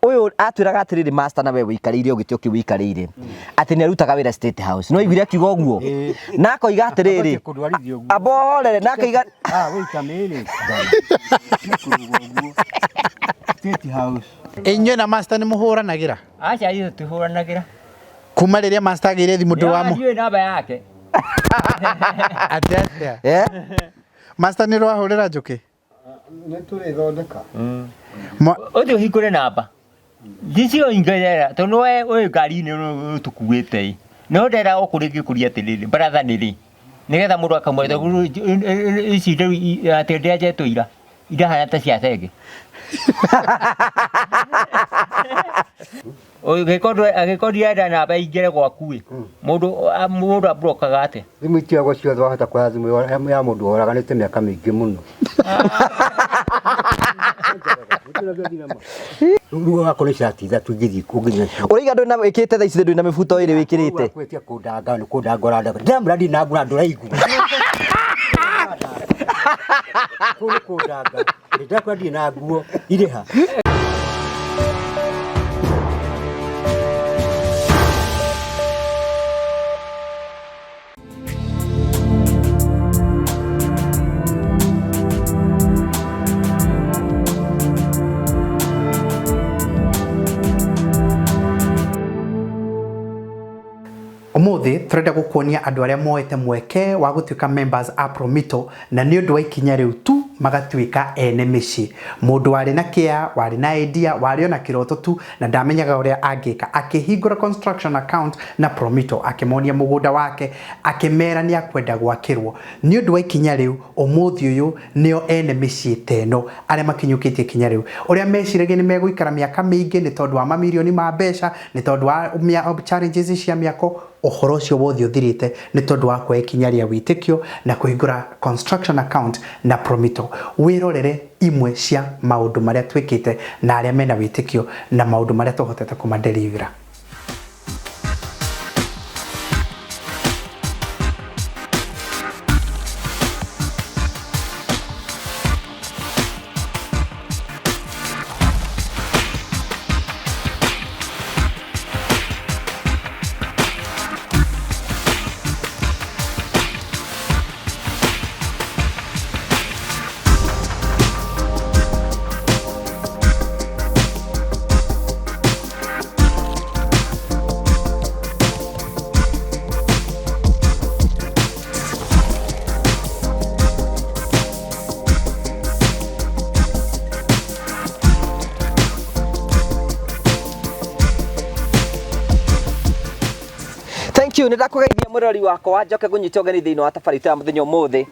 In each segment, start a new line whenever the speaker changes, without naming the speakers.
Uyu atwiraga atiriri master na we wikarire ugitio ki wikarire ati ni arutaga wira State House no ibire kiugo guo na koiga atiriri aborere na koiga
wita miri State House
Inyo na master ni muhuranagira
acha hiyo tuhuranagira
kuma riria master agire thimu ndwamo
hiyo namba yake
atia master ni rwahurira njuki
ni turi thondeka
Odio hikure namba Gicio ingera to no we gari ni tukuwete no ndera okurigi kuria atiriri brother niri nigetha mundu akamweta ici ndio atende aje tuira ida hana ta cia tege agikondi ada namba ingere gwaku mundu abrokaga ate
thimu itiagwo ciothe wahota kwa thimu ya mundu oraganite miaka mingi muno Ruo akoresha atiza tugithi kuginya
uriga ndo na wikite tha ici ndo na mifuto iri wikirite
kwetia kudanga ni kudanga rada ndamradi na ngura nduraigu kudanga ndakwa na nguo ire ha
Umuthi turenda gukuonia andu aria moete mweke wa gutuika members a Promito na ni undu wa ikinya riu tu magatuika ene mici mundu wari na kia wari na idea wari ona kiroto tu na ndamenyaga uria angika akihingura construction account na Promito akimonia mugunda wake akimera ni akwenda gwakirwo ni undu wa ikinya riu umuthi uyu nio ene mici teno aria makinyukitie ikinya riu uria meciragia ni meguikara miaka mingi ni tondu wa mamilioni ma mbeca ni tondu wa challenges cia miako uhoro cio wothe uthirite ni tondu wa kwa ikinya ria witikio na kuhingura construction account na Promito wirorere imwe cia maundu maria twikite na aria mena witikio na maundu maria tuhotete kumadelivera.
Ndakugeithia murori wakwa njoke gunyita ogeni thiini wa tabarita ya muthenya umuthi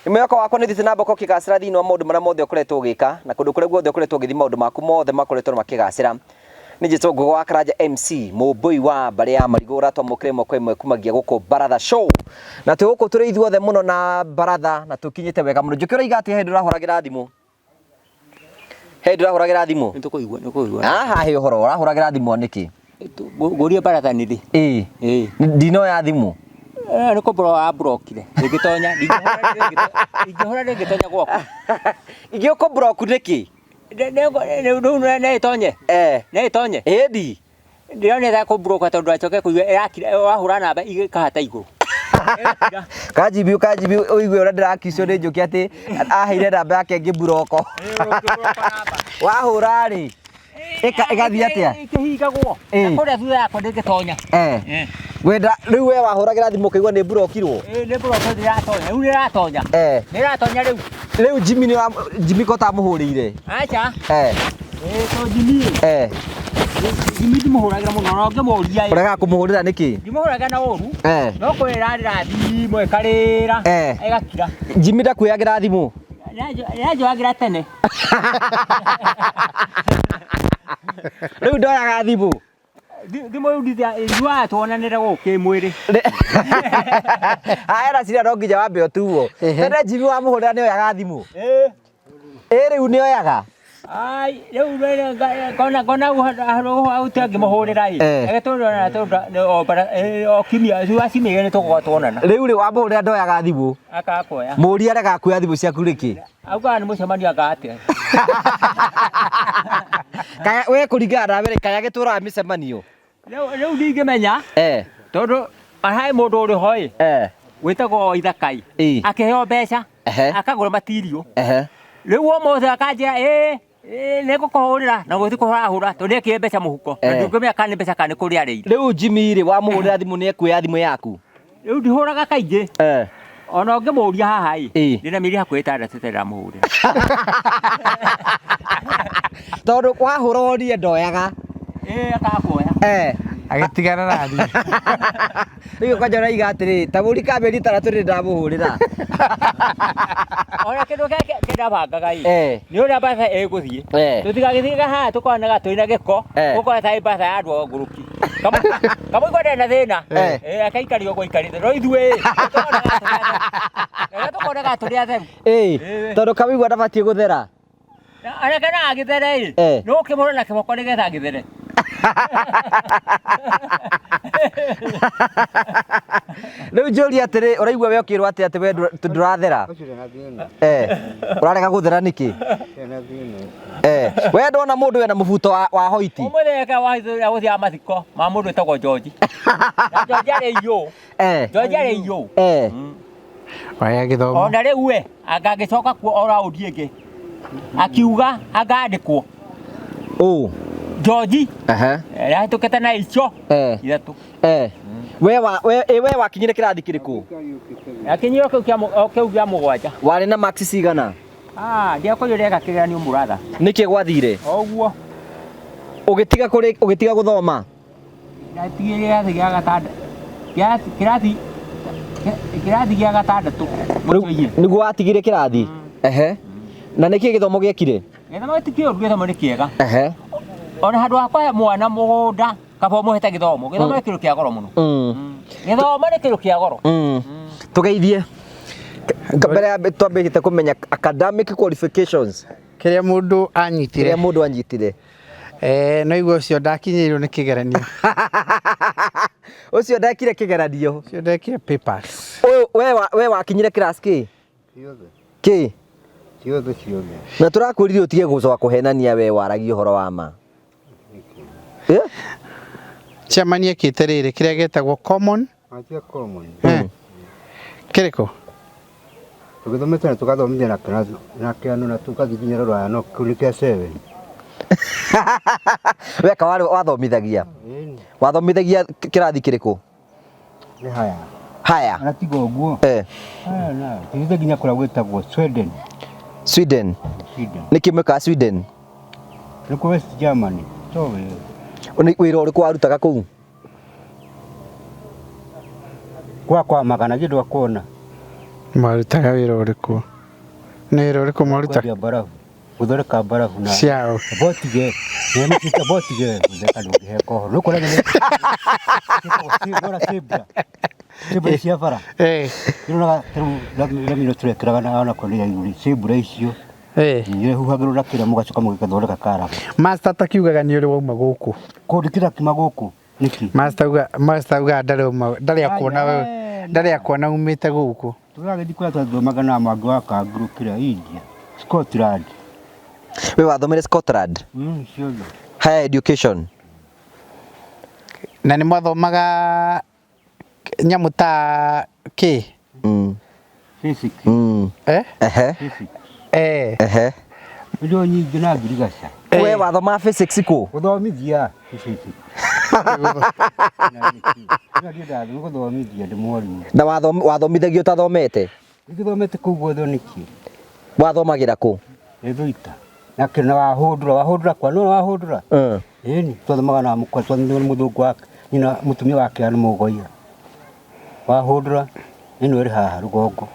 imeyoko wakwa ni thithina mboko kigacira thiini wa maundu maria mothe ukoretwo ugika na kundu kuria guothe ukoretwo ugithi maundu maku mothe makoretwo makigacira ni jitu ngugo wa Karanja MC mubui wa bari ya marigura twamukire moko imwe kumagia guku Baratha Show na tu guku turi ithuothe muno na Baratha na tukinyite wega muno njukira igati hendu rahuragira thimu
nitukuigua
aha he uhoro rahuragira thimu niki
Guria Baratha niri
ndino ya thimu
niko bro a brokire igitonya igihora ngitonya gwako
igiko broku niki
ne itonye ne itonye
edi
ndione da ko broka tondu acoke kuiwe yakira wahura namba igikahata iguru
kajibi oigwe ora ndirakicio ni njuki ati aheire namba yake ngi broko wahura ri ikathia atia
ikihingagwo kuria thutha yakwa ndingitonya
wenda riu we wahuragira thimu kaigwa ni brokirwo
ni broko ndiratonya riu niratonya riu
Jimmy ko tamuhurire
acha to Jimmy Jimmy ndimuhuragira muno no ngemuria
urega kumuhurira niki
ndimuhuraga na oru no kwira thimu ikarira egakira
Jimmy ndakuyagira thimu
najo agira tene
riu ndoyaga thimu
Dimo udithia njua tuonanire guki mwiri
aera ciria no nginya wambe otuwo tene Jimmy wa muhurira ni oyaga thimu riu ni oyaga
ai leo kona haro utangi muhurira i egetondona to bara o kimia su asimegene to gotona
riu ri wambuhurira ndoyaga thimu
akakoya
muria rega kuya thimu ciaku riki
auga ni mucemania agate
kaya we kuringana na mbere kaya gitura micemanio
leo ndingimenya tondu ahai mundu uri hoi witagwo Ithakai akiheo mbeca akagura matirio riu omothe akanjira nigukuhurira na guthi kuhurahura tondu eki mbeca muhuko na ndungimenya kana mbeca kana kuri ari
riu Jimmy ri wamuhurira thimu ni ekuya thimu yaku
riu ndihuraga kaingi ona ngimuria haha ndina miri hakuhi 6 ndiramuhurira
tondu wahura wonie ndoyaga
akakuoya
agitigara rathi
riu kwanja raiga atiri taburi kameri 3 ri ndamuhurira
ona kindu kenda bangaga ni uria batha eguthie tutigagithiga haha tukonaga twina giko gukora tai batha ya andu nguruki kamwe kwenda na thina akaikari ugo ikarite ro ithue tukonaga turi atheru
tondu kamigwa ndabatie guthera
ana kana agithere no kimura na kimoko nigetha agithere
riu njuri atiri uraigua we ukirwa ati we ndurathera urarega guthera niki we ndona mundu wena mubuto wa hoiti
umutheka wa guthia mathiko ma mundu etagwo George George ari yo George ari yo
waya githomo
ona riu we angagicoka ku ora udie akiuga agandikwo George tuketa na icio ithatu
we wakinyire kirathi kiriku
akinyire kiu kia mugwanja
wari na max cigana
ndia kuyurega kigeranio muratha
niki gwathire
oguo
ugitiga guthoma
natigire kirathi gia gatanda kirathi gia gatandatu
niguo watigire kirathi na niki githomo giekire
githomo tikio githomo ni kiega ona handu hakwa mwana mugunda kabo muheta githomo ni kindu kia goro muno githomo ni kindu kia goro
tugeithie mbere ya twambite kumenya academic qualifications
kiria mundu anyitire no igwo cio ndakinyirwo ni kigeranio
ucio ndekire kigeranio
ucio ndekire papers
we wakinyire class ki
ciothe
na turakwirire utige gucoka kuhenania we waragia uhoro wa ma
chamania kiterere kiria getagwo common kiriko
tugithomete na tugathomithia na kiano na tugathikinya rwaya no kulikia 7
we kawari wathomithagia kirathi kiriku
ni haya na tigo guo na tithite ginya kura gwetagwo Sweden
niki mweka Sweden
niko West Germany
wira uriku warutaga kuu
kwa magana gido akona
marutaga wira uriku ni wira uriku marutaga
barafu guthoreka barafu na
ciao
botige nemikita botige ndeka ndugiheko nuko rege bora sebra ciafara inoga ramino turekeraga na kolia yuri sebra icio ni huhagiro rakira mugacoka mugikathoreka kara
master takiugaga ni uri wauma guku
kudikira kimaguku niki
master uga ndari akuona umite guku
turagethi kwa tathomaga na mwangi wa kanguru kira India Scotland
we wathomire Scotland
sure
higher education
na ni mwathomaga nyamuta ki
physics ndio nyingi na ngirigaca
we wathoma physics ku
guthomithia physics ndio guthomithia ndi mwalimu
na wathomithagio tathomete
ngithomete ku guothe niki
wathomagira ku
ethuita na kina wahudura kwa no wahudura ni twathomaga na mukwa twathomaga muthungu wake nyina mutumia wake ani mugoia wahudura ino ri haha rugongo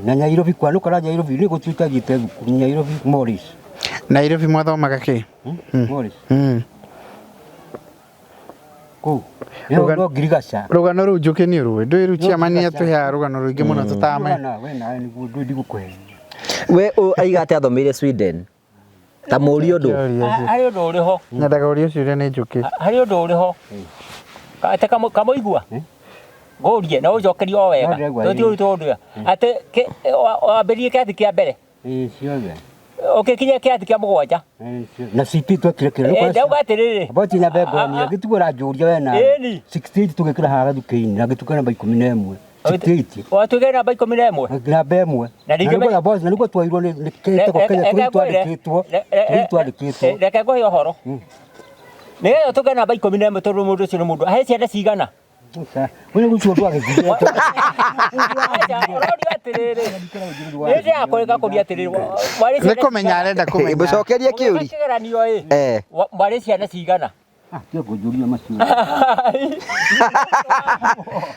na Nairobi kwa no kara Nairobi ni gutuika gite Nairobi Morris
Nairobi mwathomaga ki
Morris ku no girigaca
rugano ru njuke ni ruwe ndu iru chiamania tuhe rugano ruingi muno tutama
we na ni ndu ndigukuhe
we aiga ate athomeire Sweden ta muri undu
hari undu uri ho
Nyendaga urio ciuria nĩ njũkĩ.
hari undu uri ho ate kamoigua ngorie na ujokerio o wega tuti tundu ate amberie kiathi kia mbere
ciothe
ukikinya kiathi kia mugwanja
na CP twekire kire
ndauga atiriri
boti na bego ni gitugura njuria we na 68 tugikira haga thukiini na gitukana namba 11 68
watuge namba 11
namba 1 na ndio boss na niko twairwo ni kete ko Kenya twandikitwo
reke ngo yo horo ni yo tuge namba 11 tondu mundu ucio ni mundu ahe ciana cigana
wewe gucio ndwagithire
Nĩ kũmenya arenda kũmenya.
Mbucokerie kiuri
mwari ciana cigana
tio kujuria macio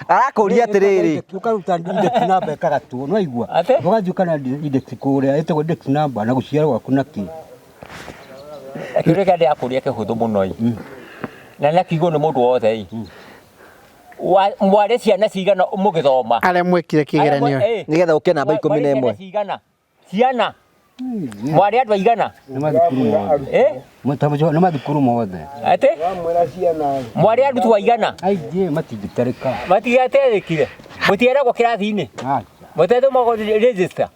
arakuria atiriri
tukaruta index number karatu no igua ugathiĩ kana index kuria etagwo index number na guciarwo gwaku na ki
akireka ndi akuria kihuthu muno na nakigo ni mundu wothe mwari ciana cigana mugithoma
Arĩa mwĩkire kĩgeranio.
nigetha uke namba 11
cigana ciana mwari andu aigana
nĩ mathukuru mothe mutamujo nĩ mathukuru mothe
ate mwari andu twaigana
aingĩ matingĩtarĩka
matigaterĩkire mutiaragwo kĩrathi-inĩ mutethomagwo register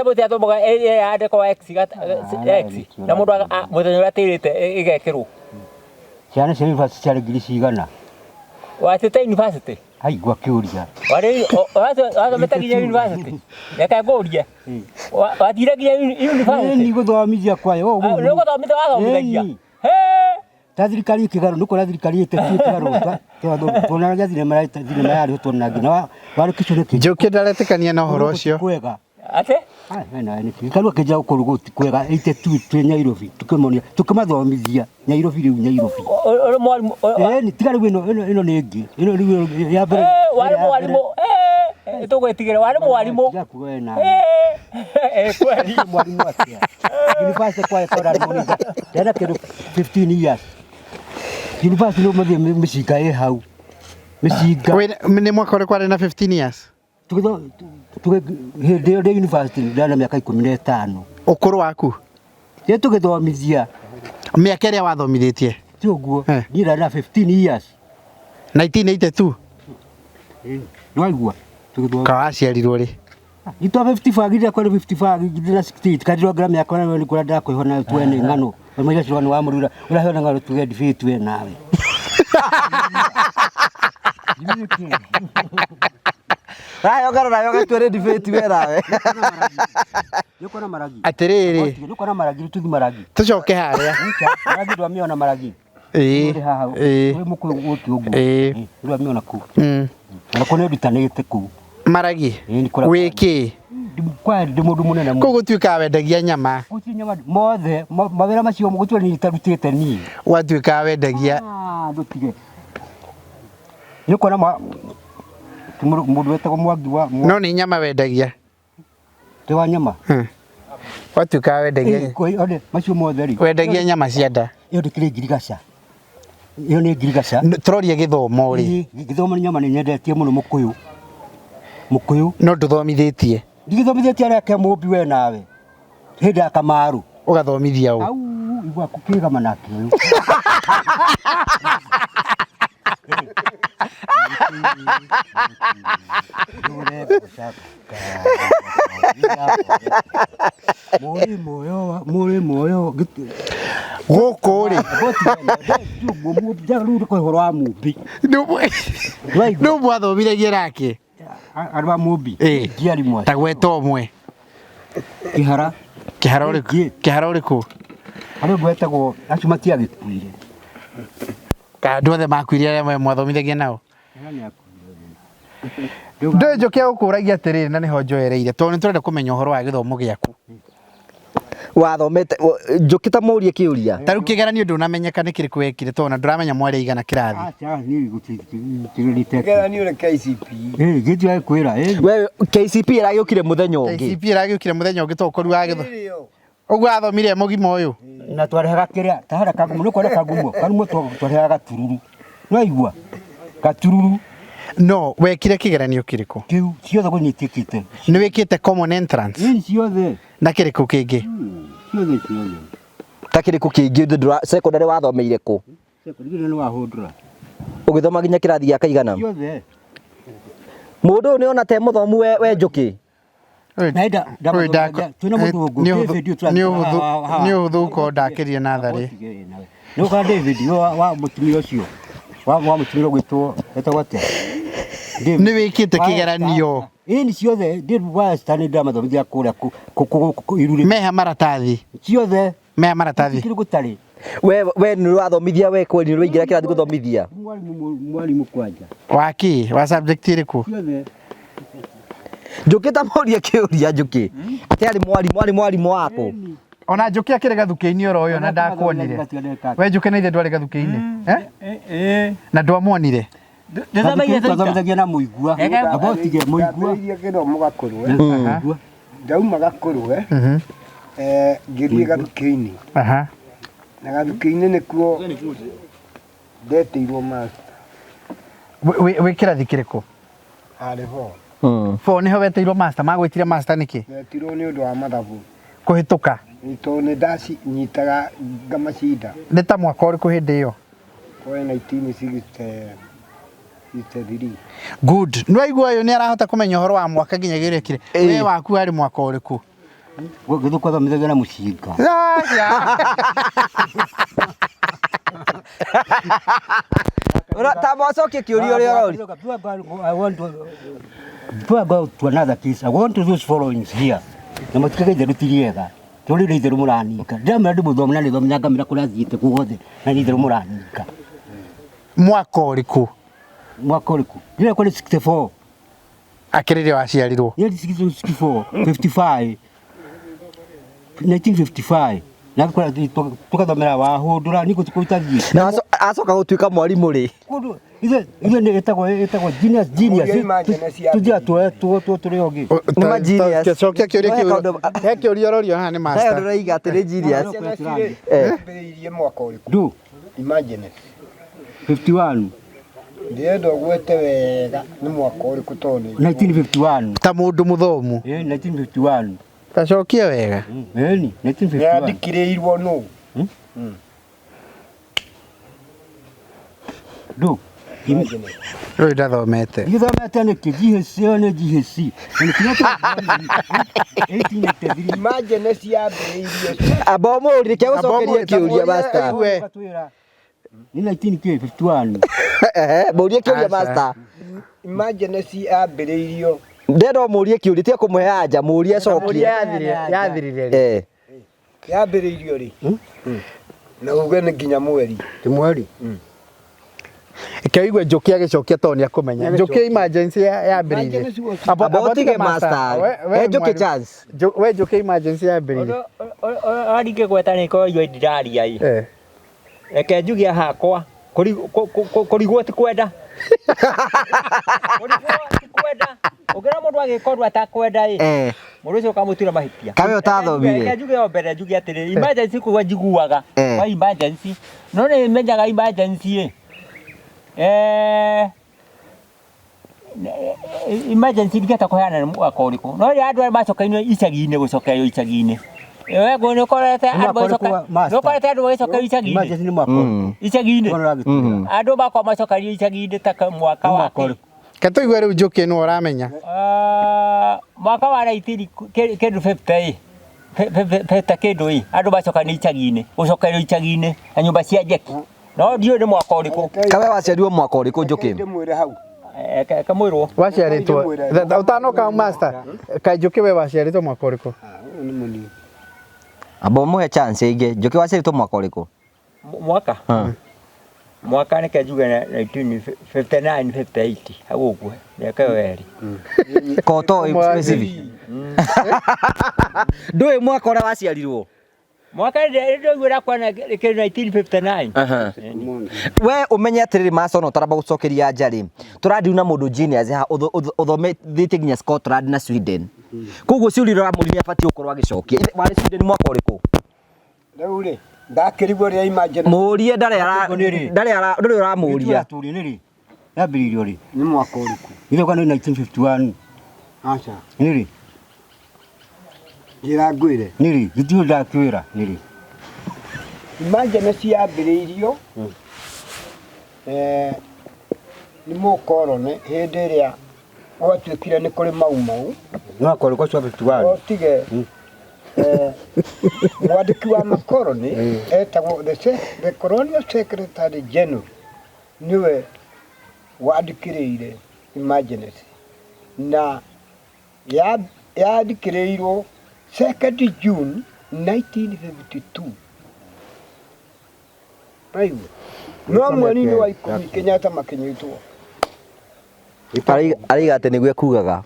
mutiathomaga yandĩkwo x na mũndũ mũthenya ũrĩa atĩrĩte ĩgekĩrwo
ciana cia university ciarĩ ngiri cigana
watĩte university
aigua kĩũria
wathomete nginya university reke ngũrie wathire nginya university
nĩ gũthomithia kwayo
nĩ gũthomithia wathomithagia
ta thirikari ĩkĩgarũ nĩ kuona thirikari ĩtetiĩ kĩgarũ tuonaga thinema yarĩ tuona nginya warĩkĩcio nĩ kĩ
Njũkĩ ndaretĩkania na ũhoro ũcio.
kwega
ate
thirikari ĩkĩnja gũkorwo gũti kwega 82 twĩ Nyairobi tukĩmathomithia Nyairobi rĩu Nyairobi
uri mwarimu
nĩ tiga rĩu ĩno nĩ ĩngĩ ĩno rĩu ya mbere
wari mwarimu tũgwĩtigĩre wari mwarimu kweli
mwarimu atia university kwa ekora tena kĩndũ 15 years university no mathiĩ mĩcinga ĩ hau mĩcinga
Nĩ mwaka ũrĩkũ arĩ na 15 years?
hĩndĩ ĩyo ndĩ university ndana mĩaka 15
Ũkũrũ waku?
Nĩ tũgĩthomithia
Mĩaka ĩrĩa wathomithĩtie?
ti ũguo niĩ ndarĩ na 15 years
1982?
Ndwaigua
Ka waciarirwo rĩ?
itwa 55 githia kwa 55 githia 68 kadiro gram yakwa na ni kula ndako ihona twene ngano maisha shirani wa murura urahona ngalo tuge defeat we nawe
rayo gatwere defeat we nawe
yuko na maragi
Atĩrĩrĩ,
yuko na maragi tuthi maragi
tũcoke harĩa.
maragi ndwamiona maragi
ĩĩ
mukuyu guti uguo ndwamiona ku na kone ndutanĩte ku
Maragi wĩkĩ
kwa ndi mundu munene
kũ gũtuĩka wendagia nyama
nyama mothe mawĩra macio mũgũtua ni tarutĩte ni
watuĩka wendagia
ndutige yuko na mundu wetagwo Mwangi wa
no nĩ nyama wendagia
te wa nyama
watuĩka wendagia
ode macio mothe ri
wendagia nyama cia nda
iyo ndikire ngirigaca iyo ni ngirigaca
tũroria gĩthomo rĩ
gĩthomo nyama ni nyendetie muno mukuyu
no ndũthomithĩtie
ndigithomithĩtie areke mũmbi we nawe hĩndĩ ya Kamaru
ũgathomithia ũ
au igwa kũkĩgama nake ũyũ muri moyo
gũkũ rĩ nũ mwathomithagio nake
arwa mũmbi ngiari mwa
ta gweta ũmwe kĩhara ũrĩkũ
arĩa gwetagwo acio matiagĩkuire
andũ othe makuire arĩa mwathomithagia nao ndũĩ Njũkĩ agũkũragia atĩrĩrĩ na nĩho njoereire tondũ nĩtũrenda kũmenya ũhoro wa gĩthomo gĩaku
wathomete Njũkĩ ta mũrie kĩũria
ta rĩu kĩgeranio ndũnamenyeka nĩ kĩrĩkũ wekire tondũ na ndũramenya mwarĩ aigana kĩrathi
kĩgeranio nĩ KCP gĩtio kwĩra
we KCP ĩragĩũkire mũthenya ũngĩ
KCP ĩragĩũkire mũthenya ũngĩ tondũ koru wagĩtho ũguo athomire mũgima ũyũ
na twarehaga kĩrĩa tahara kagumu nĩ kwenda kagumu twarehaga gatururu no igua gatururu
No, wekire kigeranio kiriko?
Kiu ciothe kunyitikite.
Ni wikite common entrance?
Ni ciothe.
Na kiriko kingi?
Ciothe.
Ta kiriko kingi ndura secondary wathomeire ku?
Secondary ni wahundura.
Ugithoma ginya kirathi gĩa kaigana?
Ciothe.
Mundu ni ona te muthomu we Njuki.
Ni uthu ko ndakirie nathari.
No ka David no wa mutumia ucio. Wa mutumia gwitwo etagwo atia?
Ni wikite kigeranio.
Ni ciothe David wa stani ndamathomithia kuria iruri.
Meha maratathi.
Ciothe.
Meha maratathi.
Kiri gutari.
We ni wathomithia we kweli ni ingira kirathi guthomithia?
Mwalimu kwanja.
Waki wa subject iriku?
Ciothe.
Njuki ta moria kiuria Njuki. Ati ari mwalimu wako.
Ona Njuki akire gathuki-ini oro uyo na ndakuonire. We Njuki na ithe ndwari gathuki-ini? Na ndwamuonire?
Twathomithagia na muigua. Abotige muigua.
Githomo gakurwe. Ndauma gakurwe. Ngithie gathuki-ini. Na gathuki-ini nikuo ndetirwo master.
We kirathi kiriku?
Harĩ ho.
Fo niho wetirwo master, magwitire master niki?
Ndetirwo ni undu wa mathabu.
Kuhituka?
Nito ni ndaci nyitaga ngamacinda.
Ni ta mwaka uriku hindi iyo?
Kwa 1963.
Good. Nwaigua uyu ni arahota kumenya uhoro wa mwaka nginya girekire. We waku ari mwaka uriku?
Githuko thomithagia na mucinga.
Ta bocokie kiuria uria urori.
Before I go to another case, I want to those followings here. Na matukage itheru tiriega. Turi ri itheru muranika. Ndamira ndi muthomi na ni thomi ngamira kuria thiite kuothe na ni itheru muranika.
Mwaka uriku?
Mwaka uriku? Ndira kwa 64.
Akirire waciarirwo?
Ni 64, 55. 1955. Na kwa tukathomera wahundura niko tukuitathie.
Na acoka gutuika mwalimu ri.
Ile ni etagwo genius. Tujia tu turi ogi.
Ni ma genius.
Cokia kiuria kiu. He kiuria rorio haha ni master.
He nduraiga ati ni genius.
Mbiriirie mwaka uriku?
Du.
Imagine.
51.
Ndienda gwete wega ni mwaka uriku toni?
1951.
Ta mundu muthomu?
1951.
Tacokia wega.
Ni 1951.
Yandikiriirwo no.
Du.
Rĩu ndathomete.
Gĩthomete nĩkĩ? GHC nĩ GHC. Nĩ kinyata 1883.
Imagine ciambĩrĩirie.
Amba mũũrie kĩa gũcokeria kĩũria master.
Ni 1951.
Mũũrie kĩũria master.
Imagine ciambĩrĩirio.
Ndenda mũũrie kĩũria tia kũmũhe anja mũũrie acokie.
Yathirire rĩ?
Yambĩrĩirio rĩ? Na uge nĩ nginya mweri.
Ti mweri.
Ikaigue Njuki agicokia to ni akumenya. Njuki emergency yambirire.
Abotige master. We Njuki chance.
We Njuki emergency yambirire.
Arige gweta ni ko yo ndiraria i. Reke njugi hakwa. Kurigwo ti kwenda. Kwenda. Ugira mundu agikorwo atakwenda i. Mundu ucio kamutira mahitia.
Kawe utathomire.
Reke njugi o mbere njugi atiri emergency kuwa njiguaga. Wa emergency. No ni menyaga emergency emergency ngeta kuheana mwaka uriku no ri andu macokainwe icagi-ini gucokerio icagi-ini we go ni korete andu macoka no korete andu macokerio icagi-ini
Emergency ni mwaka
icagi-ini andu bakwa macokerio icagi-ini ta mwaka wa
Katuigwe riu Njuki no uramenya
mwaka wa 19 kindu 50 50 kindu andu macokanio icagi-ini gucokerio icagi-ini na nyumba cia njeki no ndio ni mwaka uriku
kawe waciarirwo mwaka uriku Njuki
ndimwire hau
kamwirwo
waciaritwo utanoka master kai Njuki we waciaritwo mwaka uriku
ni muni
abo muhe chance ingi Njuki waciaritwo mwaka uriku
mwaka mwaka ni kajuga na 1959 58 hau uguo miaka weri
koto specific ndui mwaka ura waciarirwo
mwaka ndio gwira kwa 1959
we umenye atiriri masono taraba gucokeria njari turadiuna mundu genius ha uthomethitie nginya Scotland na Sweden koguo ciuriro murimi abati ukorwo agicokia wari Sweden mwaka uriku
riu ri ndakirigwo ria imagine
murie ndari uramuria
Yambĩrĩirio rĩ?
Nĩ mwaka ũrĩkũ?
Ithe kwa nĩ 1951.
Aca.
Nĩrĩ?
Njĩra ngwĩre.
Nĩrĩ? Gĩtiũ ndakwĩra nĩrĩ?
Emergency yambĩrĩirio nĩ mũkoroni hĩndĩ ĩrĩa gwatuĩkire nĩ kũrĩ mau.
Mwaka ũrĩkũ ũcio 51?
Otige mwandĩki wa makoroni etagwo the Colonial Secretary General niwe wandĩkĩrĩire emergency na yandĩkĩrĩirwo 2nd June 1952. Raigu. No mweri-inĩ wa 10 Kenyatta makinyĩtwo.
Ariga atĩ nĩguo kugaga.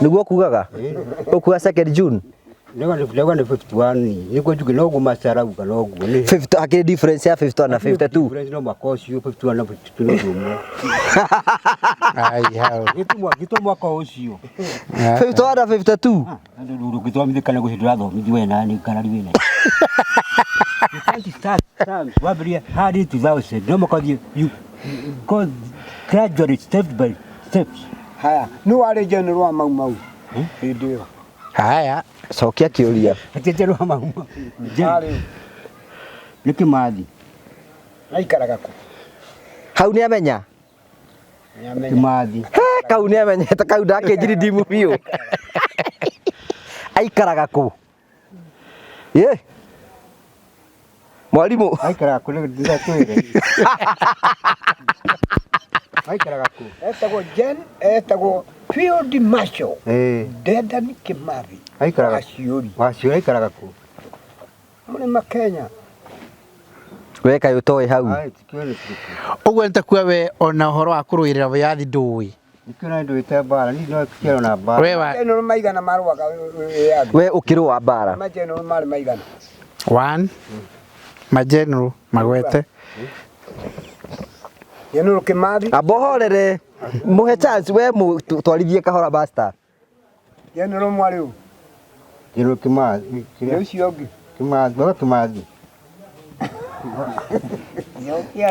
Nĩguo kugaga? Ũkuga 2nd June.
Lego ni 51 niko juke no gumasara uga no gu ni
50 akiri difference ya 51 na 52
difference no makosi 51 na 52 no
Ai hao.
Gitu mwaka ucio
51 na 52
ndio githomithikana guhindura thomithi wena ni kana riwena wabiria hadi 2000 no makothi you go gradually step by steps.
Haya ni wale general wa mau hĩndĩ ĩyo.
Haya cokia kiuria
General wa mau nĩ Kimathi
aikaraga ku
hau ni amenya
Kimathi
kau ni amenyete kau ndakenjiri ndimu biu aikaraga ku ye mwalimu
aikaraga ku nĩ ndĩratwĩre aikaraga ku
etagwo Field Marshal Dedan Kimathi
aikaraga waciũri aikaraga ku
mũrĩma Kenya
weka yutoe hau
Ũguo nitakuwa we ona ũhoro wa kũrũĩrĩra wĩyathi ndũĩ.
Nikĩona ndũĩte mbara ni no kĩero na mbara
General maigana marũaga wĩyathi
we ukirũa mbara
General marĩ maigana
1 Mageneral Magwete
General Kimathi
abohorere muhe chance we twarithie kahora basta
General Mwariu
General Kimathi
ũcio ũngĩ
Kimathi baba Kimathi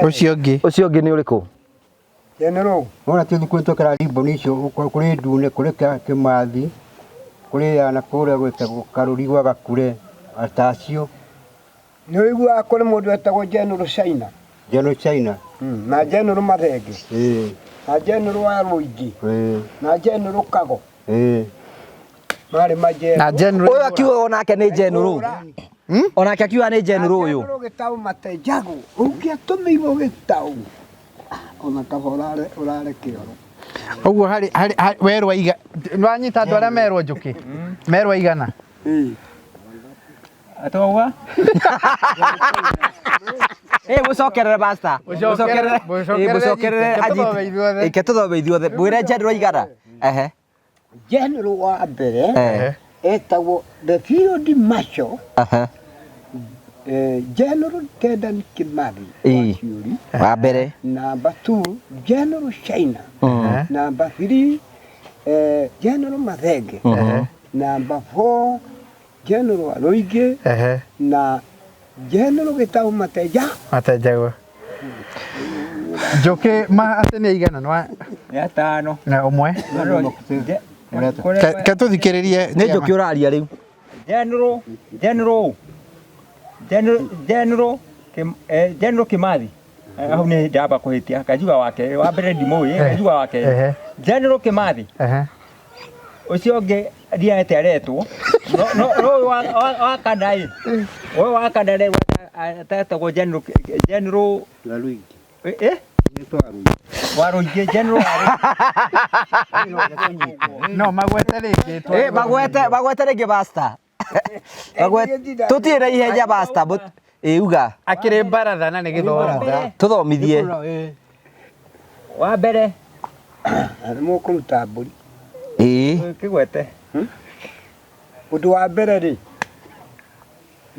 ũcio ũngĩ
ni uriku
General
ona tĩ thukuru twekera rimbo nicio kũrĩ ndune kũrĩ Kimathi kũrĩ ana kũrĩa gwĩtagwo Karũri gwa Gakure Atacio
nĩ ũiguaga kũrĩ mũndũ etagwo General China
General China
na General Mathenge na General wa Rũingĩ na General Kago marĩ majenerũ
na general
uyu akiuga onake ni general onake akiuga ni general uyu
Gĩtaũ Matejagu ũngĩatũmĩirwo Gĩtaũ ona kaba ũrare kĩoro
Ũguo hari werwa iga nwanyita andũ arĩa merwo njũkĩ merwa igana
Atauga?
mucokerere basta mucokerere aji iketothobe ithuothe mwire general igana
General wa mbere etagwo the Field Marshal General Dedan Kimathi waciũri
wa mbere
number 2 General China number 3 General Mathenge number 4 General Rũingĩ na General Gĩtaũ
Matejagu njũkĩ ma atĩ nĩ igana nwa
Ya tano.
na ũmwe ke tũthikĩrĩrie
nĩ njũkĩ ũraria rĩu
General Kimathi. Hau nĩ ndamba kũhĩtia kajuga wake wa mbere ndimũĩ kajuga wake General Kimathi ũcio ũngĩ ndianĩte aretwo no ũyũ wa Kandai ũyũ wa Kandai atetagwo General wa Rũingĩ General
no Magwete rĩngĩ
magwete rĩngĩ basta tutirĩ na ihenya basta uga
akĩrĩ baratha na nĩ gĩthomo
tuthomithie
wa mbere
nĩ mũkũruta mbũri
kĩgwete
ũndũ wa mbere rĩ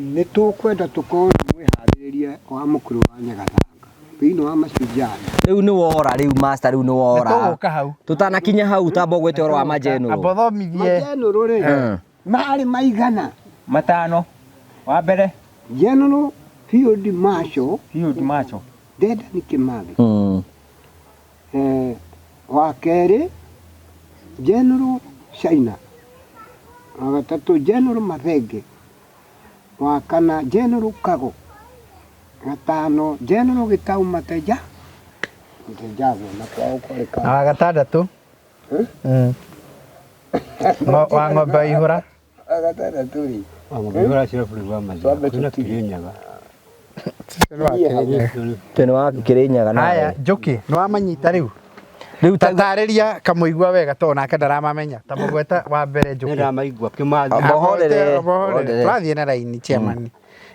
nĩ tũkwenda tũkorwo mwĩharĩrĩria wa mũkũrũ wa Nyagathanga thĩinĩ wa macujana
rĩu nĩ wora rĩu master rĩu nĩ wora
tũgũka hau
tutanakinya hau tamba gwete ũhoro wa majenũrũ
abothomithie
majenũrũ rĩ marĩ maigana
matano wa mbere
General Field Marshal
Field Marshal
Dedan Kimathi wa kerĩ General China, wa gatatũ General Mathenge, wa kana General Kago, gatano General Gitau Mateja na kwao kũrĩ
Na wa gatandatũ wa ng'ombe ihũra.
gatandatũ rĩ
Ng'ombe cia bũrũri wa Mathia kwĩna Kirinyaga.
Tene wa Kirinyaga na
Haya Njoki nĩ wamanyita rĩu. Rĩu tatarĩria kamũigua wega tondũ nake ndaramamenya ta mũgweta wa mbere Njoki.
Ndamaigua Kimathi.
Mohorere.
Tũrathiĩ na raini chairman.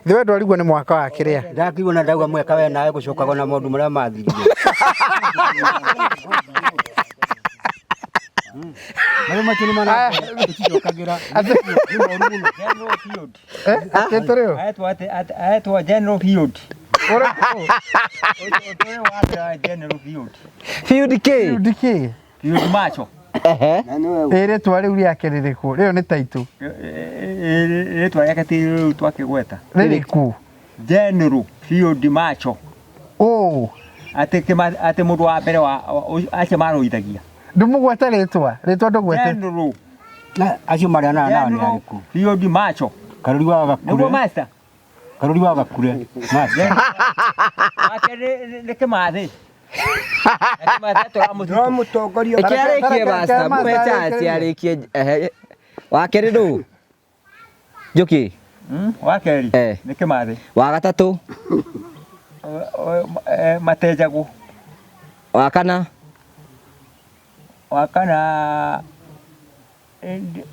Ithuĩ ndwarigwo nĩ mwaka wa kĩrĩa.
Ndakigwo na ndauga mweka we nawe gũcokaga na maũndũ marĩa mathiririe. Marĩa matini mana gũcokagĩra.
General Field.
Atĩtũrĩo.
Aetwa General Field. General Field.
Field K.
Ndiki.
Field Macho.
Ehe.
na nĩwe
Rĩtwa rĩu rĩake rĩrĩkũ? Rĩo nĩ taitũ.
Rĩtwa rĩake ti rĩu twakĩgweta.
Rĩrĩkũ?
General Field Macho.
Oh,
Atĩ mũndũ wa mbere acio marũithagia.
ndũmũgweta rĩtwa ndũgwete.
General
Acio marĩa nao nĩ arĩkũ?
Field Macho.
Karuri wa
Nĩguo
Gakure.
master.
Karuri wa Gakure. Master.
Wake nĩ Kĩmathi. Kĩmathi tũramũthika.
no mũtongoria
Ikiarĩkie basta muhe chance arĩkie wa kerĩ ndũ Njoki
Wa kerĩ nĩ Kĩmathi.
wa gatatũ
Matejagũ.
wa kana
Wa kana nĩenda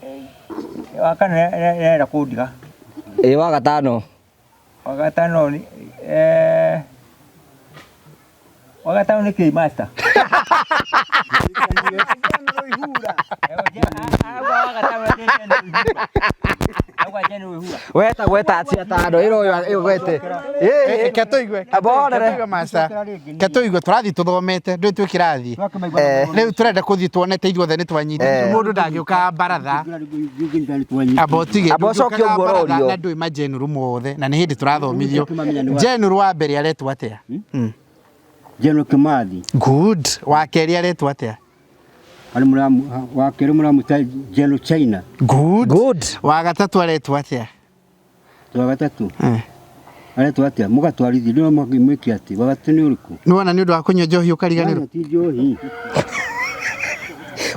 kũndiga.
wa gatano
Wa gatano nĩ K Master.
weta gweta acia tano ĩyo gwete
Ketũigue.
Abonere.
Master. Ketũigue tũrathiĩ tũthomete ndũĩ twĩ kĩrathi. Rĩu tũrenda kũthiĩ tuonete ithuothe nĩ twanyitĩte. Mũndũ ndangĩũka baratha. Abotige.
Abocoke ũguo ũrorio.
Na ndũĩ majenuru mothe na nĩ hĩndĩ tũrathomithio. Jenuru wa mbere aretwo atĩa?
General Kimathi.
Good. Wa kerĩ aretwo atĩa?
Wa kerĩ mũramuta General China.
Good. Wa gatatũ aretwo atĩa?
Wa gatatũ. Aretwo atĩa? Mũgatwarithia nĩwe mwĩke atĩ. Wa gatatũ nĩ ũrĩkũ?
Nĩwona nĩ ũndũ wa kũnyua njohi ũkariganĩrwo.
Ti njohi.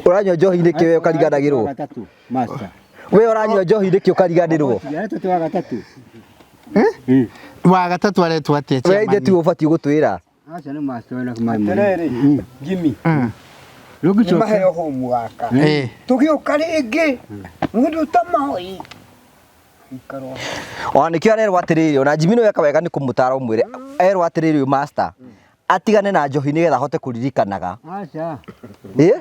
ũranyua njohi nĩkĩ we ũkariganagĩrwo?
Wa gatatũ. Master.
we ũranyua njohi nĩkĩ ũkariganĩrwo?
Aretwo wa gatatũ.
Wa gatatũ aretwo atĩa?
we ithe tiwe ũbatiĩ gũtwĩra.
Aca nĩ master wena kũmaĩ.
Terere Jimmy
Rũgĩcoka.
maheo homework tũgĩũka rĩngĩ mũndũ tamoi ikarwo
ona nĩkĩo arerwo atĩrĩrĩ ona Jimmy nĩweka wega nĩ kũmũtara ũmwĩre erwo atĩrĩrĩ master atigane na njohi nĩgetha ahote kũririkanaga.
Aca.
Nĩ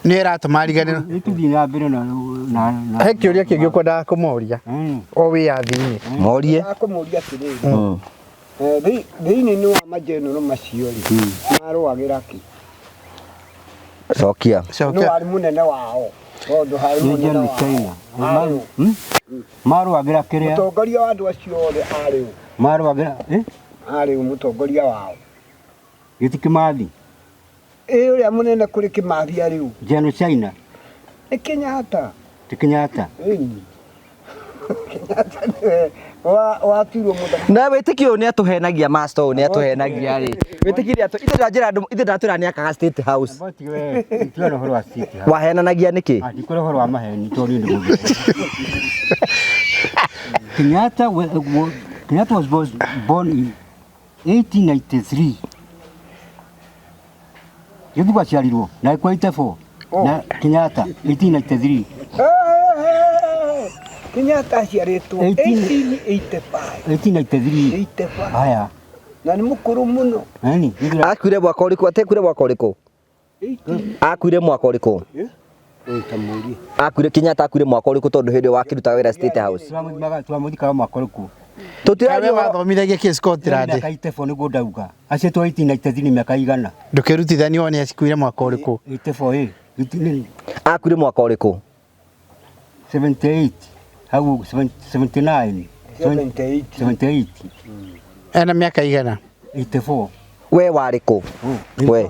ĩratũma ariganĩrwo.
Nĩtũthiĩ na mbere na
He kĩũria kĩngĩ ũkwendaga kũmoria o wĩyathi-inĩ.
morie
akũmũria atĩrĩrĩ thĩinĩ wa majenero macio rĩ marũagĩra kĩ
cokia
nĩ warĩ mũnene wao tondũ harĩ mũnene wao
marũagĩra kĩrĩa?
mũtongoria wa andũ acio othe arĩ ũ?
Marũagĩra
arĩ ũ mũtongoria wao?
Gĩti Kimathi.
Ũrĩa mũnene kũrĩ Kĩmathi arĩ ũ?
General China.
Nĩ Kenyatta.
Ti Kenyatta.
Kenyatta nĩwe watirwo mũthaki.
na wĩtĩkio nĩ atũhenagia master nĩ atũhenagia rĩ wĩtĩkio ithe ndatwĩra nĩ akaga state house
Tiga ũhoro wa state house.
wahenanagia nĩkĩ?
Ndikũrĩ ũhoro wa maheni tondũ nĩ mũgĩ. Kenyatta was born in 1893. Gĩthuka ciarirwo na ĩkwa 84 na Kenyatta 1893.
Kenyatta aciarĩtwo 1885.
1893. Haya.
Na nĩ mũkũrũ mũno.
Nani?
akuire mwaka ũrĩkũ atekũire mwaka ũrĩkũ? akuire mwaka ũrĩkũ? akuire Kenyatta akuire mwaka ũrĩkũ tondũ hĩndĩ wakĩrutaga wĩra state house?
Twamũthikaga mwaka ũrĩkũ?
Tũtirarĩ wathomithagia kĩ Scotland.
Miaka 84 nĩguo ndauga. Acietwo 1893 miaka igana.
Ndũkĩrutithania wone acikuire mwaka ũrĩkũ?
84
akuire mwaka ũrĩkũ?
78. Hau 79. 78.
Ena miaka igana?
84.
we warĩ kũ we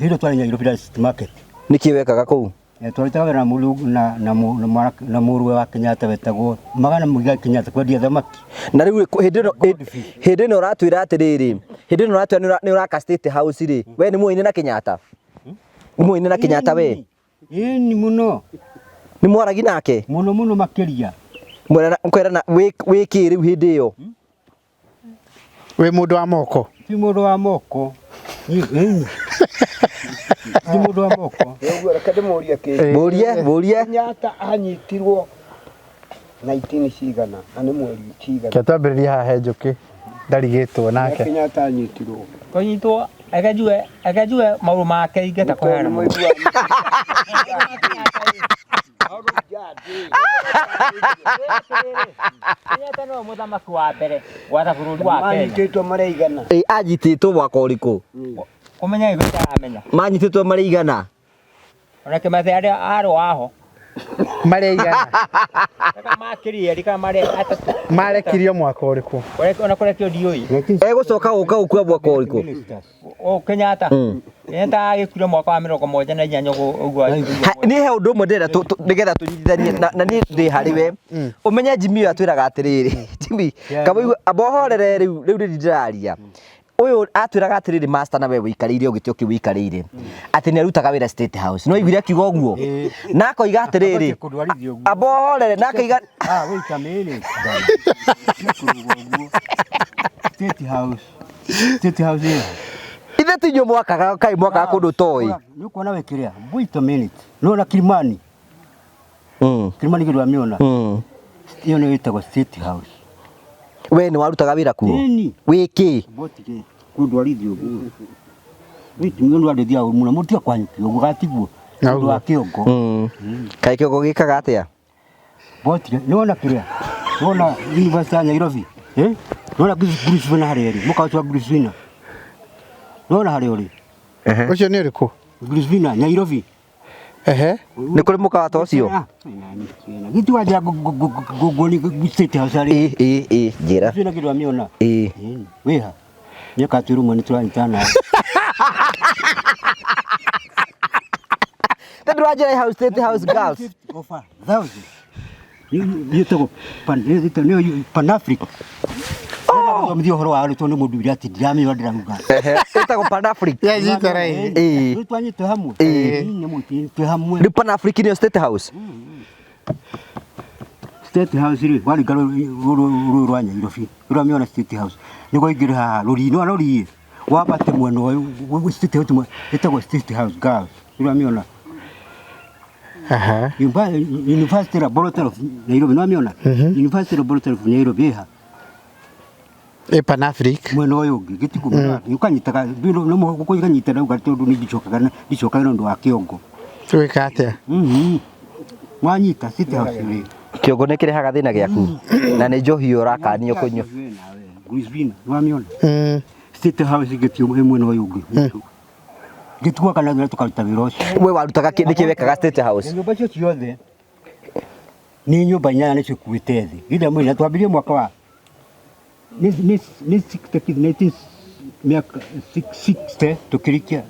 hilo twari Nairobi City Market
nĩkĩ wekaga kũu
twarutaga na mũrũ na mũrũ wa Kenyatta wetagwo magana mũiga Kenyatta kwendia thamaki
na rĩu hĩndĩ ĩno ũratwĩra atĩrĩrĩ hĩndĩ ĩno ũratwĩra nĩ ũraka State House rĩ we nĩ mũini na Kenyatta mũini na Kenyatta we
ni muno
nĩ mwaragi nake
muno makĩria
mwerana wĩkĩ rĩu hĩndĩ ĩyo
we mũndũ wa moko
ti mũndũ wa moko ni mũndũ wa moko
Ũguo reke ndĩmũrie kĩngĩ.
Mũrie
Kenyatta anyitirwo 19 cigana na nĩ mweri cigana.
Ketwambĩrĩria haha njũkĩ ndarigĩtwo nake
Kenyatta anyitirwo.
Kũnyitwo akajue maũndũ make ingĩta kũheana Kenyatta no mũthamaki wa mbere gwatha bũrũri wa Kenya.
Manyitĩtwo marĩ igana.
anyitĩtwo mwaka ũrĩkũ
Kũmenya igũta amenya.
manyitĩtwo marĩ igana
Ona Kĩmathi arĩa arĩ waho.
marĩ igana
Kaka makĩria rika marĩ atatũ.
marekirio mwaka ũrĩkũ
Ona kũrekio ndiũĩ.
egũcoka gũka gũkua mwaka ũrĩkũ
Kenyatta. Kenyatta agĩkuire mwaka wa 18 ũguo.
nĩ he ũndũ ũmwe ndĩrenda nĩgetha tũnyitithanie na niĩ ndĩ harĩ we ũmenye Jimmy ũyũ atwĩraga atĩrĩrĩ Jimmy kamũigua abohorere rĩu ndĩraria ũyũ atwĩraga atĩrĩrĩ master na we wĩikarĩire ũgĩtĩ ũkĩ wĩikarĩire atĩ nĩ arutaga wĩra State House no iguire akiuga ũguo na akoiga atĩrĩrĩ abohorere na akaiga
wait a minute State House
ithe ti inyuĩ mwakaga kaĩ mwakaga kũndũ toĩ
nĩ kuona wekiria wait a minute no na Kilimani Kilimani kĩndũ amiona iyo nĩ wĩtagwo State House
we nĩ warutaga wĩra kuo wĩkĩ
botige kundwarithio ũguo witi mwe ndwande thia mũno mũtia kwanyukio ũguo gatigwo ũndũ wa kĩongo
kaĩ kĩongo gĩkaga atĩa
botige nĩwona kĩrĩa nĩwona University ya Nairobi nĩwona Brisbane harĩa ĩrĩ mũkawa wa Brisbane nĩwona harĩa ũrĩ
ũcio nĩ ũrĩkũ
Brisbane Nairobi
nĩ kũrĩ mũkawa ta ũcio
gitu waja gugoni State House ari
njĩra
sina kitu amiona weha nyaka turumo ni twanyitana
tendro aje house State House girls
ofa thousand you to pan Africa mdio horo wa ruto ni mundu ira ti drama yo ndiramuga
ĩtagwo Pan Africa
twanyite hamwe ni muti twe hamwe
ni Pan Africa ni State House
State House ri wali garo rwanya irofi rwamiona State House niko igire ha ruri no ruri wapate mweno wa State House ĩtagwo State House girls rwamiona University Laboratory of Nairobi no amiona University Laboratory of Nairobi ha
Pan Africa
mweno uyu ungi gitiko ukanyitaga no muko ikanyita na ugarite undu ni ndicokaga ndu wa kiongo
twika atia
mwanyita State House ri
kĩongo nĩ kĩrehaga thĩna gĩaku na nĩ njohi ũrakanio kũnyua
Brisbane wamiona State House gĩtio mweno uyu ungi gĩtuo kana ndio tukaruta wĩra ũcio
we warutaga nĩkĩ wekaga State House
nyũmba icio ciothe ni nyũmba inyanya nĩcio kuĩte thĩ githa mwĩna twambirie mwaka wa ni 60 tukirikia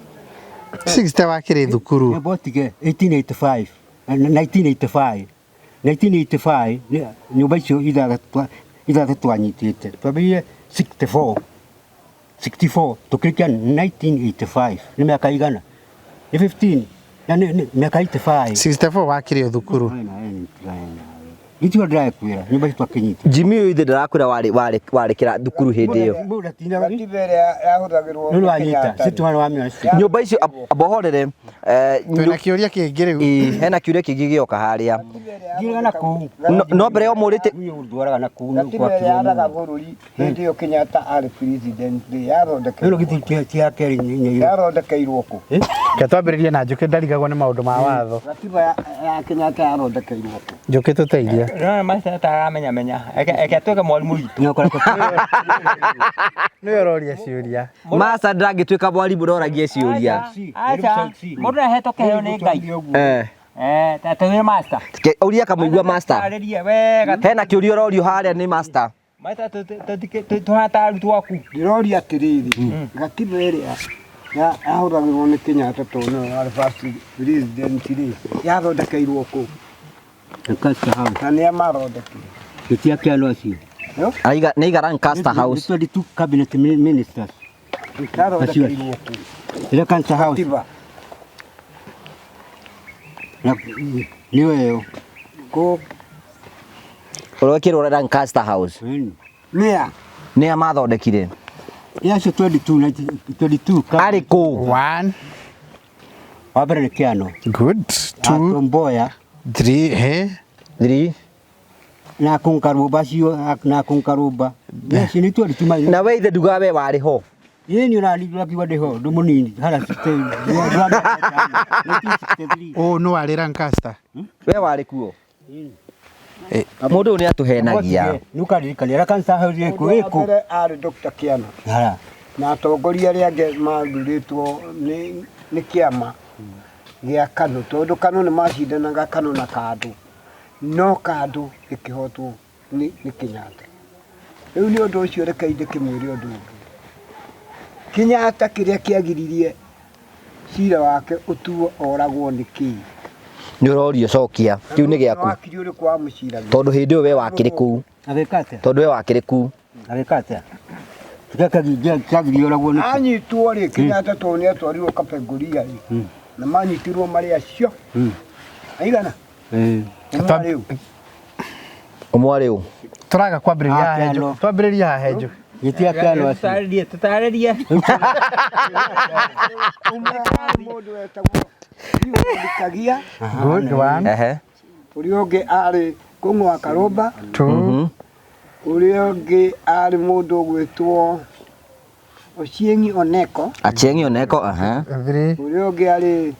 60 wakĩrĩ thukuru
botige 1985 nyũmba icio ithatũ twanyitĩte twambirie 64 tukirikia 1985 ni miaka igana ni 15 na ni miaka 85
64 wakĩrĩ thukuru
Gitio ndĩrae kwĩra nyũmba icio twakinyite
Jimmy ũyũ ithe ndarakwĩra warĩ kĩra thukuru hĩndĩ ĩyo
Gatibere yahũthagĩrwo
Kenyatta sitwana wa mĩona
nyũmba icio abohorere
twĩna kĩũria kĩngĩ rĩu
hena kĩũria kĩngĩ gĩoka harĩa
ngirana kũu
no mbere yo mũrĩte
ndwaraga na kũu no
Gatibere yaraga bũrũri hĩndĩ ĩyo Kenyatta arĩ president
ĩno gĩtĩ tia keri
yathondekeirwo kũ
ketwambĩrĩrie na njũkĩ ndarigagwo nĩ maũndũ ma watho
Gatiba ya Kenyatta yathondekeirwo kũ
njũkĩ tũteithia
No master taramenya eke atuĩke mwarimũ witũ
nĩ ũroria ciũria
Master ndangĩtuĩka mwarimũ ũroragia ciũria
acha mũndũ ahetwo kĩheo nĩ Ngai tatũwĩ master
ũria kamũigua master
arĩria wega
hena kĩũria ũrorio harĩa nĩ master
Maita tuhata arutu aku.
Ndiroria atiriri gatiba ĩrĩa yahũthagĩrwo nĩ Kenyatta tondũ nĩyo yarĩ first president rĩ yathondekeirwo kũ
Lancaster House.
na nĩa mathondekire
Gĩtia kĩa Locio.
Nĩ aiga Lancaster House.
22 cabinet ministers.
yathondekeirwo kũ
Lancaster House.
gatiba
Niyo ĩyo.
kũ
Ũrokĩrwo Lancaster House.
nĩa
Nĩa mathondekire.
Yacio 22
Arĩ kũ?
1
wa mbere nĩ Kĩano.
good 2
Tom Mboya
3
3.
na Kũnkarũmba cio na Kũnkarũmba. Yacio nĩ 22
Na we ithe nduga we warĩ ho.
Yeye ni ũrakiuga ndĩho ndũ mũnini hara 63.
oh no arĩ Lancaster
We warĩ kuo. Mũndũ nĩ atũhenagia.
Nũkaririkania Lancaster House ĩkũ.
mbere arĩ Dr. Kiana
Hara.
na atongoria arĩa angĩ mathurĩtwo nĩ kĩama gĩa KANũ tondũ KANũ nĩ macindanaga KANũ na KANDũ no KANDũ ĩkĩhotwo nĩ Kenyatta. Rĩu nĩ ũndũ ũcio reke ndĩkĩmwĩre ũndũ ũngĩ. Kenyatta kĩrĩa kĩagiririe cira wake ũtuo oragwo nĩ kĩĩ?
Nĩ ũrorio cokia. Kĩu nĩ gĩaku.
Wakiri ũrĩkũ wa mũcirania?
Tondũ hĩndĩ ĩyo we wakĩrĩ kũu.
Agĩkate.
Tondũ we wakĩrĩ kũu.
Agĩkate. Kĩagiririo oragwo nĩ.
Anyitwo rĩ Kenyatta tondũ nĩ atwarirwo Kapenguria rĩ na manyitirwo marĩ acio. Aigana? Rĩu
Ũmwe rĩu.
tũraga kwambĩrĩria haha henjo twambĩrĩria haha henjo
Gĩtia Kĩano acio.
Tũtarĩrie.
mũndũ wetagwo Kagia
good 1
Ehe.
ũrĩa ũngĩ arĩ Kũng'ũ wa Karũmba
2
ũrĩa ũngĩ arĩ mũndũ ũgwĩtwo Ochieng' Oneko
Achieng' Oneko.
3
ũrĩa ũngĩ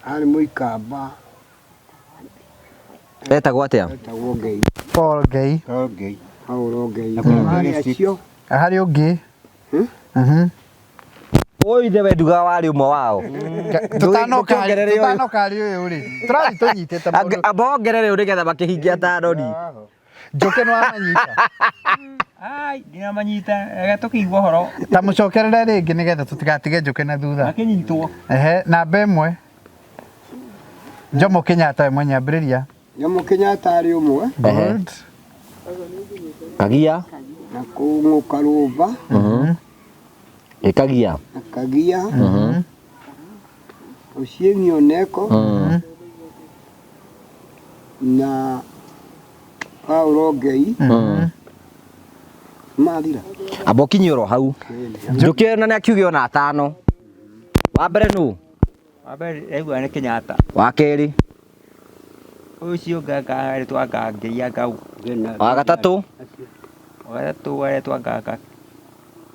arĩ Mũikamba
Etagwo atĩa?
wetagwo Ngei
Paul Gay
Okay.
Paul Ngei marĩ acio
harĩ ũngĩ
Ũyũ ithe we nduga warĩ ũmwe wao.
tũtanokarĩ ũyũ rĩ tũrathiĩ tũnyitĩte mũndũ
Ambongerere ũrĩ getha makĩhingia tarori.
Njoke nĩ wamanyita
Ai, ndinamanyita, tũkĩigua ũhoro.
ta mũcokerere rĩngĩ nĩgetha tũtigatige Njoke na thutha
Akĩnyitwo.
namba ĩmwe Jomo Kenyatta ĩmwe nyambĩrĩria
Jomo Kenyatta arĩ ũmwe
good
Kagia.
na Kũng'ũ Karũmba
Kagia.
na Kagia Ochieng' Oneko na Paul Ngei mathira
Abokinyoro hau. Njoke na nĩakiuge ona atano. Wa mbere nũ?
Wa mbere aigua nĩ Kenyatta.
Wa kerĩ.
Ũcio nganga aretwo Ngangei Ngau.
Wa gatatũ.
Wa gatatũ aretwo Nganga.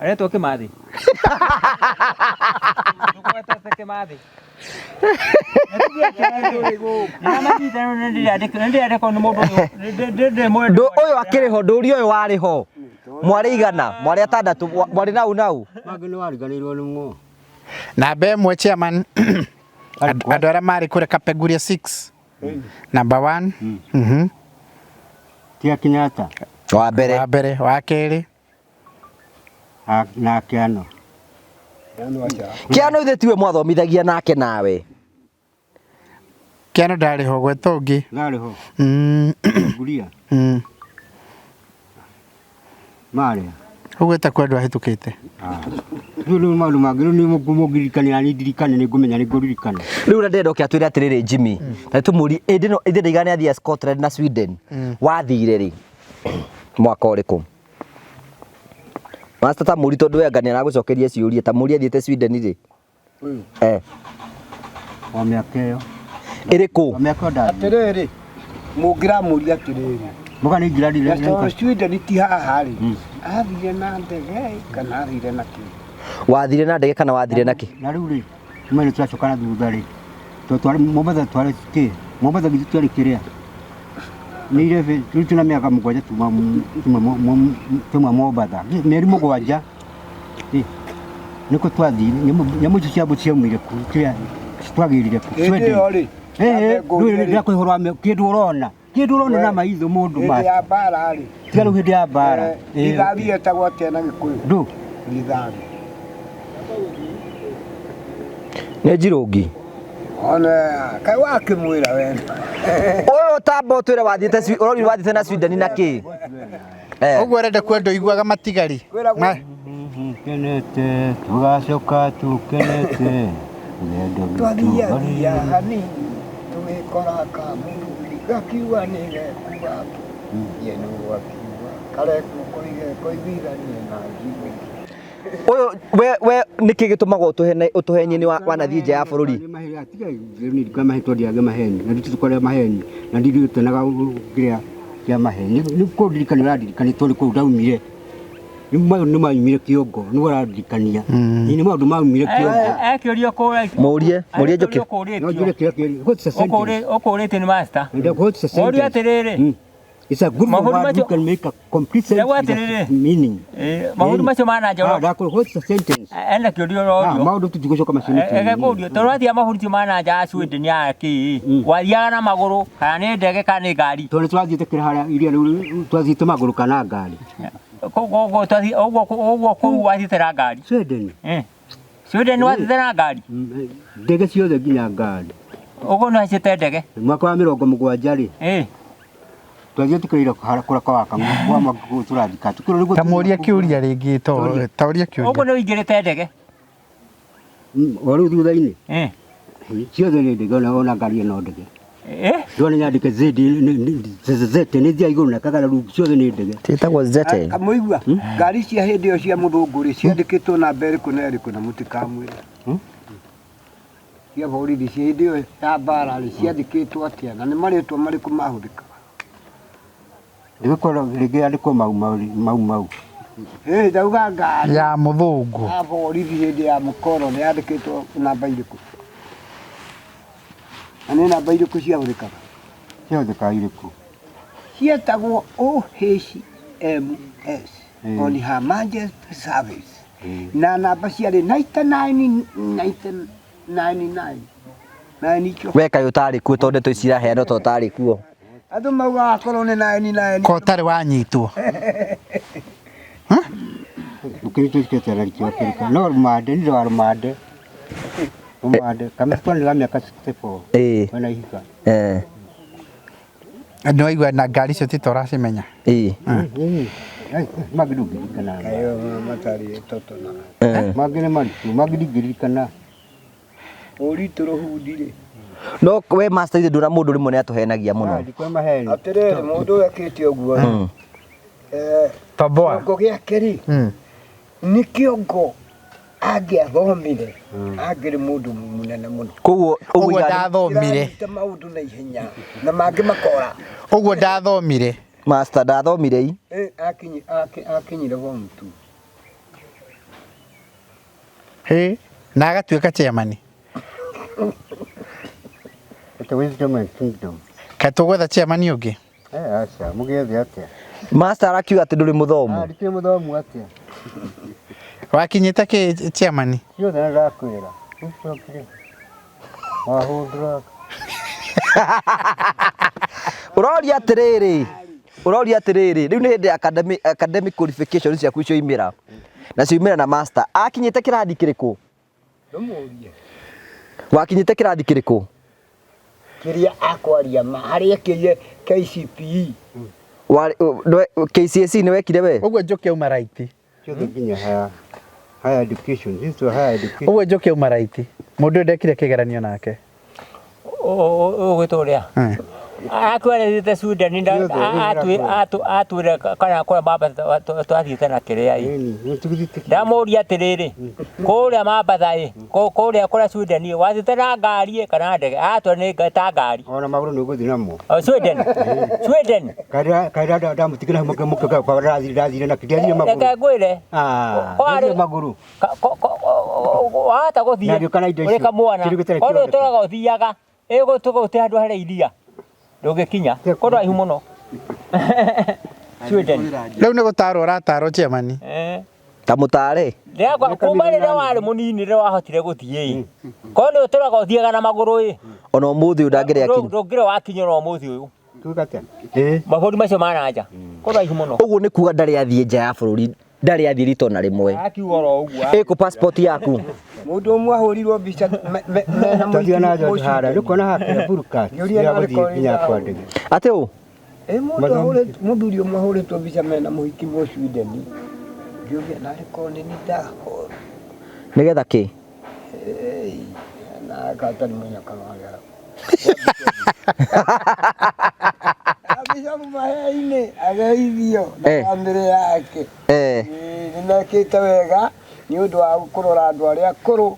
Aretwo Kĩmathi. Tũkwetete Kĩmathi.
Ũyũ akĩrĩ ho ndũri ũyũ warĩ ho. Mwarĩ igana, mwarĩ atandatũ, mwarĩ nau.
Mangĩ nĩ wariganĩirwo nĩ mo.
namba ĩmwe chairman andũ arĩa marĩ kũrĩ Kapenguria 6 number 1
Tia Kenyatta.
Wa mbere.
wa mbere wa kerĩ
Na Kĩano.
Kĩano ithe tiwe mwathomithagia nake nawe.
Kĩano ndarĩ ho gwetwo ũngĩ
Ndarĩ ho. Nguria. Marĩa.
ũgwĩta kwendwo ahĩtũkĩte
Rĩu maũndũ mangĩ rĩu nĩ mũngĩririkania nĩ ndirikane nĩ ngũmenya nĩ ngũririkana.
Rĩu na ndĩrenda ũkĩatwĩre atĩrĩrĩ Jimmy. Na tũmũri ĩndĩ no ithe ndaigana athiĩ Scotland na Sweden. Wathire rĩ. Mwaka ũrĩkũ? Master Tamuri tondũ we ngania nagũcokeria ciũria Tamuri athiĩte Sweden rĩ.
Wa mĩaka ĩyo.
Ĩrĩkũ?
Wa mĩaka ndari.
atĩrĩrĩ mũngĩramũria atĩrĩrĩ
Mũka nĩ ngirarire.
Restaurant Sweden ti haha rĩ athire na ndege kana athire na kĩ
Wathire na ndege kana wathire na kĩ?
Na rĩu rĩ, mwene tũracoka na thutha rĩ. Twari Mombasa twari kĩ? Mombasa gitũ twari kĩrĩa. Nĩ ile rĩu tuna mĩaka mũgwanja tuma Mombasa. Mĩeri mũgwanja. Nĩkũ twathire nyamũ icio cia mbũti ciaumire kũ kĩrĩa twagĩrire kũ.
ĩndĩ yo rĩ
Rĩu ndĩrakwĩhũra kĩndũ ũrona Kindu urona na maitho mundu
Hĩndĩ ya mbara rĩ.
Tiga rĩu hĩndĩ ya mbara.
Rithathi ĩtagwo atĩa na Gĩkũyũ?
Ndu.
Rithathi.
Nĩ Njirũngi.
Ona kai wakĩmwĩra wena.
Ũyũ Tamba ũtwĩre wathiĩte ũrori wathiĩte na Sweden na kĩ?
Ũguo ũrenda kwenda iguaga matigari.
Kenete tugacoka tukenete.
Twathiathia hanini tũgĩkora kamũrũri gakiuga nĩ gekuga ye nĩguo akiuga karekwo koiguithanie na Njirũngi.
Ũyũ we nĩkĩ gĩtũmaga ũtũhenie nĩ wanathiĩ nja ya bũrũri?
Nĩ maheni ndiage maheni na nditũkorera maheni na ndiritenaga kĩrĩa kĩa maheni nĩ kũririkana ũraririkania tondũ kũu ndaumire nĩ maumire kĩongo nĩ ũraririkania nĩ maũndũ maumire kĩongo
akĩũrio kũrĩa
mũrie njũkĩ
no njũre kĩrĩa
ũkũrĩte nĩ master
ũria
atĩrĩrĩ
it's a good word you can make a complete sentence meaning
maũndũ macio mana nja
ndakũrwo what's the sentence
ena kĩũrio rorio
maũndũ tũtigũcoka macini
kũũrio tondũ atia mahuti mana nja ya Sweden ya kĩ wathiaga na magũrũ kana nĩ ndege kana nĩ ngari
tondũ twathiĩte kĩrĩa harĩa iria rĩu twathiĩte magũrũ kana ngari
ũguo kũu wathiĩte na ngari
Sweden
Sweden wathiĩte na ngari
ndege ciothe nginya ngari
ũguo nĩ haicĩte ndege
mwaka wa 70 rĩ twathiĩ tũkĩrĩra kũrĩa kwa kamwe tũrathika
Tamuria kĩũria rĩngĩ tauria kĩũria.
ũguo nĩ ũingĩrĩte ndege
o rĩu thutha-inĩ ciothe nĩ ndege ona ngari ĩno ndege ndona nyandĩke zete nĩ thia igũrũ na kagara rĩu ciothe nĩ ndege
tĩtagwo zete
Kamũigua ngari cia hĩndĩ ĩyo cia mũthũngũ rĩ ciandĩkĩtwo namba ĩrĩkũ na ĩrĩkũ na mũtikamwĩre cia borithi cia hĩndĩ ĩyo ya mbara rĩ ciandĩkĩtwo atĩa na nĩ marĩtwa marĩkũ mahũthĩkaga
ndĩgĩkorwo rĩngĩ andĩkwo mau
ndauga ngari
Ya mũthũngũ.
ya borithi hĩndĩ ya mũkoroni yandĩkĩtwo namba irĩkũ na nĩ namba irĩkũ ciahũthĩkaga
ciahũthĩkaga irĩkũ
cietagwo OHMS on Her Majesty Service na namba ciarĩ 9999 na nicho
we kaĩ ũtarĩ kuo tondũ ndeto ici iraheanwo to ũtarĩ kuo
andũ mauga akorwo nĩ 99
Ko ũtarĩ wanyitwo.
ukĩrĩtũkĩte na rĩkĩo kĩrĩka no rumande nĩ wa rumande kamĩtwa nĩ mĩaka 64 wena ihika
Nĩ waigua na ngari icio tito ũracimenya.
magĩndũngĩririkana
ayo matari totona
mangĩ nĩ maritũ mangĩ ndingĩririkana
ũritũ rũhundi-rĩ
no we master ithe ndũra mũndũ rĩmwe nĩ atũhenagia mũno
ndikwe maheni
atĩrĩrĩ mũndũ ũyũ akĩte ũguo
Tomboa.
kĩongo gĩake rĩ nĩ kĩongo angĩathomire angĩrĩ mũndũ mũnene mũno
koguo
Ũguo ndathomire.
ĩranyita maũndũ na ihenya na mangĩ makora
Ũguo ndathomire.
master ndathomire i
akinyire form
Hĩ na agatuĩka chairman.
it's a wisdom and kingdom
Kaĩ tũgwetha chairman ũngĩ.
aca mũgĩethe atĩa
master arakiuga atĩ ndũrĩ mũthomu
ndikĩrĩ mũthomu atĩa
Wakinyĩte kĩ chairman.
ciothe nĩ ndakwĩra wahũndũra
ũroria atĩrĩrĩ rĩu nĩ hĩndĩ ya academic qualification ciaku icio imĩra na ciumĩra na master akinyĩte kĩrathi kĩrĩkũ
ndũmũrie
wakinyĩte kĩrathi kĩrĩkũ
kĩrĩa akwaria harĩa kĩye KCPE
KCSE nĩ wekire we
Ũguo njũkĩ uma right.
ciothe nginya higher education this was higher education
Ũguo njũkĩ uma right. Mũndũ ndekire kĩgeranio nake.
ũgwĩtwo ũrĩa akwerethete Sweden atwĩre kana kũrĩa mambata twathiĩte na kĩrĩa ndamũria atĩrĩrĩ kũrĩa mambata kũrĩa Sweden wathiĩte na ngari kana ndege atwĩra nĩ ta ngari
ona magũrũ nĩ ũgũthiĩ namo
Sweden
kaira ndamutigĩra mũkĩga kwa ndathire na kĩndĩathire magũrũ
reke ngwĩre
magũrũ
wahota gũthiĩ ũrĩ kamwana korwo ũtũraga ũthiaga ĩgũtũgũte handũ harĩa iria ndũngĩkinya kũraihu mũno Sweden
Rĩu nĩ gũtarwo ũratarwo chairman.
ta mũtare
kuma rĩrĩa warĩ mũnini rĩrĩa wahotire gũthiĩ korwo nĩ ũtũraga ũthiaga na magũrũ
ona ũmũthĩ ũyũ ndangĩrĩa kinyi
ndũngĩrĩ wakinya na ũmũthĩ ũyũ
Tugatia.
Mabũrũri macio ma nja kũraihu mũno.
Ũguo nĩ kuga ndarĩ athiĩ nja ya bũrũri, ndarĩ athiĩ rito na rĩmwe.
Akiuga oro ũguo.
Ĩkũ passport yaku?
Mũndũ ũmwe ahũrirwo mbica mena
Tũthiĩ na nja hara. Rĩu na hapa buruka.
Yũria na rekodi
Ya kwa ndege.
Atĩ ũ?
Mũthuri ũmwe ahũrĩtwo mbica mena mũhiki mũ Sweden. Ngĩũria na rekodi nĩ ndaho.
Nĩgetha kĩ?
Na katani mwenye kang'aga. Abisha maheni agaithio na bamĩrĩ yake. Nĩmekĩte wega nĩ ũndũ wa kũrora andũ arĩa akũrũ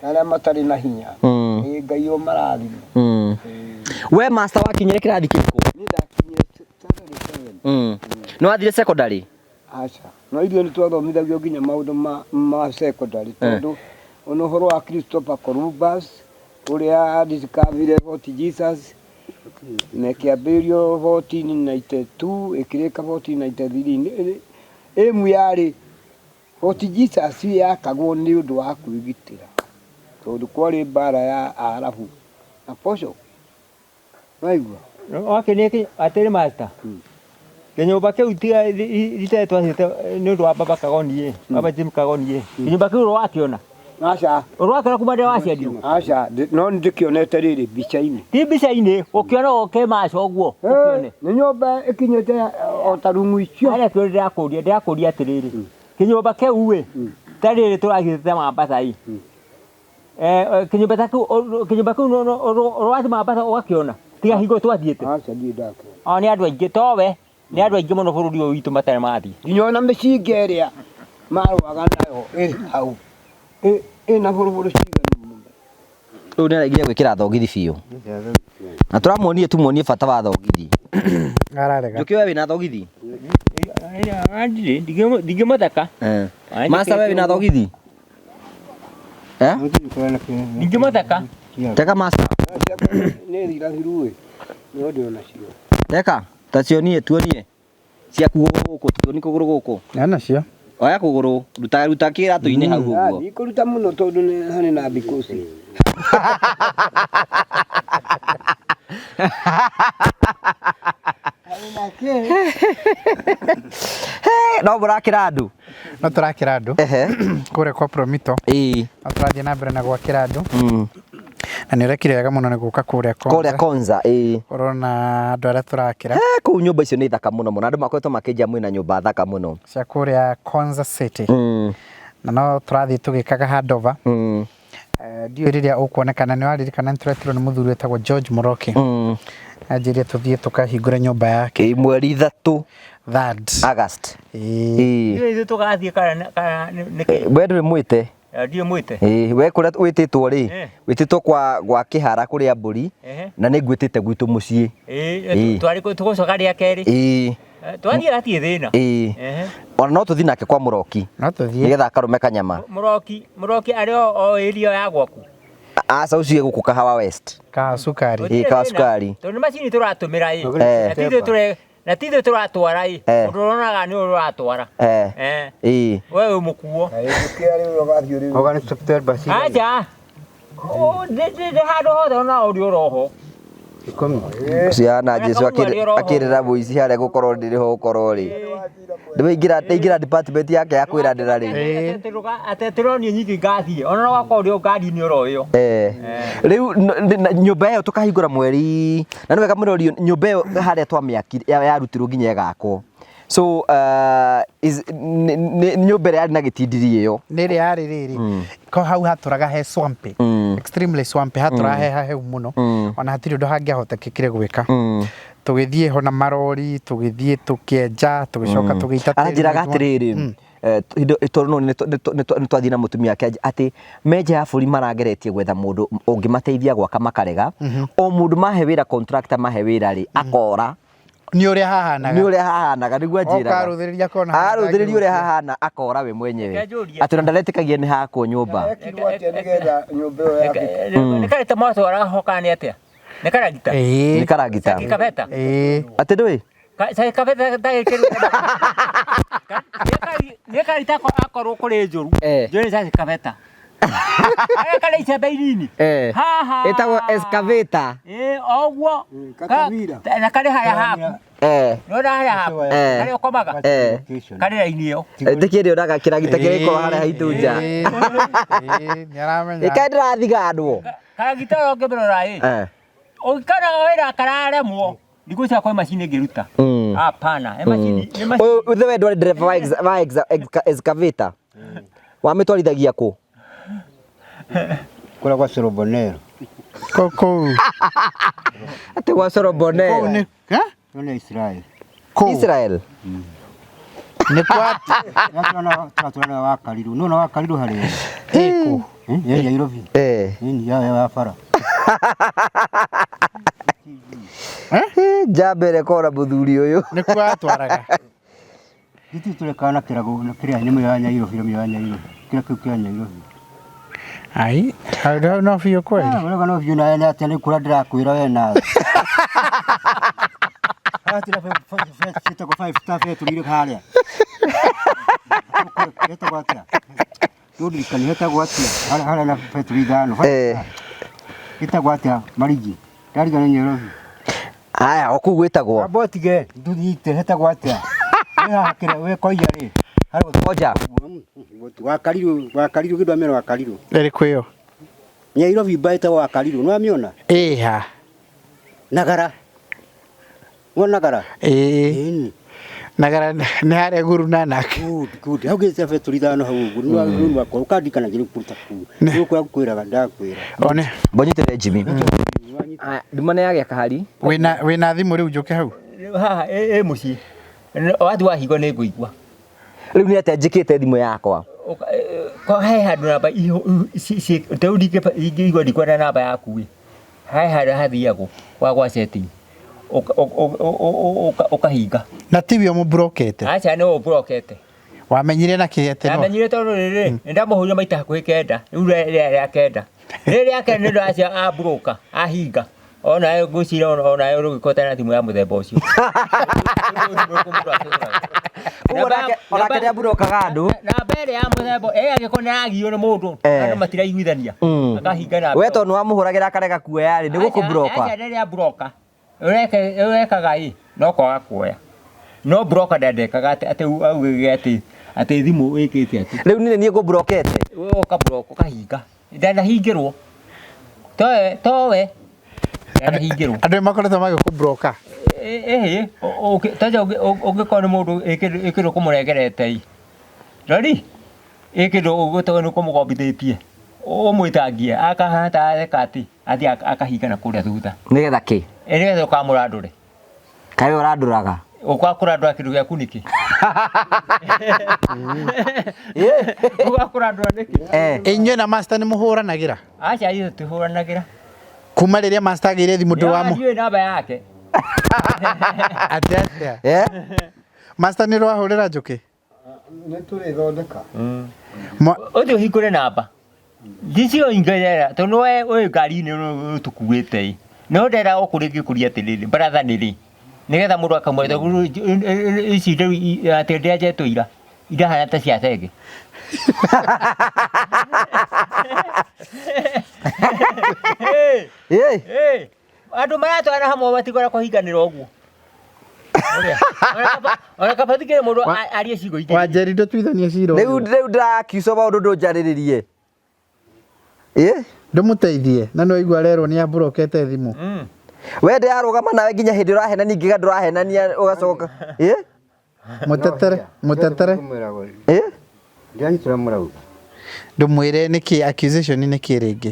na arĩa matarĩ na hinya. Ngai ũmarathime.
We master wakinyire kĩrathi kĩrĩkũ?
Niĩ ndakinyire
Nĩ wathire secondary?
Aca. No ithuĩ nĩ twathomithagio nginya maũndũ ma secondary tondũ ona ũhoro wa Christopher Columbus ũrĩa discovered Fort Jesus na kĩambĩrĩrio 1492 ĩkĩrĩka 1493 ĩmu yarĩ Fort Jesus yakagwo nĩ ũndũ wa kwĩgitĩra tondũ kwarĩ mbara ya Arabu na posho waigua
Wakeneke atĩrĩ master. Kĩnyũmba kĩu rita twacĩte nĩ ũndũ wa baba Kagonie, baba Jim Kagonie. Kĩnyũmba kĩu wakĩona?
Aca.
Ũrwakĩra kuma ndĩa waciarirwo?
Aca, no ndĩkĩonete rĩrĩ mbica-inĩ.
Ti mbica-inĩ, ũkĩona ũke maco ũguo, ũkĩone.
Nĩ nyũmba ĩkinyĩte o ta rumu icio.
Harĩa kĩo ndĩrakũria atĩrĩrĩ. Kĩnyũmba kĩu ta rĩrĩ tũragĩte Mombasa-ĩ. Kĩnyũmba kĩu ũrwathiĩ Mombasa ũgakĩona. Tiga hingo twathiĩte.
Aca ndiĩ ndakĩona.
Nĩ andũ aingĩ towe, nĩ andũ aingĩ mũno bũrũri ũyũ witũ matarĩ mathiĩ.
Nginya ona mĩcinga ĩrĩa marũaga nayo hau. Ĩna bũrũbũrũ cigana mũno.
Rĩu nĩaraigire gwĩkĩra thogithi biũ. Na tũramuonie tumuonie bata wa thogithi.
Ararega.
Njũkĩ we wĩna thogithi?
Ndingĩmũtheka.
Master we wĩna thogithi?
Ndingĩmũtheka.
Teka master.
Nĩ thirathirũ ĩ. Nĩ ũndũ onacio.
Teka, ta cionie tuonie. Ciaku gũkũ, tuonie kũgũrũ gũkũ.
Nacio.
Oya kũgũrũ, ruta kĩratũ-inĩ hau ũguo.
Ikũruta mũno tondũ nĩ hanĩ na thikũci.
No mũrakĩra andũ?
No tũrakĩra andũ kũrĩa kwa Promito. No tũrathiĩ na mbere na gwakĩra andũ. Na nĩ ũrekire wega mũno nĩ gũka kũrĩa
Konza.
Ũrona andũ arĩa tũrakĩra.
Kũu nyũmba icio nĩ thaka mũno mũno. Andũ makoretwo makĩnjia mwĩna nyũmba thaka mũno.
Cia kũrĩa Konza City. Na no tũrathiĩ tũgĩkaga handover. Ndiũ rĩrĩa ũkuonekana nĩ waririkana nĩ tũretirwo nĩ mũthuri wetagwo George Muroki. Anjĩrĩe tũthiĩ tũkahingũre nyũmba yake.
Mweri 3
August.
Ithuĩ tũgathiĩ kana nĩkĩ?
We ndũrĩ mwĩte?
Ndiĩ mwĩte.
We kũrĩa wĩtĩtwo rĩ, wĩtĩtwo gwa kĩhara kũrĩa mbũri na nĩ ngwĩtĩte gwitũ mũciĩ.
Twarĩ tũgũcoka rĩa kerĩ. Twathiĩ atie thĩna.
Ona no tũthiĩ nake kwa Mũroki.
No tũthiĩ.
Nĩgetha akarũme kanyama.
Mũroki arĩ o area ya gwaku.
Aca ũcio gũkũ Kahawa West.
Kahawa Sukari.
Kahawa Sukari.
Tondũ nĩ macini tũratũmĩra na tithĩ tũratwara ũndũ ũronaga nĩ ũratwara. We wĩ mũkuo.
Oga nĩ September.
Aja. Ndĩ handũ hothe ona ũrĩ oroho.
Ciana Jesu akĩrĩra mũici harĩa gũkorwo ndĩrĩho ũkorwo rĩ. Ndĩingĩra department yake ya kwĩrandĩra rĩ.
Atetĩronio nyingĩ ngathiĩ. Ona no wakorwo ũrĩ o ngari-inĩ oroyo.
Rĩu nyũmba ĩyo tũkahingũra mweri. Na nĩ wega mũno nyũmba ĩyo harĩa twamĩakire yarutirwo nginya ĩgakwo. So nyũmba ĩrĩa yarĩ na gĩtindiri ĩyo.
Nĩ ĩrĩa yarĩ rĩrĩ. Ko hau hatũraga he swampy. Extremely swampy. Hatũraga he hahehu mũno. Ona hatirĩ ũndũ hangĩahotekekire gwĩka. Tũgĩthiĩ ho na marori, tũgĩthiĩ tũkĩenja, tũgĩcoka tũgĩita tĩri.
Aranjĩraga atĩrĩrĩ, tondũ nĩ twathiĩ na mũtumia akĩanjia atĩ menja ya bũrũri marageretie gwetha mũndũ ũngĩmateithia gwaka makarega. O mũndũ mahe wĩra contractor mahe wĩra rĩ akora.
Nĩ ũrĩa hahanaga
nĩguo anjĩraga. Arũthĩrĩria ũrĩa hahana akora we mwenyewe. Atĩ ona ndaretĩkagia nĩ hakwo nyũmba.
Nĩ karĩte mwatwaraga ho kana nĩ atĩa? Nĩ karagita?
Nĩ karagita.
Kabeta?
Atĩ ndũĩ?
Kabeta ndagĩkĩrwo. Nĩ karita akorwo kũrĩ njũru. Njũru nĩ kabeta. Aya kale icembe inini. Haha.
Etagwo excavator.
Oguo.
Kakamira.
Na kale haya hapu. Nona haya hapu. Kale ukomaga. Kale raini iyo.
Ndikiri onaga kiragita kiriko haria haitu nja.
Nĩaramenya.
Ikaendera thigandwo.
Karagita ongeberora Ukikana wera kararemwo. Ndiguca kwa machine ngiruta. Hapana, machine.
Uthe we ndwari driver wa excavator. Wamitwarithagia ku?
Kũrĩa kwa Sorobonero.
Koko.
Ate kwa Sorobonero.
Nĩ Israel.
Israel.
Nĩ kwati. Tũratũrana wa Kariru. Nona wa Kariru harĩa. Eko. Ya Nairobi. Nini ya bara.
Jambere kora muthuri uyu.
Nĩ kwatwaraga. Giti turekana kirago na kiria nyamũ ya Nairobi ya Nairobi. Kira kiu kia Nairobi. Ai, hau no biũ kweli. Wega no biũ na ene atĩ nĩ kura ndĩrakwĩra we na. Atira fe kwa 5 staff yetu ile haria. Eta gwatira. Ndio kaniheta gwatira. Hala na fetu idano. Eta gwatira marigi. Ndariga nĩ Nairobi.
Aya oku gwitagwo.
Abotige ndunyite heta gwatira. Wewe kira we koia ri. Haro
Koja.
Wa Kariru gidwa mero wa Kariru. Eri kwio. Nairobi baita wa Kariru no amiona. Ha. Nagara. Nagara. Nagara nĩ harĩa Guru Nanak. Good. Hau gĩte fetu ithano hau Guru no wakwa ukandikana ngiri kuruta ku. Nĩ kwĩraga ndakwĩra. One.
Mbonyitire Jimmy. Ndimane yagĩa kahari.
Wĩna thimũ rĩu njoke hau.
Haha mũciĩ. Watu wa higo nĩ ngũigua.
Rĩu nĩ atĩ njikĩte thimũ yakwa.
Kwa hai handu namba teudike igwa ndikwenda namba yaku. Hai handu hathiagwo wa setting. Ukahinga.
Na tiwe mũbrokete.
Acha nĩ ũbrokete.
Wamenyire na kĩete no.
Wamenyire tondũ rĩrĩ nĩndamũhũria maita hakuhĩ kenda. Rĩu rĩa kenda. Rĩrĩa kenda nĩ acio a broker ahinga. Ona yo gucira ona yo rugikota na timu ya muthemba ucio.
Ona kĩrĩa brokaga andũ.
Na mbere ya muthemba agĩkona agio nĩ mũndũ. Andũ matiraiguithania. Akahinga na.
We tondũ wamũhũragĩra akarega kuoya rĩ nĩ gũkũbroka.
Acha rĩrĩa broker. Urekaga no kwaga kuoya. No broker ndandekaga atĩ augĩge atĩ thimũ ĩkĩte atĩ.
Rĩu niĩ ngũbrokete.
We ũkabroko kahinga. Ndandahingĩrwo. Towe.
Andũ makoretwo magĩkũbroka.
Taja ũngĩkorwo nĩ mũndũ ĩkĩrwo kũmũrengerete. Rori? Ĩkĩrwo ũgũtagwo nĩ kũmũkombithĩtie. Ũmwĩtangie akahata atĩ athiĩ akahinga na kũrĩa thutha.
Nĩgetha kĩ?
Nĩgetha ũkamũrandũre.
Kaĩ ũrandũraga?
Ũgakũrandũra kĩndũ gĩaku nĩkĩ? Ũgakũrandũra nĩkĩ?
Inyuĩ na master nĩ mũhũranagĩra?
Acha ithuĩ tũhũranagĩra.
Kuma rĩrĩa master agĩire thimũ ndũwamũ.
Ndiũĩ namba yake.
Atĩa? Master nĩ rwahũrĩra njũkĩ?
Nĩ tũrĩthondeka.
Ũthiĩ ũhingũre namba. Gĩcigo ingĩrera tondũ we ũyũ ngari-inĩ tũkuĩte. No ndera ũkũrĩngĩ kũria atĩrĩrĩ baratha nĩrĩ. Nĩgetha mũndũ akamwetha ici rĩu atĩ ndĩanjetwo ira. Irahana ta cia tenge. Andũ maratwara hamwe matigora kũhinganĩra ũguo. Ona kabathikire mũndũ arie cigo ingĩ.
Wanjeri ndũtuithanie cira.
Rĩu ndĩrakiuca maũndũ ndũnjarĩrĩrie.
Ndũmũteithie na no igua rerwo nĩ abrokete thimũ.
We ndĩrarũgama nawe nginya hĩndĩ ũrahena ningĩ ndũrahenania ũgacoka.
Mũtetere. Ndiani turamũrau. Ndũmwĩre nĩkĩ accusation nĩkĩ rĩngĩ.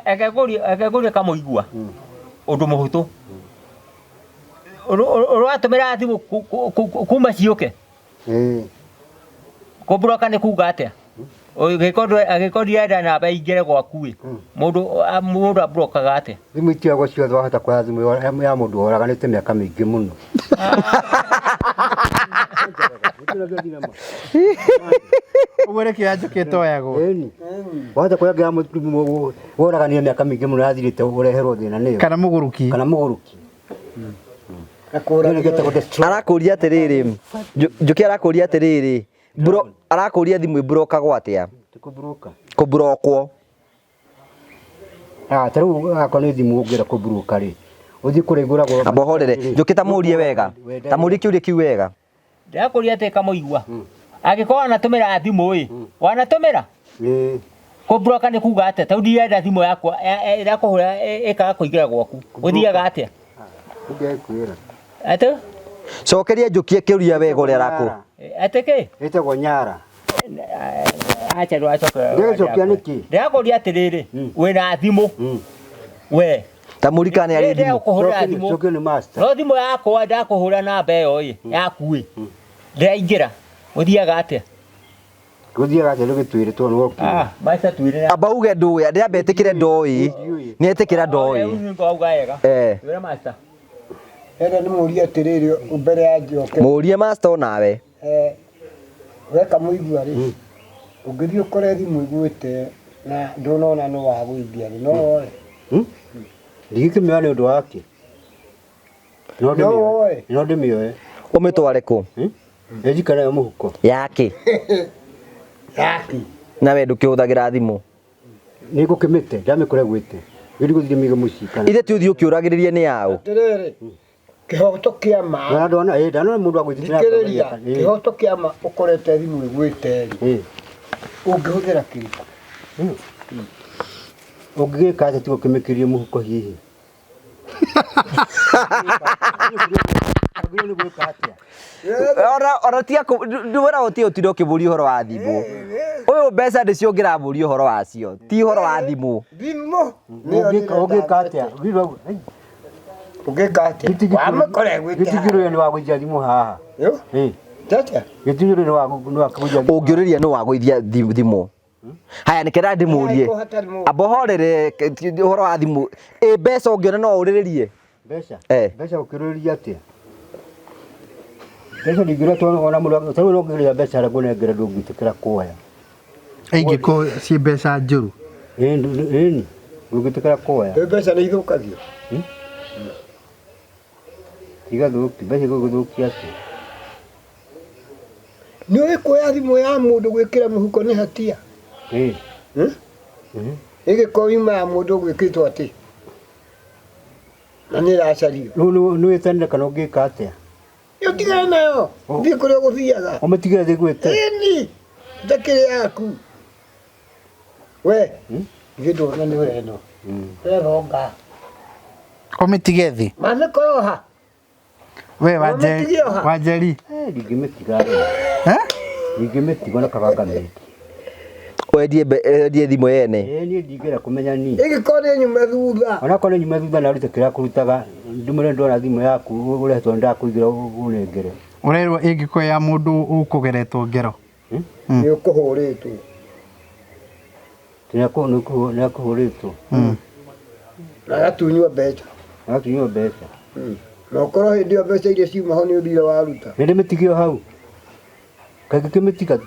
Akagũria kamũigua. Ũndũ mũhũtũ. Ũratũmĩra thimũ kuma ciũke. Kũbroka nĩ kuga atĩa? Agĩkorwo enda namba ingĩre gwaku mũndũ abrokaga atĩa?
Thimũ itiagwo ciothe wahota kuoya thimũ ya mũndũ woraganĩte mĩaka mĩingĩ mũno. Ũguo nĩkĩo yanjũkĩte oyagwo. Wahota kuoya ya mũndũ woraganĩte mĩaka mĩingĩ mũno yathirĩte ũreherwo thĩna nĩyo. Kana mũgũrũki.
Arakũria atĩrĩrĩ, Njũkĩ arakũria atĩrĩrĩ, arakũria thimũ ĩbrokagwo atĩa? Kuburokwo.
Taru akoni thimu ungira kuburuka ri. Uthi kurigura go.
Abohorere. Njukita murie wega. Ta murie kiurie kiu wega.
Ndakuria te kamuigua. Agiko anatumira thimu ĩ. Wanatumira? Kuburoka ni kuga atia? Ta ndienda thimu yakwa irakuhura ikaga kuingira gwaku. Uthiaga atia?
Ngekwira.
Ate?
Cokeria njukie kiuria wega uria raku.
Ateke?
Etagwo Nyara.
Acha ndo acoka.
Ngecokia niki?
Ndakuria atiriri. Wina thimu. We.
Ta murikane ari thimu.
Cokia ni master.
No thimu yakwa ndakuhura namba iyo ĩ yaku ĩ. Ndaingira. Uthiaga atia?
Guthiaga atia ndo gitwire to no oki.
Maisa twire.
Aba uge nduya ndiambe etikire ndoi. Ni etikira ndoi.
Wira master.
Ere ni muria atiriri mbere ya njoke.
Murie master nawe.
Weka muigua ri. Ungithi ukore thimu igwite na ndonona no wa guithia ri no ore.
Ndikimya ni undu wake. No ndimioe.
Umitware ku?
Ejikana yo muhuko.
Yake.
Yaki.
Nawe ndukihuthagira thimu.
Nigukimite ndamikore gwite. Giri guthie migo mucikana.
Ithe ti uthi ukiuragiririe ni yao.
Atiriri. Kihoto kia ma.
Ndona mundu agwithitira.
Kihoto kia ma ukorete thimu igwite ri. Ungihuthira kiriko.
Ungigika atia tigo kimikirie muhuko hihi.
Ora tia ndwera uti utiro kiburi horo wa thimu. Uyu mbeca ndicio ngiraburi horo wacio. Ti horo wa thimu.
Thimu.
Ungigika atia?
Ungigika atia? Wamakore gwite.
Gitigiro ni wa gujia thimu haha.
Yo? Tata.
Gitigiro ni wa gujia.
Ungiriria no wa guithia thimu. Haya nikira ndimurie. Abohorere horo wa thimu. Mbeca ungiona no uriririe.
Mbeca? Mbeca ukiruriria atia? Mbeca ndigire to ona mundu tawe no ngiria mbeca ra gunengera ndungitikira kuoya.
Ingiko si mbeca njuru.
Ni ndungitikira kuoya.
Mbeca ni ithukagio.
Igathuki mbeca guthukia atia?
Ni uri kuoya thimu ya mundu gwikira muhuko ni hatia. Igiko ima ya mundu gwikitwo ati. Na ni racario.
No wetane kana ungika atia?
Yo tigana nayo. Ndi kuri guthiaga.
Omatigire thigwete.
Ni. Ndakire yaku. We. Gido na ni we no. Ronga.
Omitige thi.
Mane koroha.
We wajeri.
Ndigimetiga. Ndigimetiga na kabanga meki.
Wendie thimu yene.
Ni ndigera kumenya ni.
Igikore nyume thutha.
Ona kone nyume thutha na rute kira kurutaga ndumure ndona thimu yaku uretwo ndakuigira unengere.
Urerwo ingiko ya mundu ukugeretwo ngero.
Ni ukuhuritwo.
Tena kuhuritwo.
Na gatunywa mbeca.
Atunywa mbeca.
Na ukorwo hindi yo mbeca iria ciuma ho ni uthire waruta.
Nende mitigio hau. Kagikimitiga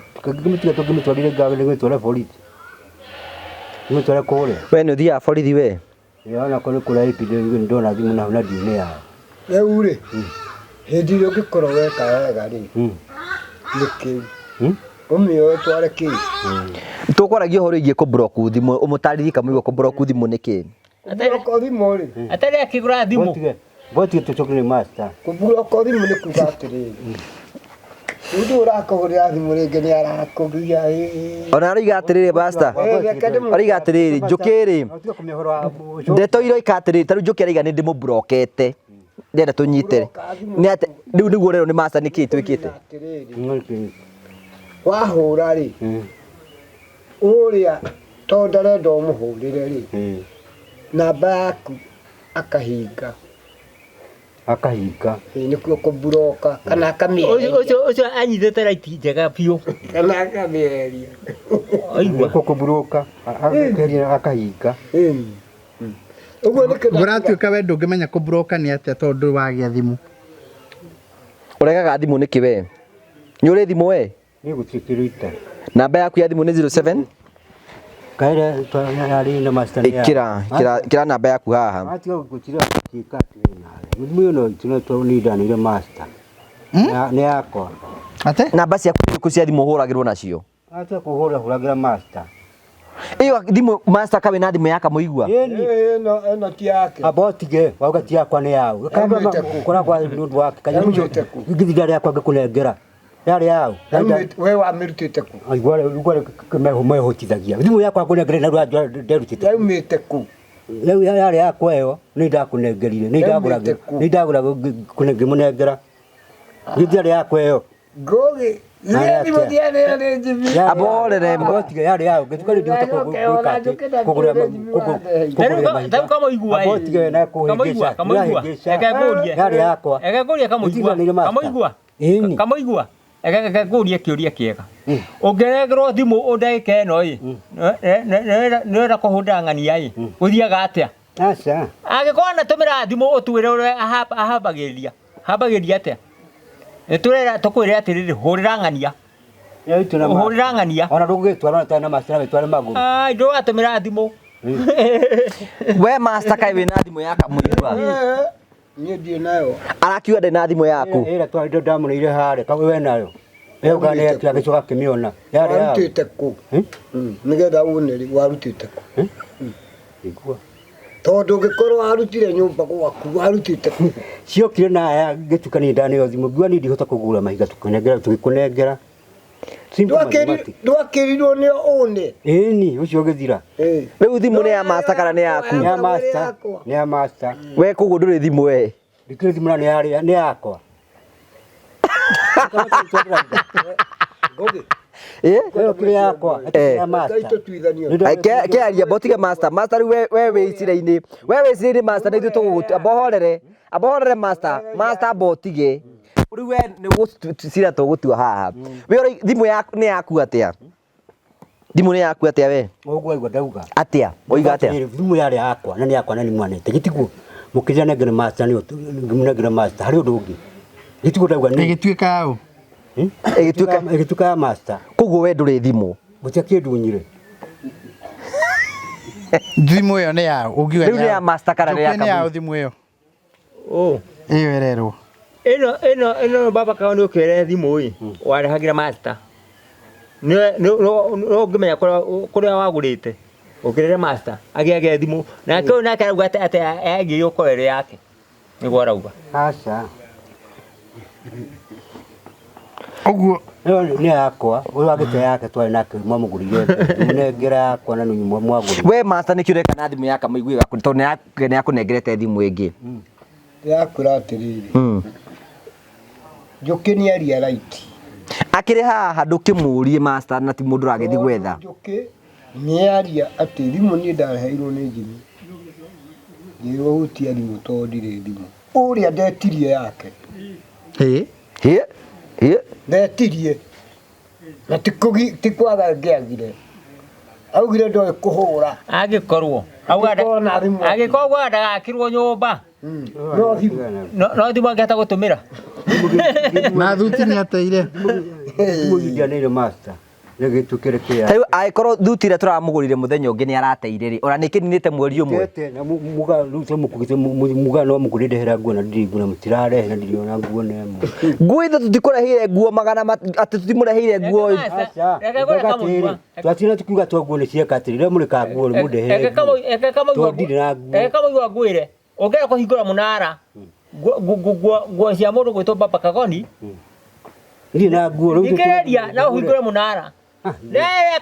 tugimutwarire ngawe ngwitwara borithi. Ngwitwara kore.
We ni uthia borithi we.
Ona kone kura ipide ndona thimu na ndiune ya.
Rĩu rĩ hindi ĩrĩa ũngĩkorwo weka wega rĩ nĩ kĩu ũmĩoe tware kĩu
tukwaragia horo igie kublock thimu umutariri kamwe kublock thimu niki
kublock thimu rĩ
atari akigura thimu
botige tuchokere master
kublock thimu nĩ kuga atĩrĩrĩ Udu urakũhũrĩra thimũ rĩngĩ nĩ arakũgia
ona ariga atiriri basta ariga atiriri njukiri ndeto iro ikatiriri taru njukiri ariga ni ndimublockete ndenda tunyite ni ate riu niguo rero ni master niki twikite
wahũra rĩ ũrĩa to ndarenda ũmũhũrĩre rĩ namba yaku akahinga nĩkuo kũbloka kana akamĩeheria
ucio anyitĩte right njega biũ
kana akamĩeheria
aigua kũbloka akahinga
ũguo nĩ kĩndũ
buratuĩka we ndũngĩmenya kũbloka nĩ atĩa tondũ wagĩa thimũ
uregaga thimũ nĩkĩ we nĩ ũrĩ thimũ we
ni gutikirita
namba yaku ya thimũ nĩ 07
kaira twanari na master ya
kira namba yaku haha
atiga gutira kika tena mimi no tuna to ni dani ile master ne yako
ate
namba ciaku cia thimũ hũragĩrwo nacio
Acha kuhura huragira master.
Iyo thimu master kawe na thimu yaka muigua.
Eno ti yake.
Abotige wauga ti yakwa ni yao. Kama ukora kwa ndu wake kanyamu ngithigari yakwa ngikunengera. Yari yao.
Wewe wamirutite ku.
Igware keme hotithagia. Thimu yakwa kunengera na rwa nderutite.
Yaumite ku.
Leo yari yakwa yo ni ndakunengerire ni ndagura kunengimunengera. Ngithigari yakwa yo.
Goge. Yeye modiane ne jibi.
Aborere
Abotige yari yao ngitukari ndiuta kugura
Tabu kama igua hii.
Abotige na kuhigisha.
Kama igua.
Yari yakwa.
Ekaguria kama igua. Kama igua.
Ini.
Kama igua. Ekaguria kiuria kiega. Ongeregerwo thimu undaike no ii. Nera kuhunda ng'ania ii. Uthiaga atia?
Acha.
Agikona natumira thimu utwire ure ahabagiria. Habagiria atia? Turera tukwire atiriri hurira ng'ania. Hurira ng'ania.
Ona ndugitwara na master witware maguru.
Ai ndo atumira thimu.
we master kawe na thimu yaka muigua.
Ni ndio nayo.
Arakiwa de na thimu yaku.
Ira twa ndo damu ile hare kawe we nayo. Leo gane ati agicoka kimiona. Yari yao.
Warutite ku. Nigetha uneri warutite ku.
Igua.
Tondu ngikorwo warutire nyumba gwaku warutite ku.
Ciokire na aya gitukani ndani yo thimu gwa ni ndihota kugura mahiga tukunengera tugikunengera.
Ndwakirirwo ni one.
Ini ucio githira.
Riu thimu ni ya master kana ni yaku?
Ni ya master. Ni ya master.
We kugu nduri thimu we.
Ndikire thimu ni yakwa.
Goge.
Wewe kile yakwa. Ya master.
Kaito tuithanio.
Ke aria botige master. Master we wicire-ini. We wicire-ini master ni tugugutu abohorere master. Master botige. Riu we ni gucira tugutua haha. We thimu yaku ni yaku atia? Thimu ni yaku atia we?
Ogwa igwa ndauga.
Atia? Oiga atia?
Thimu yari yakwa na ni yakwa na ni mwanete. Gitiguo mukirira nengere master ni ngimunengere master. Hari undu ungi. Gitiguo ndauga ni.
Igituika yao.
Igituika ya master.
Kugu we nduri thimu.
Mutia ndunyire.
Thimu yo ni yao. Ugiwa
Riu ni ya master kana ni
ni yao
yaka?
thimu yo.
Oh.
Iyo ererwo.
Eno baba kao ni ukire thimu ii. Warehagira master. No ngimenya kuria wagurite. Ukirire master. Agiage thimu. Na kau nake arauga ati agi ukorere yake. Niguo arauga.
Acha.
Oguo.
Ni yakwa. Uyu agite yake twari nake mwamugurire. Munengera yakwa na ni mwagurire.
We master ni kiure kana thimu yaka muigui gaku tondu ni yakunengerete thimu ingi.
Yakura atiriri. Njuki ni aria right.
Akire haha ndukimurie master na ti mundu ragithi gwetha.
Njuki ni aria ati thimu ni ndaheirwo ni njini. Ngiwa utia thimu tondire thimu. Uria ndetirie yake. Ndetirie. Na tikwaga ngiagire. Augire ndoe kuhura.
Agikorwo. Agikorwo ndagakirwo nyumba. No thimu angihota gutumira.
Na thuti ni ateire.
Mugidia ni master. Negitukire kia.
Tayo aikorwo thuti ira turamugurire muthenya ungi ni arateire ri. Ora nikininite mweri umwe.
Tete na muga rute mukugite muga no mugurire hera nguo na ndiriguna mutirare na ndiriona nguo nemo.
Nguo ithu tutikurehire nguo magana ati tutimurehire nguo.
Twatina tukiuga twaguo ni cieka atirire muri ka nguo mudehe.
Eke kama igwa gwire. Ogera kuhingura munara. Nguo cia mundu gwitwo baba kagoni.
Ndi na nguo ru.
Ikereria na uhingura munara.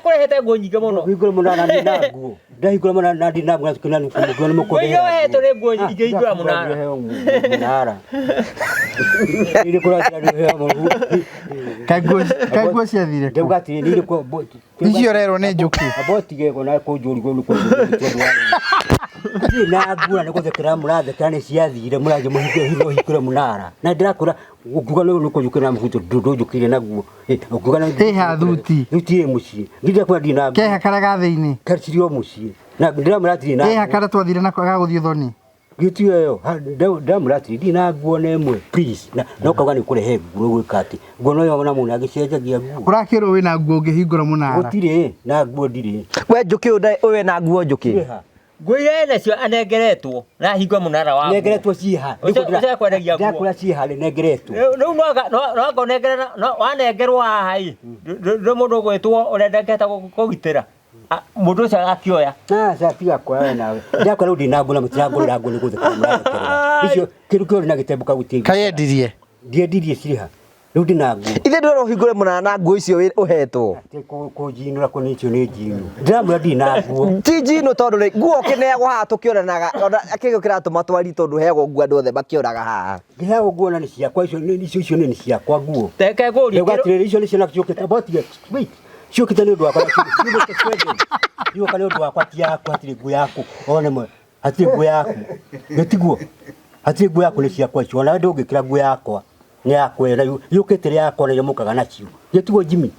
Kurehete nguo nyingi muno.
Uhingura munara ndi na nguo. Ndahingura munara ndi na nguo tukina ni nguo ni muko.
Wewe heto ni nguo nyingi hingura munara.
Munara. Ile kura ndio hewa mungu.
Kaguo ciathire.
Ndauga ati ni ko
icio rero ni njuki.
Abotige ko na ko njuri ko ko. Na nguo na kuthekera murathekera ni ciathire muraje muhingura munara. Na ndirakura ukuga no kujukira mfuto ndujukire naguo. Ukuga na
ha thuti.
Thuti muci. Ndira kwa dina.
Keha karaga thiini.
Karcirio muci. Na ndira muratiri na.
Keha kara twathire na kwaga guthio thoni.
Gitio yo. Ndira muratiri dina nguo nemwe please. Na ukauga ni kurehe nguo gwikati. Nguo no yo na mundu agicenjagia nguo.
Urakirwo wina nguo ngihingura munara.
Gutire na nguo ndire.
We njuki uwe na nguo njuki.
Nguo nacio anengeretwo na hingo munara wa.
Nengeretwo ciha.
Uca kwendagia nguo.
Ndakura ciha nengeretwo.
Riu no ngonengera no wanengerwo haha ii. Ndo mundu gwitwo urendeketa kugitira. Mundu ucio akioya.
Sasa tiga kwa nawe. Ndakora udi nagula mutiragura ngulu gutheka murathekera. Icio kiru kio na gitembuka gutinga.
Kayendirie.
Ndiendirie ciriha. Riu ndi na nguo.
Ithe ndwira uhingure munana nguo icio uhetwo.
Kujinura ko nicio ni jinu. Ndamura ndi na nguo.
Ti jinu tondu ri nguo kineagwo haha tukionanaga ona akigio kiratuma twari tondu heagwo nguo andu othe makioraga haha.
Ngiheagwo nguo na ni ciakwa icio ni ciakwa nguo.
Teke nguri.
Ugatirira icio ni ciana ciokete botige. Wait. Ciokete ni undu wakwa. Iwo kana undu wakwa ti yakwa hatire nguo yaku. One mwe. Hatire nguo yaku. Getiguo. Hatire nguo yaku ni ciakwa icio. Ona ndungikira nguo yakwa. Ni yakwera yukitire yakwa na yomukaga nacio. Getiguo Jimmy.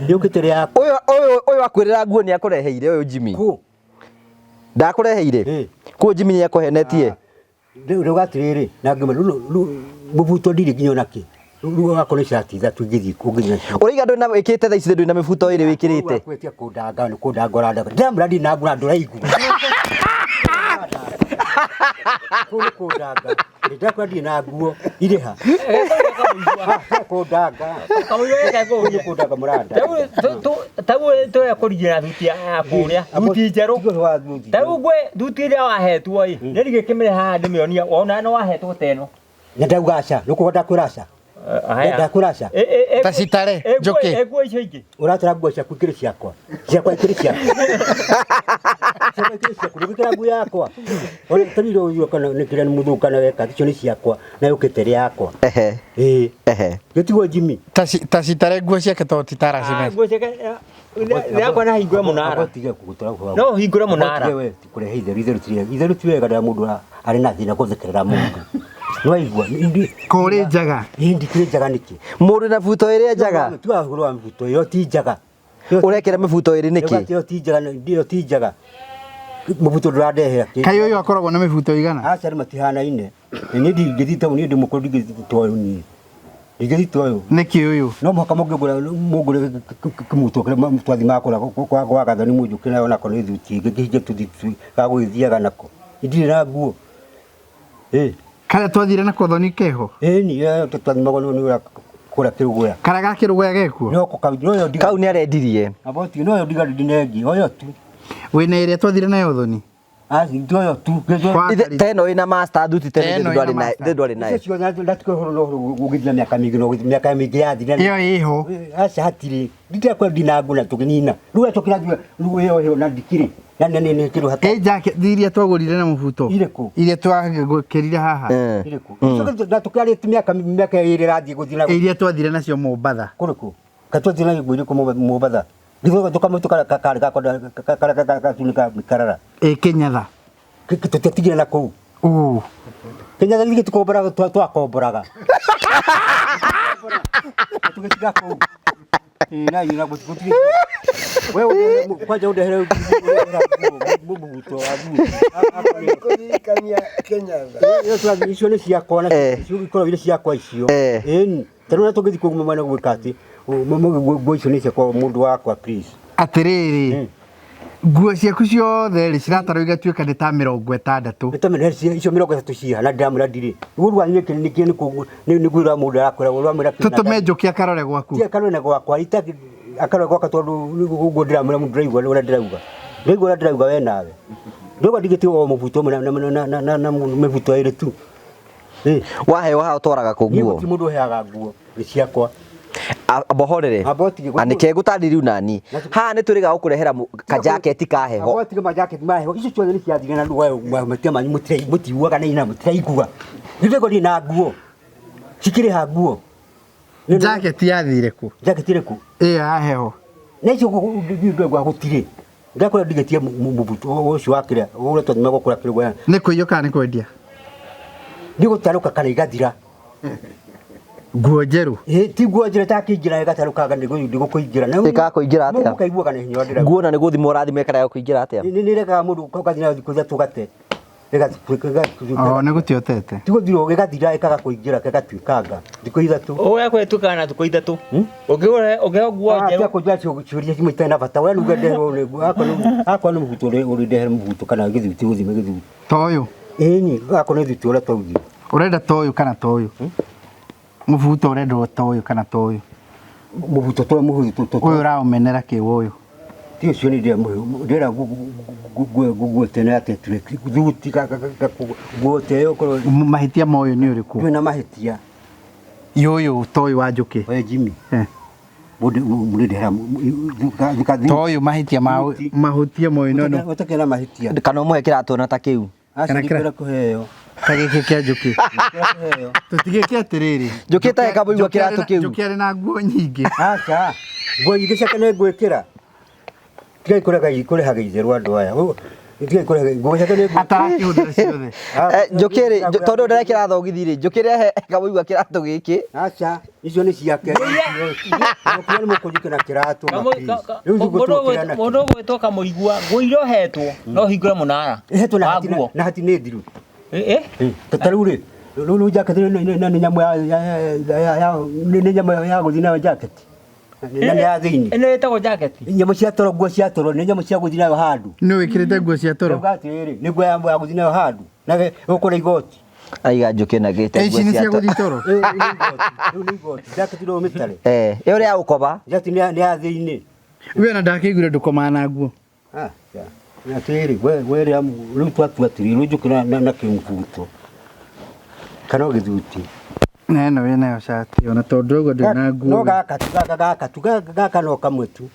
Yukitire yakwa.
Uyu akwirira nguo ni akureheire uyu Jimmy.
Ku.
Ndakureheire. Ku Jimmy ni akuhenetie.
Riu gatiriri na ngima mubuto ndiri nginya naki. Riu akone shati thatu ngithi kunginya.
Uriga ndu na wikite tha ici ndu na mifuto iri wikirite.
Kwetia kundanga ni kundangora ndaga. Ndamra ndi na ngura nduraigu. Kundanga. Ndakwa ndi na nguo ire ha. Kundanga.
Kamuyoeka ko
Ni kundanga muranda.
Tagu to yakurigira thuti ya kuria. Thuti njeru. Tagu gwe thuti ria wahetwo ii. Ndirige kimire haha ndimionia wona no wahetwo teno.
Ndaugaca nukuhota kurasa. Ndakurasa.
Tacitare njoke.
Ego icio ingi.
Uratara nguo ciaku ikiri ciakwa. Ciakwa ikiri ciakwa. Ciakwa ikiri ciakwa. Ndikira nguo yakwa. Ore tabiro uyu kana nikira muthuka na weka icio ni ciakwa na yukite yakwa. Getigo Jimmy.
Tacitare nguo ciake to titara cime.
Nguo ciake yakwa na hingure munara. No hingure munara.
Wewe tikure itheru tiwega nda mundu ari na thina guthekerera mundu. Nwaigua
kore njaga
hindi kire njaga niki
Mundu na futo iri njaga.
Tu ahuru wa mbuto yo ti njaga.
Urekera mifuto iri niki?
Yo ti njaga ndio ti njaga. Mubuto ndradehera.
Kai uyu akoragwo na mifuto igana?
Acha matihana ine. Ni ndigithita ni ndi mukuru ndigithito ni. Ndigithito yo.
Niki uyu?
No mwaka mugure kumuto kale mutwathi makora kwa gathani mujukira ona ko ni thuti ngihije tuthitu gagwithiaga nako. Ndire na nguo.
Kaya twathire na kothoni keho?
Ni twathi magonu ni ura kura kirugoya.
Kara gakirugoya gekuo?
No ko kabiro yo
Kau ni arendirie.
Aboti no yo diga dinegi oyo tu.
Wina ire twathire nayo thoni?
Ndio tu.
Teno ina master duty teno ndwari nayo.
Sio ndatiko horo gugithia miaka mingi no miaka mingi ya thina.
Iyo iho.
Acha hatiri. Ndita kwa dinagu na tukinina. Ruwa tukirathua ruwe yo na dikiri. Nani kiru hata.
Jacket diria twagurire na mubuto.
Ireku.
Iria twagukirire haha.
Ireku. Sio ndatukari miaka iri rathi guthina.
Iria twathire nacio Mombatha.
Kuriku. Katwathire na gwiri ko Mombatha. Ndiko tukamutuka kara tunika mikarara.
Kenyatha.
Tutitigire na kuu. Kenyatha nige tukombora twakomboraga. Tugetiga kuu. Na yuna gutigira. Wewe kwaje udehere mubuto abu.
Kania Kenyatha.
Yo twa icio ni ciakwa na icio ikoro ile ciakwa icio. Taruna tugithi kuguma na gwikati. Nguo icio ni ciakwa mundu wakwa please.
Atiriri. Nguo ciaku ciothe ri ciratarwo igatuika ni ta 60.
Nitamenya icio 30 ciha na ndamura ndiri. Urwa nyeke ni gwira mundu arakora urwa mura.
Tutume njukia karore gwaku.
Tia karore gwakwa itaki akarore gwaka tondu nguo ndiramura mundu ndiraigua ura ndirauga. Ndiraigua ndirauga we nawe. Ndogo ndigiti o mubuto na mubuto ire tu.
Wahe waha utwaraga ku nguo.
Ni mundu heaga nguo ni ciakwa.
Abohorere. Anike gutandiri unani. Ha ni turiga ukurehera ka jacket ka heho.
Abotige ma jacket ma heho. Icio ciothe ni ciathire na nduwa matia manyu mutiuaga na ina mutiraigua. Ndego ndi na nguo. Cikire ha nguo.
Jacket yathire ku.
Jacket ire ku.
Ya heho.
Na icio ndio gwa gutire. Ndakora ndigetie mubuto ucio wakire. Ura twathima gukura kirugwa.
Ni kuiyuka ni kwendia.
Ndigutaruka kana igathira.
Nguo njeru.
Ti nguo njira takingira igatarukaga ndigukuingira.
Ikakuingira atia?
Mukaigua kana hinya ndira.
Nguo na ni guthimo rathime kana kuingira atia?
Ni reka mundu ukathina thikũ ithatũ gate. nä gå tiotete
tigåthirwo gä gathira ĩkaga kũingä ra gägatuĩkanga thikũ ithatũ
Oya kwetuka na tukå ithatå ũngĩoguo njerũ
kũnjia ciũria cimwe itarĩ na bata we nuge nderwo akorwo nĩ mũbuto ũrĩ ndehere mũbuto kana gĩthuti gũthime gĩthuti
ta å yå
ĩni akorwo nĩ thuti ũrĩa twaugire
å renda ta å yå kana ta å yå må buto å renderwo ta å yå kana ta å yå
mũbuto twa mũbuto
å yå å raå menera kä å yå
ti ũcio nĩ ndĩra guotene atĩ thuti guote ũkorwo
mahĩtia ma å yå nä å rä kå
twĩna mahĩtia
yå yå ta å yå wa njå kä
we Jimmy mũndũ ndĩra
ta å yå mahĩtia mahutia ma å yå no
ũtakĩra mahĩtia
kana å må he kä ratå na ta kä u
aca ndĩkwĩra kũheo
ta gä kä kä a njå kä tå tigä ke atä rä rĩ
njå kä te kamå igua kä ratå kä
njå
u
kä arä na nguo nyingä
aca nguo nyingĩ ciake nĩ ngwĩkĩra tigai kũrĩhaga itherũ andũ aya tigai kũrĩhaga nguo ciake nĩ
atarakä hå ndä ra ciothe
njå kä rä tondå ndä rekä ra thogithi rä njå kä rä he kamå igua kä ratå gä kä
aca icio nĩ ciake nĩ mũkũnjĩke na kĩratũ
mũndũ ũgwĩtwo kamå igua nguo iria ũhetwo no hingũre mũnara
ĩhetwo
wa nguo
na hati nĩ thiru
ta
rĩu rĩ rĩu jaketi nĩ nyamũ ya gũthiĩ nayo jaketi na nĩ ya thĩinĩ
ĩno ĩtagwo jaketi
nyamũ cia toro nguo cia toro nĩ nyamũ cia gũthiĩ nayo handũ
nĩ wä kä rä te nguo cia toro
atĩrĩrĩ nĩ nguo ya gũthiĩ nayo handũ na ũkũra igoti
aiga njå kä na gä te
ici nĩ cia gå thiä toro
rĩu nĩ igoti jaketi rĩu mĩtare
ä yo rä ya gå koba
jaketi nĩ ya thĩinĩ
we ona ndakä iguire ndå komaga na nguo
atĩrĩrĩ we rĩu twatua atĩrĩrĩ rĩu njũkĩ na kĩmũbuto kana gĩthuti
neno wä nayo cati ona tondå ũguo ndä na
no
nguo
gaka no kamwe tu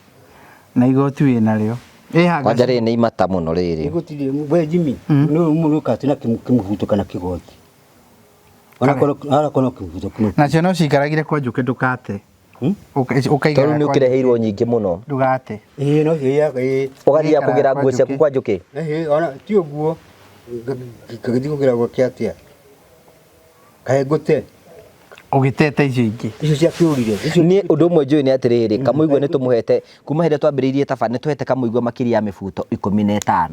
na igoti wä narä o
kwanja rä nä imata må no rä rä
igoti we Jimmy nĩ ũkati na kĩmũbuto kana kĩgoti onakorwo kĩmũbuto
nacio no cikaragire kwa njå kä ndå kate
tondå nä å kä reheirwo nyingä må no
ndå gate
no
å gathia kå gä ra nguo ciaku kwa njå kä
ona ti ũguo gagĩthiĩ kũgĩra gwake atĩa kahe ngũte
å gä tete icio ingä
icio cia kĩũrire
niä å ndå å mwe njå nä atä rä rä kamå igua nä tå må hete kuma hä ndä twambä rä irie taba nä tå hete kamå igua makä ria mä buto 15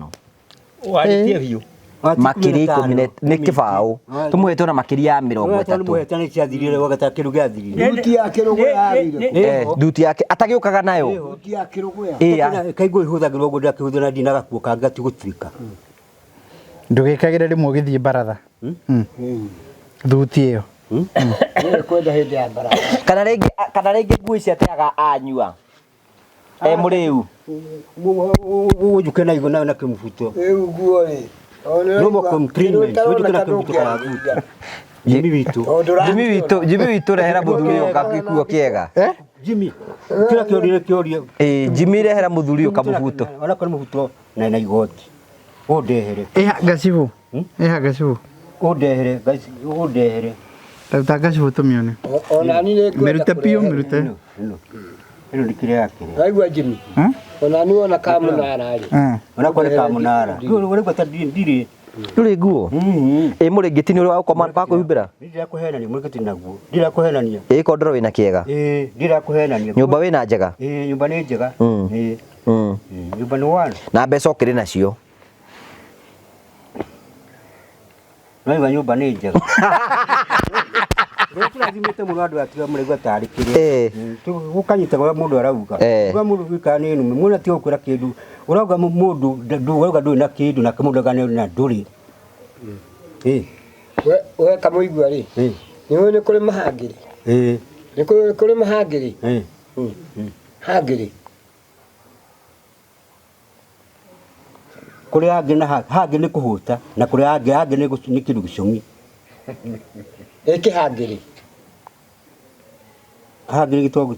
warĩtie biũ
makä ria 10 nä kä baå tå må hete ona makä ria 30
mũhetane ciathirire wagata kĩndũ gĩathirire
Thuti ya kĩrũgũ yarire.
nduti yake atagä å kaga nayo
Thuti ya kĩrũgũ ya.
kaigua ihũthagĩrwo ũguo ndakĩhũthĩra na ndina gakuo kangĩ gatigũtuĩka
ndå gä kagä re rä mwe å gä thiä mbaratha thuti ä yo
Kwenda hĩndĩ ya barabara.
kana rä ngä nguo ici ateaga anyua må rä u
ũnjũke na igũ na kĩmũbuto
Rĩu nguo rĩ.
no more compliment ũnjũke na kĩmũbuto kana thuti Jimmy witũ
Jimmy witå rehera må thuri å gagikuo kä ega
Jimmy kĩra kĩoria
Jimmy rehera må thuri å kamå buto
onakorwo mũbuto na igoti ũndehere
gacibå gacibå
ũndehere
ruta gacibå tå mä one
Ona ni nĩ
mä rute piå mä rute
ĩno nĩ kĩrĩa yake
Waigua Jimmy. Ona ni wona kamũnara rĩ.
onakorwo nĩ kamũnara ũrĩgua ta ndirĩ
ndå rä nguo må rä ngä ti nä å rä wa kå humbä ra
ndirakũhenania mũrĩkĩti naguo ndirakũhenania
kondoro wä na kä ega
ndirakũhenania
nyå mba wä na njega
nyũmba nĩ njega nyũmba nĩ wana
na mbeca å kä rä nacio
noiva nyũmba nĩ njega rĩu tũrathimĩte mũno andũ atiga mũraigua tarĩ kĩrĩa gũkanyita ũrĩa mũndũ arauga uga mũndũ wĩkaga nĩ nũme muona tiga gũkwĩra kĩndũ ũrauga mũndũ ũrauga ndũrĩ na kĩndũ na mũndũ auga na ndũrĩ
We kamũigua rĩ. Nĩ ũĩ nĩ kũrĩ mahangĩrĩ. Nĩ kũrĩ mahangĩrĩ. Hangĩrĩ.
kũrĩ angĩ na hangĩ nĩ kũhũta na kũrĩ angĩ nĩ kĩndũ gĩcũng'i
Kĩhangĩrĩ.
hangĩ nĩ gĩtwagwo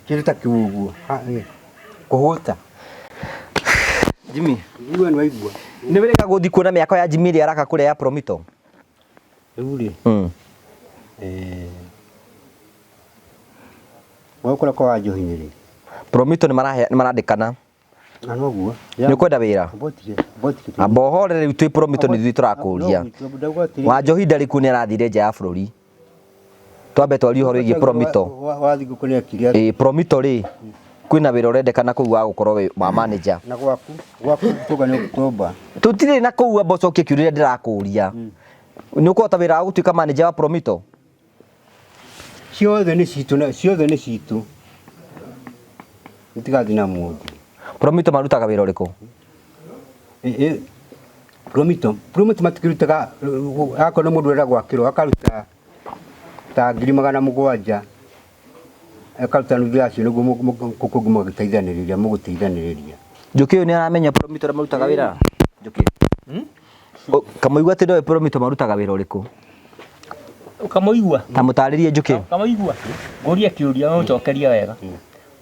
kĩndũ ta kĩu ũguo kũhũta
Jimmy
iwe nĩ waigua
nä wä rä ga gå thiä kuona mä ako ya Jimmy ä rä araka kå rä ya Promito
rĩu rĩ wagũkora kwa njohi-inĩ rĩ
Promito nä marandä kana
na noguo
nä kwenda wä ra amba å hore rä u twä Promito nä ithuä tå rakå ria wa njohi ndarä ku nä arathire nja ya bå rå ri twambe twarie å horo wä giä Promito
wathi gũkũ nĩ akiri
Promito rĩ kwina wira urendekana kuu wa gukorwo wi wa manager
na gwaku tugane Oktoba
tutire na kuu aboco kikiurire ndirakuria ni ukota wira wa gutuika manager wa Promito
ciothe ni citu itigathi na mundu
Promito marutaga wira uriku
Promito matikirutaga akona mundu era gwakirwo akaruta ta 700 akaruta nuthu yacio niguo kukugumo giteithaniriria
Njuki uyu ni aramenya Promito na marutaga wira Njuki kamuigua ati ndoe Promito marutaga wira uriku
Ukamuigua
ta mutaririe Njuki
Ukamuigua nguria kiuria no cokeria wega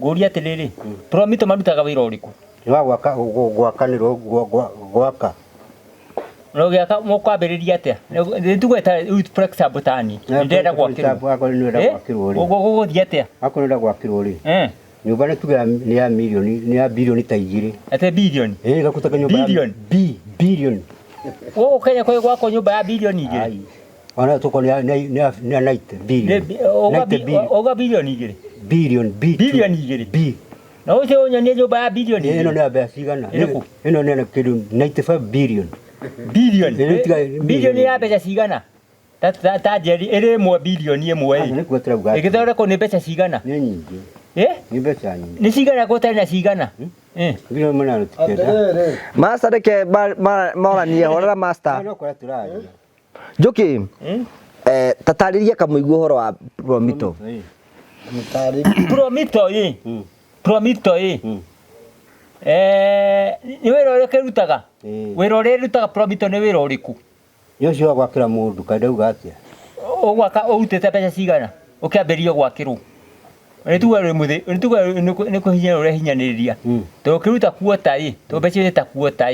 nguria atiriri Promito marutaga wira uriku
ni wa gwakanirwo gwaka
no giaka mukwambiriria atia nitugweta flexible tani ndenda gwakirwo guguthia atia
akonenda gwakirwo ri nyumba ni tuga ni ya bilioni ta 2
ate bilioni
gakutaka nyumba bilioni
Kenya kwa gwako nyumba ya bilioni 2
ona tuko ni night bilioni
oga bilioni
2
bilioni 2 na uce onyonie nyumba ya bilioni
ino ni abia cigana ino ni kidu 95 bilioni
bilioni ya mbeca cigana ta njeri iri mwe bilioni imwe igithondekwo ni mbeca cigana
ni nyingi ni mbeca nyingi
ni cigana gutari na cigana
ngiro mana tikenda
master reke moranie horera master
no kwa turaje
Njuki tatariria kamuigua horo wa Promito
Promito ni wira uri kirutaga wira uri rutaga Promito ni wira uriku
yo cio gwakira mundu kaida uga atia
ugwaka utete mbeca cigana ukiambiria gwakirwo ni kuhinya uri hinyaniria to kiruta kuota to mbeca ta kuota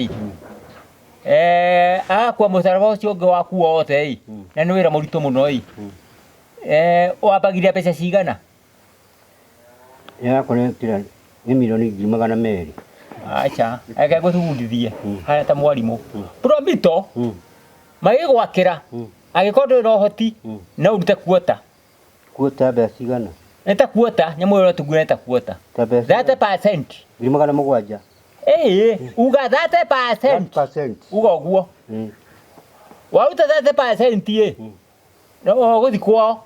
akwa mutaraba ucio ungi waku wothe na ni wira murito muno wabagiria mbeca cigana
ya kone kira ni milioni 200
acha aka gutugundithie haya ta mwarimu Promito magi gwakira agikondo no hoti na urute kuota
mbeca cigana
eta kuota nyamu yo tugure eta kuota 30%
700
uga 30% uga guo wauta 30% no guthi kwao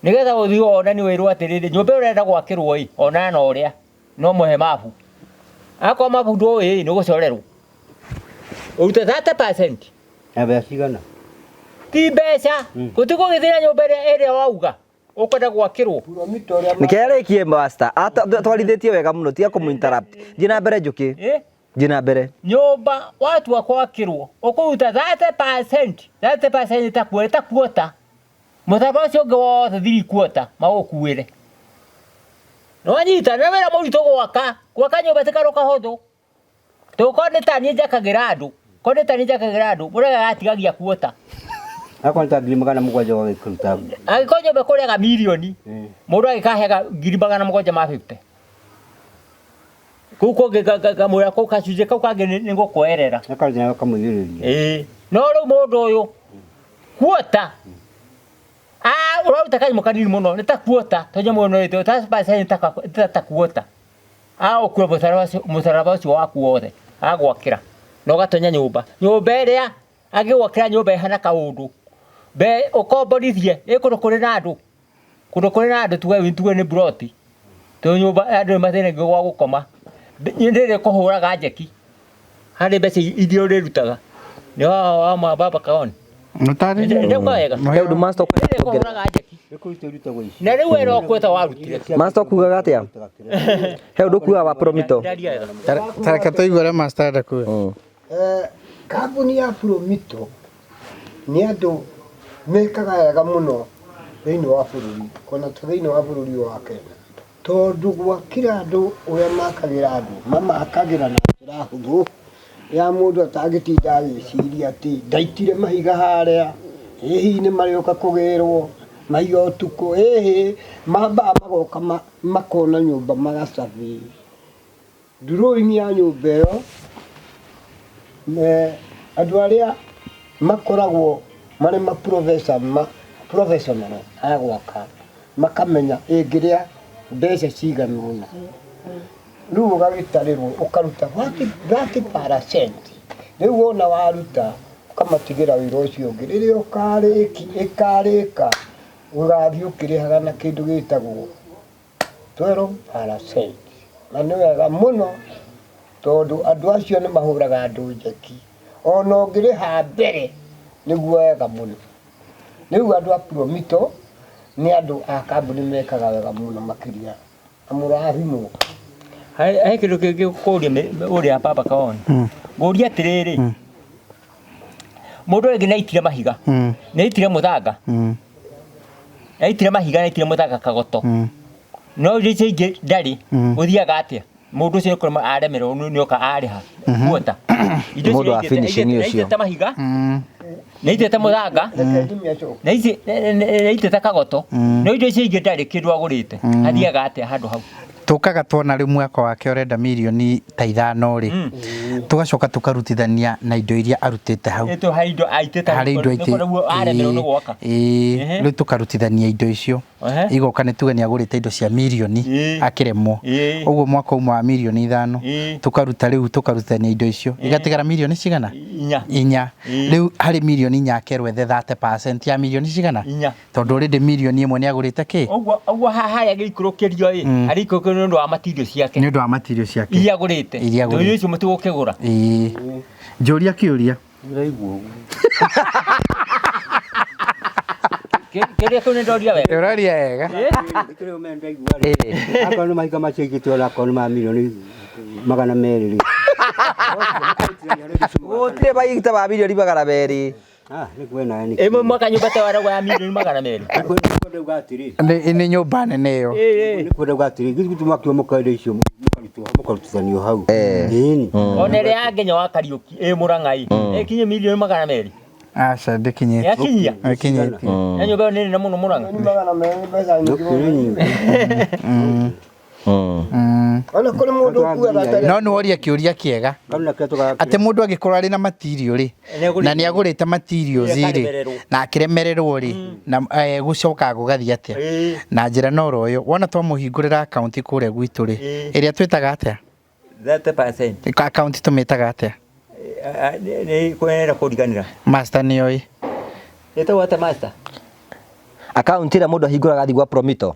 nigetha guthi ona ni wirwo atiriri nyumba urenda gwakirwo ona na uria no muhe mabu akwa mabu ndo ni gucorerwo uta 30%
na mbeca cigana
ti mbeca gutiko githira nyumba ĩrĩa wauga ukwenda gwakirwo
nikerikie master atwarithitie wega muno tia kuminterrupt jina mbere Njuki jina mbere
nyumba watu wakwakirwo ukuruta 30% ta kuota muthaba ucio ungi wothe thiri kuota magukuire no anyita na wira murito gwaka nyumba tikaroka hotho tukone tani njakagira andu murega atigagia kuota
akwa ta 700 wagikuruta
agikonyo be kurega milioni mundu agikahega 750 kuko gamuya ko kachuje kau kage ningo kwerera
akaja kamuyiriria
no ru mundu uyu kuota urauta kanyi mukanini muno nitakuota tonye muno ito tasipasa nitakuota ukwe mutaraba ucio waku wothe agwakira no gatonya nyumba iria agigwakira nyumba ihana kaundu be ukomborithie ikuno kuri na andu tuwe ni broti to nyumba andu mathene gwa gukoma ndire kuhuraga njeki hari mbeca idio rirutaga ni wa baba kaoni
Mutari
ndio kwega
Heudu master
kuhuraga njeki na riu ero kweta warutire
master kugaga atia heudu kuga wa Promito
tareka toigore master da kuga
kambuni ya Promito ni andu mekaga wega muno thiini wa bururi kona thiini wa bururi wa Kenya tondu gwakira andu uria makagira andu mamakagira na njira huthu ya mundu atagitinda agiciria ati ndaitire mahiga haria hihi ni marioka kugirwo mahiga utuku mamba magoka makona nyumba magacabi drawing ya nyumba iyo andu aria makoragwo mari professional agwaka makamenya ingiria mbeca cigana rĩu ũgagĩtarĩrwo ũkaruta 30%. Rĩu wona waruta ũkamatigĩra wĩra ũcio ũngĩ, rĩrĩa ĩkarĩka ũgathiĩ ũkĩrĩhaga na kĩndũ gĩtagwo 12%. Na nĩ wega mũno tondũ andũ acio nĩ mahũraga andũ njeki, ona ũngĩrĩha mbere nĩguo wega mũno. Rĩu andũ a Promito nĩ andũ a kambuni mekaga wega mũno makĩria na mũrathimwo.
Hai kĩndũ kĩngĩ kũria ũrĩa Baba Kaone. Ngũria atĩrĩrĩ, mũndũ ũngĩ naitire mahiga, naitire mũthanga, naitire mahiga, naitire mũthanga Kagoto, no icio ingĩ ndarĩ, ũthiaga atĩa? Mũndũ ũcio nĩkũrema aremerwo nĩoka arĩha kuota.
Mũndũ wa finishing ũcio.
Naitĩte mahiga, naitĩte mũthanga, naitĩte Kagoto, no icio ingĩ ndarĩ kĩndũ agũrĩte, athiaga atĩa handũ hau?
Tukaga tuona rĩu mwaka wake ũrenda mirioni ta 5 rĩ, tugacoka tukarutithania na indo iria arutĩte hau.
Harĩ indo aitĩte aremerwo nĩ gwaka.
Rĩu tukarutithania indo icio, igoka nĩ tuge nĩ agũrĩte indo cia mirioni akĩremwo. Ũguo mwaka ũmwe wa mirioni 5 tukaruta rĩu tukarutithania indo icio, igatigara mirioni cigana? 4. Rĩu harĩ mirioni 4 akerwo ethe 30% ya mirioni cigana? 4. Tondũ already mirioni 1 nĩ agũrĩte kĩ?
Ũguo harĩa gĩikũrũkĩrio ĩ, harĩ ikũrũkĩrio nĩ ũndũ wa material ciake.
Nĩ ũndũ wa material ciake.
Iria agũrĩte. Ndio icio mũtigũkĩgũra.
Njũria kĩũria.
Ũraigua ũguo.
Kĩrĩa kĩu nĩ ndoria wega.
Ũroria wega.
Kĩrĩa ũmenda igua rĩ. Akorwo nĩ mahiga macenjĩtwo na akorwo nĩ ma mirioni 200 rĩ.
Gũtirĩ baita ba mirioni 200.
Nĩ kwena nĩ.
Ĩmwe mwaka nyũmba ta waragwa ya mirioni 200.
Nĩ nyũmba nene ĩyo.
Nĩ kwenda gatĩrĩ gĩtũ makĩo mũkaide icio mũkarutithanio hau.
Ona ĩrĩa ya Kenya wa Kariũki Mũrang'ai ĩkinye mirioni 200.
Aca ndĩkinyĩtie.
Yakinyia?
Ĩkinyĩtie.
Na nyũmba ĩyo nĩ nene mũno Mũrang'a.
200 mbeca nyingĩ. Ona kũrĩ mũndũ ũkuaga atari.
No nĩ woria kĩũria kĩega. Atĩ mũndũ angĩkorwo arĩ na material rĩ, na nĩ agũrĩte materials rĩ, na akĩremererwo rĩ, na gũcoka gũgathiĩ atĩa? Na njĩra no royo, wona twamũhingũrĩra account kũrĩa gwitũ rĩ, ĩrĩa twĩtaga atĩa?
30%.
Account tũmĩtaga atĩa?
Nĩ kwenda kũriganĩra.
Master nĩ oĩ.
Ĩtagwo atĩa master?
Account ĩrĩa mũndũ ahingũraga athiĩ gwa Promito.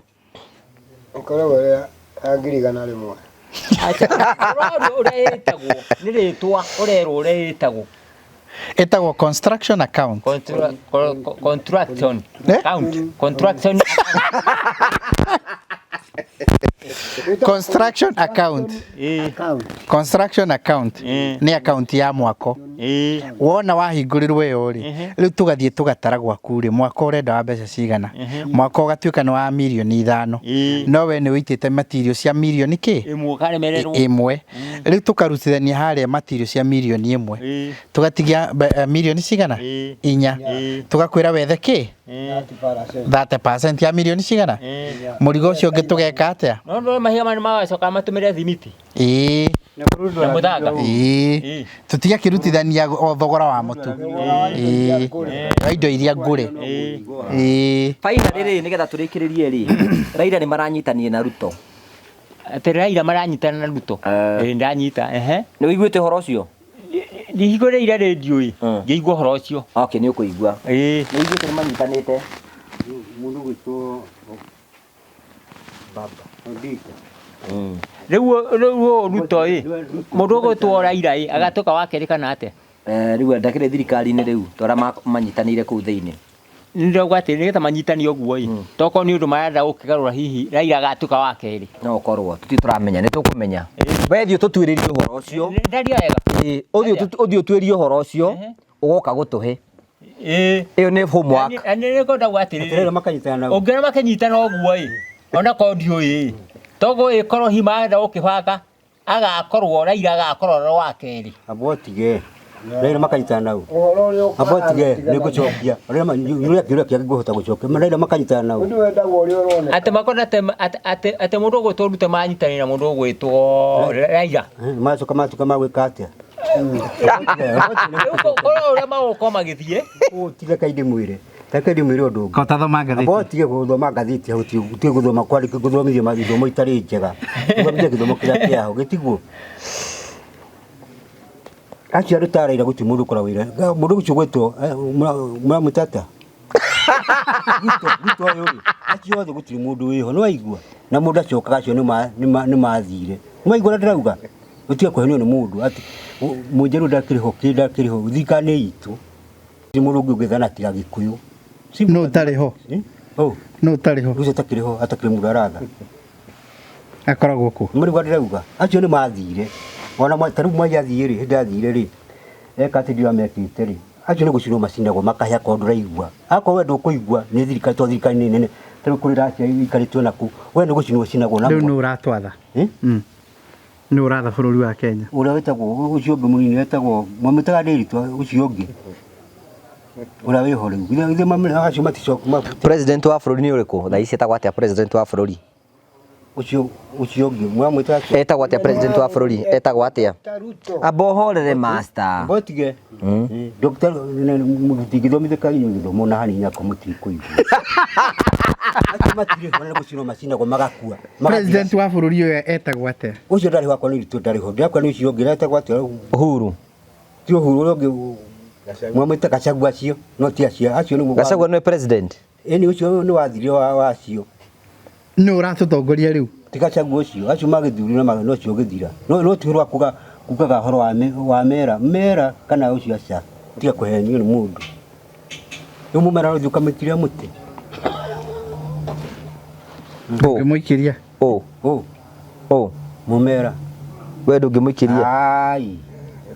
Ũkoragwo ĩrĩa ngirigana rĩmwe.
Acha. Ũrĩa ĩtagwo nĩ rĩtwa ũrerwo ũrĩa ĩtagwo.
Ĩtagwo construction account.
Contraction account. Contraction.
Construction account. Construction account nĩ account ya mwako. Wona wahingũrĩrwo ĩyo rĩ, rĩu tũgathiĩ tũgatara gwaku rĩ, mwako ũrenda wa mbeca cigana? Mwako ũgatuĩka nĩ wa mirioni 5. No we nĩ wĩitĩte material cia mirioni kĩ? 1. Rĩu tũkarutithania harĩa material cia mirioni 1. Tũgatigia mirioni cigana? 4. Tũgakwĩra wethe kĩ? 30% ya mirioni cigana? Mũrigo ũcio ũngĩ tũgeka atĩa?
No mahiga manĩ magacoka matũmĩre thimiti. Na mũthanga.
Tũtigakĩrutithania o thogora wa mũtu. Indo iria ngũre.
Faina rĩrĩ nĩgetha tũrĩkĩrĩrie rĩ, Raila nĩ maranyitanire na Ruto.
Atĩ Raila maranyitana na Ruto. Ndanyita.
Nĩ wĩiguĩte ũhoro ũcio?
Ndihingũrĩire radio ĩ, ngĩigua ũhoro ũcio.
Okay, nĩ ũkũigua. Nĩ wĩiguĩte nĩ manyitanĩte.
Mũndũ gwĩtwo Baba Odinga.
Rĩu Ruto ĩ, mũndũ ũgwĩtwo Raila ĩ, agatuĩka wa kerĩ kana atĩa?
Rĩu ndakĩrĩ thirikari-inĩ rĩu twara manyitanĩire kũu thĩinĩ.
Nĩndauga atĩ nĩgetha manyitani ũguo ĩ, tokorwo nĩ ũndũ marenda gũkĩgarũra hihi Raila agatuĩka wa kerĩ.
No ũkorwo tũramenya, nĩ tũkũmenya. Wethiĩ ũtũtuĩrĩrie ũhoro ũcio.
Ndaria wega.
Ũthiĩ ũtuĩrie ũhoro ũcio, ũgoka gũtũhe. Ĩyo nĩ homework.
Nĩ ngwenda atĩrĩrĩ,
makanyitana.
ũngĩona makanyitana ũguo ĩ, ona korwo ndiũĩ ĩ, toguo ĩkorwo hihi marenda gũkĩbanga, agakorwo Raila agakorwo wa kerĩ.
Abotige. Raila makanyitana nau. Abotige nĩ gũcokia. Raila kĩũria kĩake ngũhota gũcokia. Raila makanyitana nau.
Ũndũ wendagwo ũrĩa ũrona.
Atĩ makona atĩ mũndũ ũgwĩtwo Ruto manyitanĩire na mũndũ ũgwĩtwo Raila.
Macoka magwĩka atĩa?
Korwo ũrĩa magũkorwo magĩthiĩ.
Ũtige kainde mwĩre. Take ndi mwire undu
Ko tathoma ngathĩti.
Abo tige guthoma ngathĩti ahuti utige guthoma kwari guthomithia mathomo itari njega. Guthomithia githomo kiria kiaho gitiguo. Achi arutara ira guti mundu kora wira. Mundu ucio gwetwo mutata. Gito yori. Achi othe gutiri mundu wiho no aigua. Na mundu acokaga acio ni mathire. No aigua ndirauga. Utige kwenyo ni mundu ati munjeru ndakiriho thikane itu. Ni mundu ungithana tiga gikuyu.
No tariho.
Oh.
No tariho.
Ucio takiriho atakire mundu araga.
Akoragwo ku.
Muri gwadirauga. Acio ni mathire. Ona mwataru mwayathire ri ndathire ri. Eka tidio amekite ri. Acio ni gucirwo macinagwo makahya kondura igwa. Ako we ndukuigwa ni thirikari to thirikari nene. Tari kurira acio ikaritwo naku. We ni gucinwo cinagwo na.
Riu no uratwatha. Ni uratha bururi wa Kenya.
Uria wetagwo ucio ungi munini wetagwo mwamitaga ndiritwa ucio ungi. Uria wiho riu. Ithe mamira acio maticoka.
President wa bururi ni uriku? Thaa ici etagwo atia president wa bururi?
Ucio ungi mwamitaga
Etagwo atia president wa bururi? Etagwo atia? Abohorere master.
Botige. Dr. Mutigithomithia kanyu githomo na hani nyako mutiri kuigua. Acio matire hone gucirwo macinagwo magakua.
President wa bururi uyu etagwo atia?
Ucio ndari wakwa ni ritu ndari ho. Ndakwa ni ucio ungi etagwo atia?
Uhuru.
Ti Uhuru ungi mwamwita Gachagua acio no ti acio. Acio ni
Gachagua ni president.
Eni ucio ni wathire wa acio.
No uratutongoria riu.
Ti Gachagua ucio. Acio magithuri na magano ucio githira. No ti rwa kugaga horo wa mera kana ucio aca. Tiga kuhenio ni mundu. Ni mumera no thuka mitiria muti.
Ngimuikiria.
Mumera.
We ndungimuikiria.
Ai.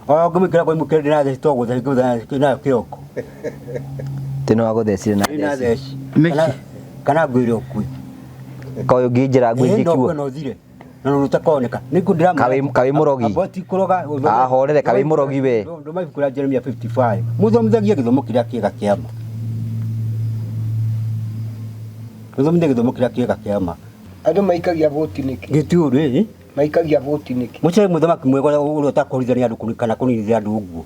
Ngumikira kwa mukere na theci togo theci na kioko.
Tino waguthecire na
theci. Kana ngwire okui.
Kayo ngijira ngwije kiwo.
No thire. No rutakoneka. Niku ndirama.
Kawi murogi.
Aboti kuroga.
Horere kawi murogi we.
Ndo mabikura Jeremia 55. Muthomithagia githomo kiria kiega kiama. Muthomithagia githomo kiria kiega kiama.
Andu maikagia voti niki.
Gitiuru
maikagia voti niki.
Mucere muthamaki mwega uria utakorithania andu kunikana kunithia andu uguo.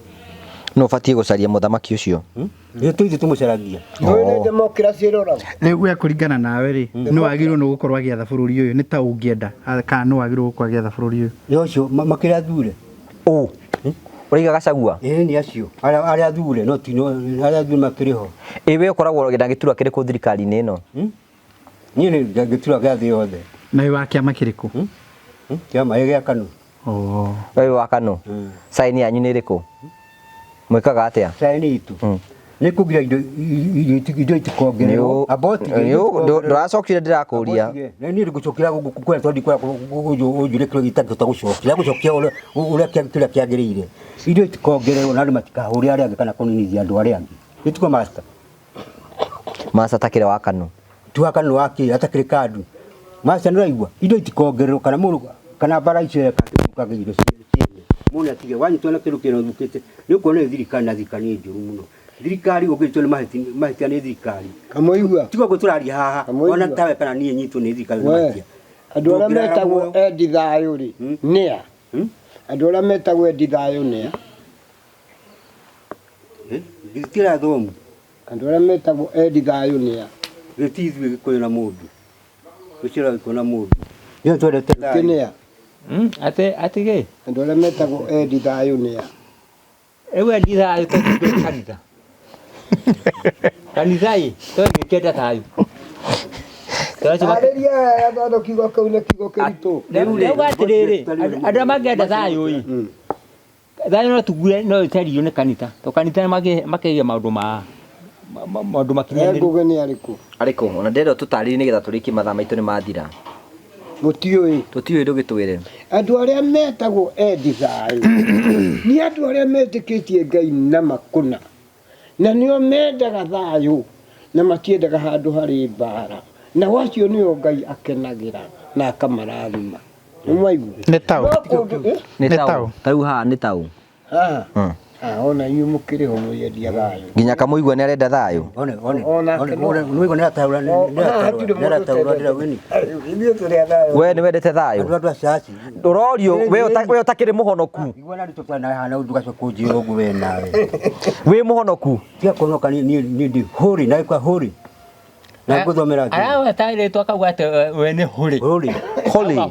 No batie gucaria muthamaki ucio.
Ithuĩ tumucaragia.
No democracy rora.
Riu ya kuringana nawe ri no agirwo no gukorwo agiatha bururi uyu ni ta ungienda kana no agirwo gukorwo agiatha bururi uyu.
Yo cio makira thure.
Uriga Gachagua?
Ni acio. Aria thure no tino aria thure makiriho.
Iwe ukoragwo na gitura kiriku thirikari-ini ino?
Ni gitura gia thi yothe.
Na iwa kiama kiriku?
Kiama gia KANU.
Wewe wa KANU? Saini yanyu ni iriku? Mwikaga atia?
Saini itu. Ni kugira indo itikongererwo. Aboti.
Nduracokire ndirakuria.
Ni rigucokira gukwera tondi kwa ujure kiro gitako tagucokira gucokia uria kira kiagirire. Indo itikongererwo na matikahuri aria kana kuninithia andu aria angi. Gituko master.
Master takire wa KANU.
Tuwa KANU waki atakire kadu. Master nuraigwa. Indo itikongererwo kana muru kana bara icio kagiro muna tige wanyitwa na kiru kino thukite ni kuona thirikari na thirikari njuru muno thirikari ugitwo ni mahtia ni thirikari
kamoigua
tigo guturaria haha ona tawe kana nie nyitwo ni thirikari mahtia
andu ara metagwo endi thayo ri nia andu ara metagwo endi thayo nia
gitira thomu
andu ara metagwo endi thayo nia
gitithwe gikoyo na mundu gucira gikoyo na mundu yo twendete
nia
Ate ge.
Andu ara metagwo endi thayo nia.
Ewe endi thayo to kanitha. Kanitha yi to ngikenda thayo.
Areria ya thado kigo kau na kigo kiritu.
Rĩu gatirĩrĩ andũ mangĩenda thayo yi. Thayo no tugure no ĩterio nĩ kanitha. To kanitha makĩgia maũndũ makinyanĩru.
Nguge nĩ
ariku ona ndĩrenda tũtarĩrie nĩgetha tũrĩkie mathaa maitũ nĩ mathira.
Mutioi
ndũgĩtwĩre
andu aria metagwo endi thayo ni andu aria metĩkĩtie Ngai na makuna na nĩo mendaga thayo na matiendaga handũ harĩ mbara na wacio nĩo Ngai akenagira na akamarathima nĩ mwaigua
nĩ tau
tarĩu haha nĩ tau
ona yumu kire homo ya diagayo
nginya kamuigua ni arenda thayo
Nuigo nä ataura ndä wini
ibio tuli adayo
we ni wendete thayo
andå a caci
urorio we utakiri muhonoku
igua na ndä tå hana å ndugacoka å njä å guo we nawe
wi muhonoku
tiga kånoka nä ndä hå rä naä kwa hå rä na ngå thomera
Arawe taire tu akauga ati we ni huri.
hå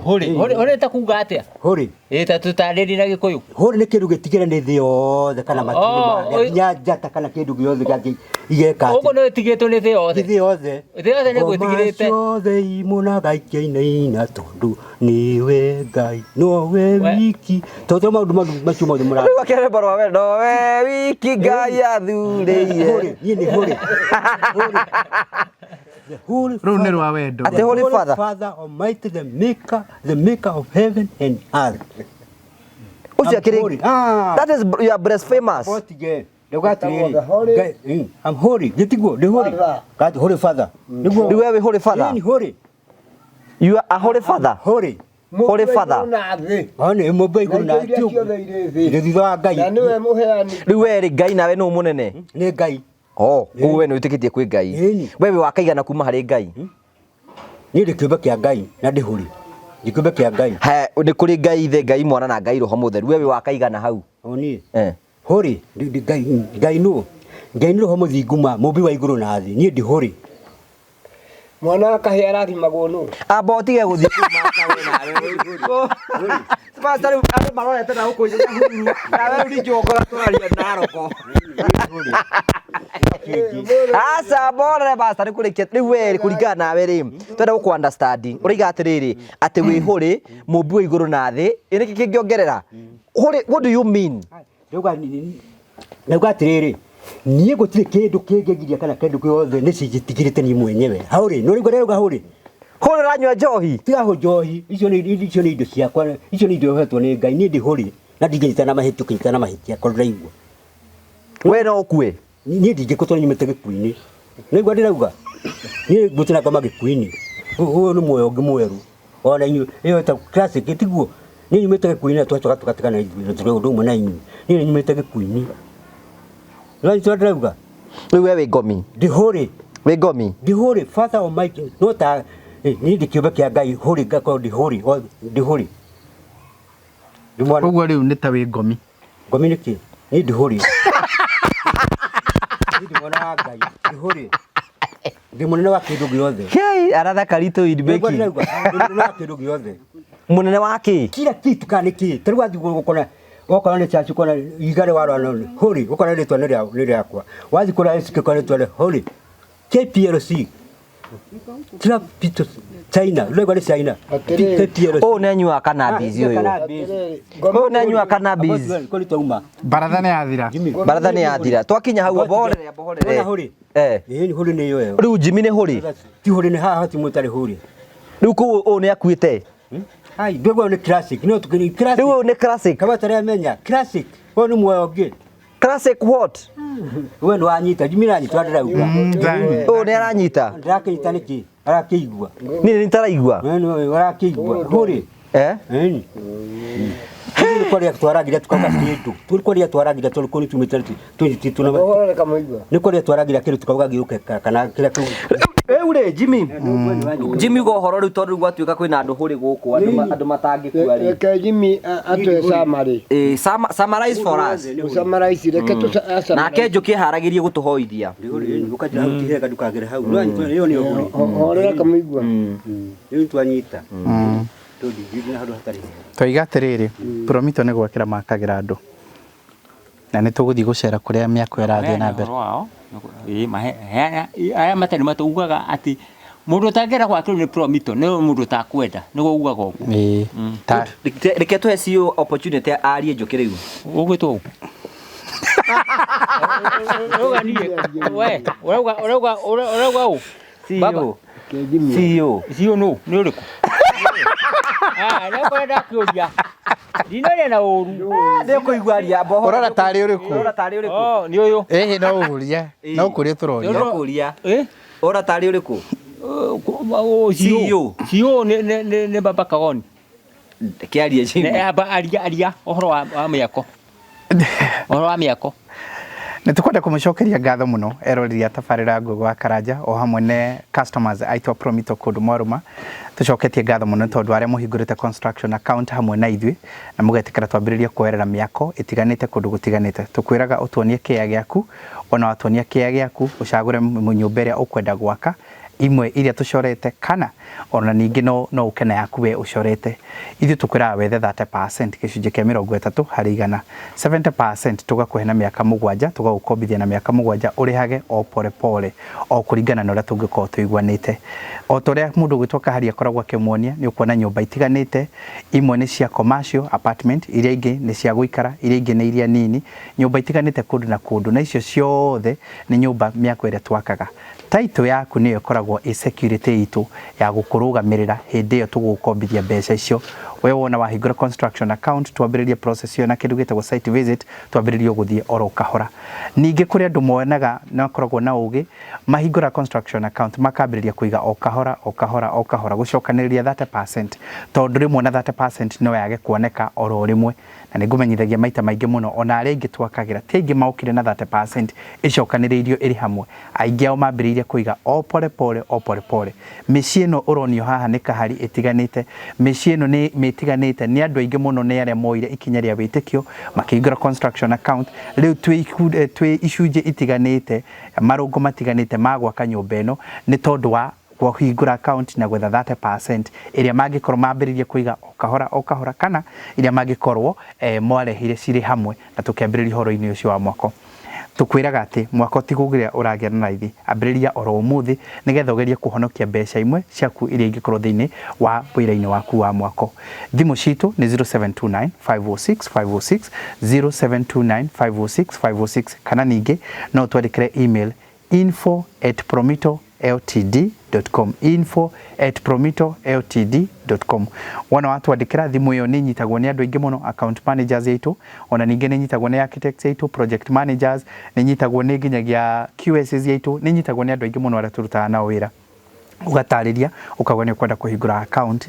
holi
Huri ta kuga atia?
rä
Ita tutariri na Gikuyu.
hå rä nä kä ndå gä tigä nä thä yothe kana matuä nya njata kana kä ndå gä yothe gä igeka
Ugo no tigitwo ni thi yothe.
thä yothe
Thi yothe ni gwitigirite.
ciothe imunaga ikiainaina tondå nä we Ngai nowe wiki tondå maå ndå macio mothe må
riu akere barwa we no we wiki Ngai athureire
niä nä hå rä
Rĩu nĩ rwa wendo.
Ati Holy Father.
Father Almighty, the maker of heaven and earth.
ucio akiri
holy. Ah.
that is you are blasphemous
Botige. I'm holy. Gitiguo, the holy. God, Holy Father.
riu we wi Holy Father
Ni holy.
you are a Holy Father
Holy.
Holy Father
na thi
One mo bai guru na
iria
tiu.
ciothe irĩ thĩ.
Nĩ thutha wa
na
Ngai.
niwe muheani
riu we ri Ngai nawe no munene
Nĩ Ngai.
koguo we ni witikitie kwi Ngai
Ĩni.
we wi wakaigana kuma hari Ngai
Niĩ ndĩ kĩũmbe kĩa Ngai na ndĩ holy. Ndĩ kĩũmbe kĩa Ngai.
he ni kuri Ngai ithe Ngai mwana na Ngai roho mutheru we wi wakaigana hau
Oni.
eh
Holy. Ndĩ Ngai no. Ngai nĩ roho mũthinguma mũmbi wa igũrũ na thĩ. Niĩ ndĩ holy.
mwana akahe arathimagwo nũ
amba utige guthii kuma kawe nawe pastor ando marorete na huko huru nawe uri njogora twaria naroko asa bora pastor ni kurikia riu we kuringana nawe ri twenda guku understand uriga atiriri ati wi huri mumbi wa iguru na thi ini kingiongerera huri what do you mean
Nauga atiriri niĩ gũtirĩ kĩndũ kĩngĩgiria kana kĩndũ gĩothe nĩ cijitigĩrĩte niĩ mwenyewe haũrĩ no rĩu rauga hũrĩ
huri ranyua njohi
tiga hũ njohi icio nĩ indo ciakwa icio nĩ indo hetwo nĩ Ngai niĩ ndĩ hũrĩ na ndingĩnyita na mahĩtia ũkĩnyita na mahĩtia korwo ndĩraigua
we no ukue
niĩ ndingĩkũtwo nyumĩte gĩkuũ-inĩ nĩigua ndĩrauga niĩ ngũtĩna ngoma gĩkuũ-inĩ ũyũ nĩ muoyo ũngĩ mwerũ ona inyuĩ ĩyo ta classic tiguo niĩ nyumĩte gĩkuũ-inĩ na twacoka tũgatigana ithuĩ tũrĩ ũndũ ũmwe na inyuĩ niĩ nyumĩte gĩkuũ-inĩ no ithuĩ ndĩrauga
riu we wi ngomi
ndĩ hũrĩ
wi ngomi
ndĩ hũrĩ Father Almighty no ta niĩ ndĩ kĩũmbe kĩa Ngai hũrĩ ngakorwo ndĩ hũrĩ
Ũguo rĩu nĩ ta wĩ ngomi.
ngomi nĩ kĩ niĩ ndĩ hũrĩ niĩ ndĩ mwana wa Ngai ndĩ hũrĩ ndĩ mũnene wa kĩndũ gĩothe
hey arathaka ritũ idbeki
ndĩ mũnene wa kĩndũ gĩothe
munene wa ki
kila kitu kana nĩ kĩ tarĩ wathiĩ gũkona okorwo nĩ chachu kona igare warwa none hũrĩ ũkona rĩtwa nĩ rĩakwa wathiĩ kũrĩa rĩsikĩkwa rĩtwa hũrĩ KPLC kila pito China lego ni China KPLC
oh nanyua cannabis uyu oh nanyua cannabis
kuri tauma
Baratha nĩ yathira.
baratha ni yathira twakinya hau bohorere
hũrĩ
ni
hũrĩ nĩ yo
riu Jimmy ni huri
ti hũrĩ nĩ haha ti mũtarĩ hũrĩ
riu ku o ni akuite
hai ndego ni classic no tukini classic
riu ni classic
kama tare menya classic ho ni muoyo ũngĩ
classic what
we nĩ wanyita Jimmy nanyita ndirauga
oh ni aranyita
ndakĩnyita nĩkĩ arakĩigua
ni nitaraigua
no arakĩigua hũrĩ
ni
kwaria twaragira tukauga kindu turikwaria twaragira turikoni tumite tuna
ohorere kamuigua
ni kwaria twaragira kindu tukauga giuke kana kira tu
ure Jimmy go horo riu tondu gwatuika kwina andu huri guku andu matangikua ri
reke Jimmy atwe summary
summarize for us
summarize reke tu
nake njuki haragirie gutuhoithia
ukajira utihe kadukagire hau no yo ni
ohorere kamuigua
ni twanyita tudi hivi na handu hatari
Twiga atĩrĩrĩ Promito nĩ gwakĩra makagĩra andũ na nĩ tũgũthiĩ gũcera kũrĩa mĩako ĩrathiĩ na mbere.
Aya matari matugaga ati mundu utangera gwakĩrwo nĩ Promito nĩ mundu utakwenda nĩguo ugaga ũguo.
Reke tuhe CEO opportunity arie njuki riu
Ũgwĩtwo ũguo. Urauga niĩ we urauga ũũ CEO no nĩ ũrĩkũ? Nĩ kwenda kĩũria ndinoria na ũru
nĩ kũigua ria mboho
Ũrora tarĩ ũrĩkũ?
ũrora tarĩ ũrĩkũ?
Nĩ ũyũ
No ũhuria no kũrĩa tũroria.
no kũria ũrora tarĩ ũrĩkũ?
CEO nĩ Baba Kagoni
kĩarie Jimmy
aria ũhoro wa mĩako Oro wa miako.
Nä tå kwenda kå må cokeria ngatho må no eroreri a tabarä ra ngå wa Karanja o hamwe ne customers aitå a Promito kå ndå mwaruma tå coketie ngatho må no tondå arä a må hingå rä te construction account hamwe na ithuĩ na må getä kä ra twambä rä rie kwerera mä ako ä tiganä te kå ndå gå tiganä te tå kwä raga å tuonie kä ya gä aku ona watuonia kä ya gä aku å cagå re nyå mba ä rä a å kwenda gwaka imwe iria tucorete kana ona ningi no ukena yaku we ucorete ithu tukwira wethe 30% gicunje kia 30 hari 100 70% tugakuhe na miaka mugwanja tugagukombithia na miaka mugwanja urihage o pole pole o kuringana na uria tungiko tuigwanite o toria mundu gwitwoka hari akoragwa kemuonia ni ukuona nyumba itiganite imwe ni cia commercial apartment iria ingi ni cia guikara iria ingi ni iria nini nyumba itiganite kundu na kundu na icio ciothe ni nyumba miako iria twakaga taito yaku niyo ikoragwo security itu ya gukurugamirira hindi iyo tugukombithia mbeca icio we wona wahingura construction account twambiririe process iyo na kindu gitagwo site visit twambiririe guthie oro kahora ningi kuri andu monaga na koragwo na ugi mahingura construction account makambiriria kuiga o kahora gucokaniriria 30% tondu rimwe na 30% no yage kuoneka oro rimwe na nigumenyithagia maita maingi muno ona ari ingi twakagira tingi maukire na 30% icokaniririo iri hamwe aingi ao mambiririe kuiga o pole pole micii no uronio haha ni kahari itiganite micii no ni mitiganite ni andu aingi muno ni aria moire ikinya ria witikio makihingura construction account riu twi icunje itiganite marungo matiganite magwaka nyumba ino ni tondu wa kuhingura account na gwetha 30% iria mangikorwo mambiririe kuiga o kahora kana iria mangikorwo mwarehire ciri hamwe na tukiambiriria horo-ini ucio wa mwako tukwiraga ati mwako tigugira uragia na ithi ambiriria oro umuthi nigetha ugerie kuhonokia mbeca imwe ciaku iria ingikorwo thiini wa wira-ini waku wa mwako thimu citu ni 0729 506 0729 506 kana ningi no twandikire email info@promitoltd.com info@promitoltd.com wana watu andikira thimu iyo ni nyitagwo ni andu aingi muno account managers yitu ona ningi ni nyitagwo ni architects yitu project managers ni nyitagwo ni nginyagia QSs yitu ni nyitagwo ni andu aingi muno aria turutaga nao wira ugatariria ukagwa ni kwenda kuhingura account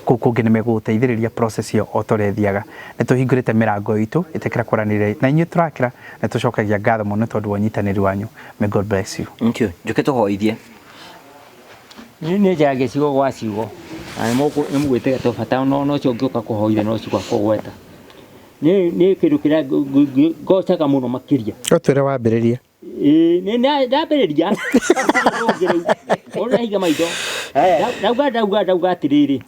kungi ni meguteithiriria process iyo otorethiaga ni tuhingurite mirango itu itekira kwaranire na inyu turakira ni tucokagia ngatho muno tondu wanyitaniri wanyu may God bless you
thank you njuke tuhoithie
ni njage cigo gwa cigo ani mugwite gato bata no cio ngioka kuhoire no cio kugweta ni kindu kiria ngocaga muno makiria
otwira wambiriria
ni ndambiriria ona higa maitho dauga atiriri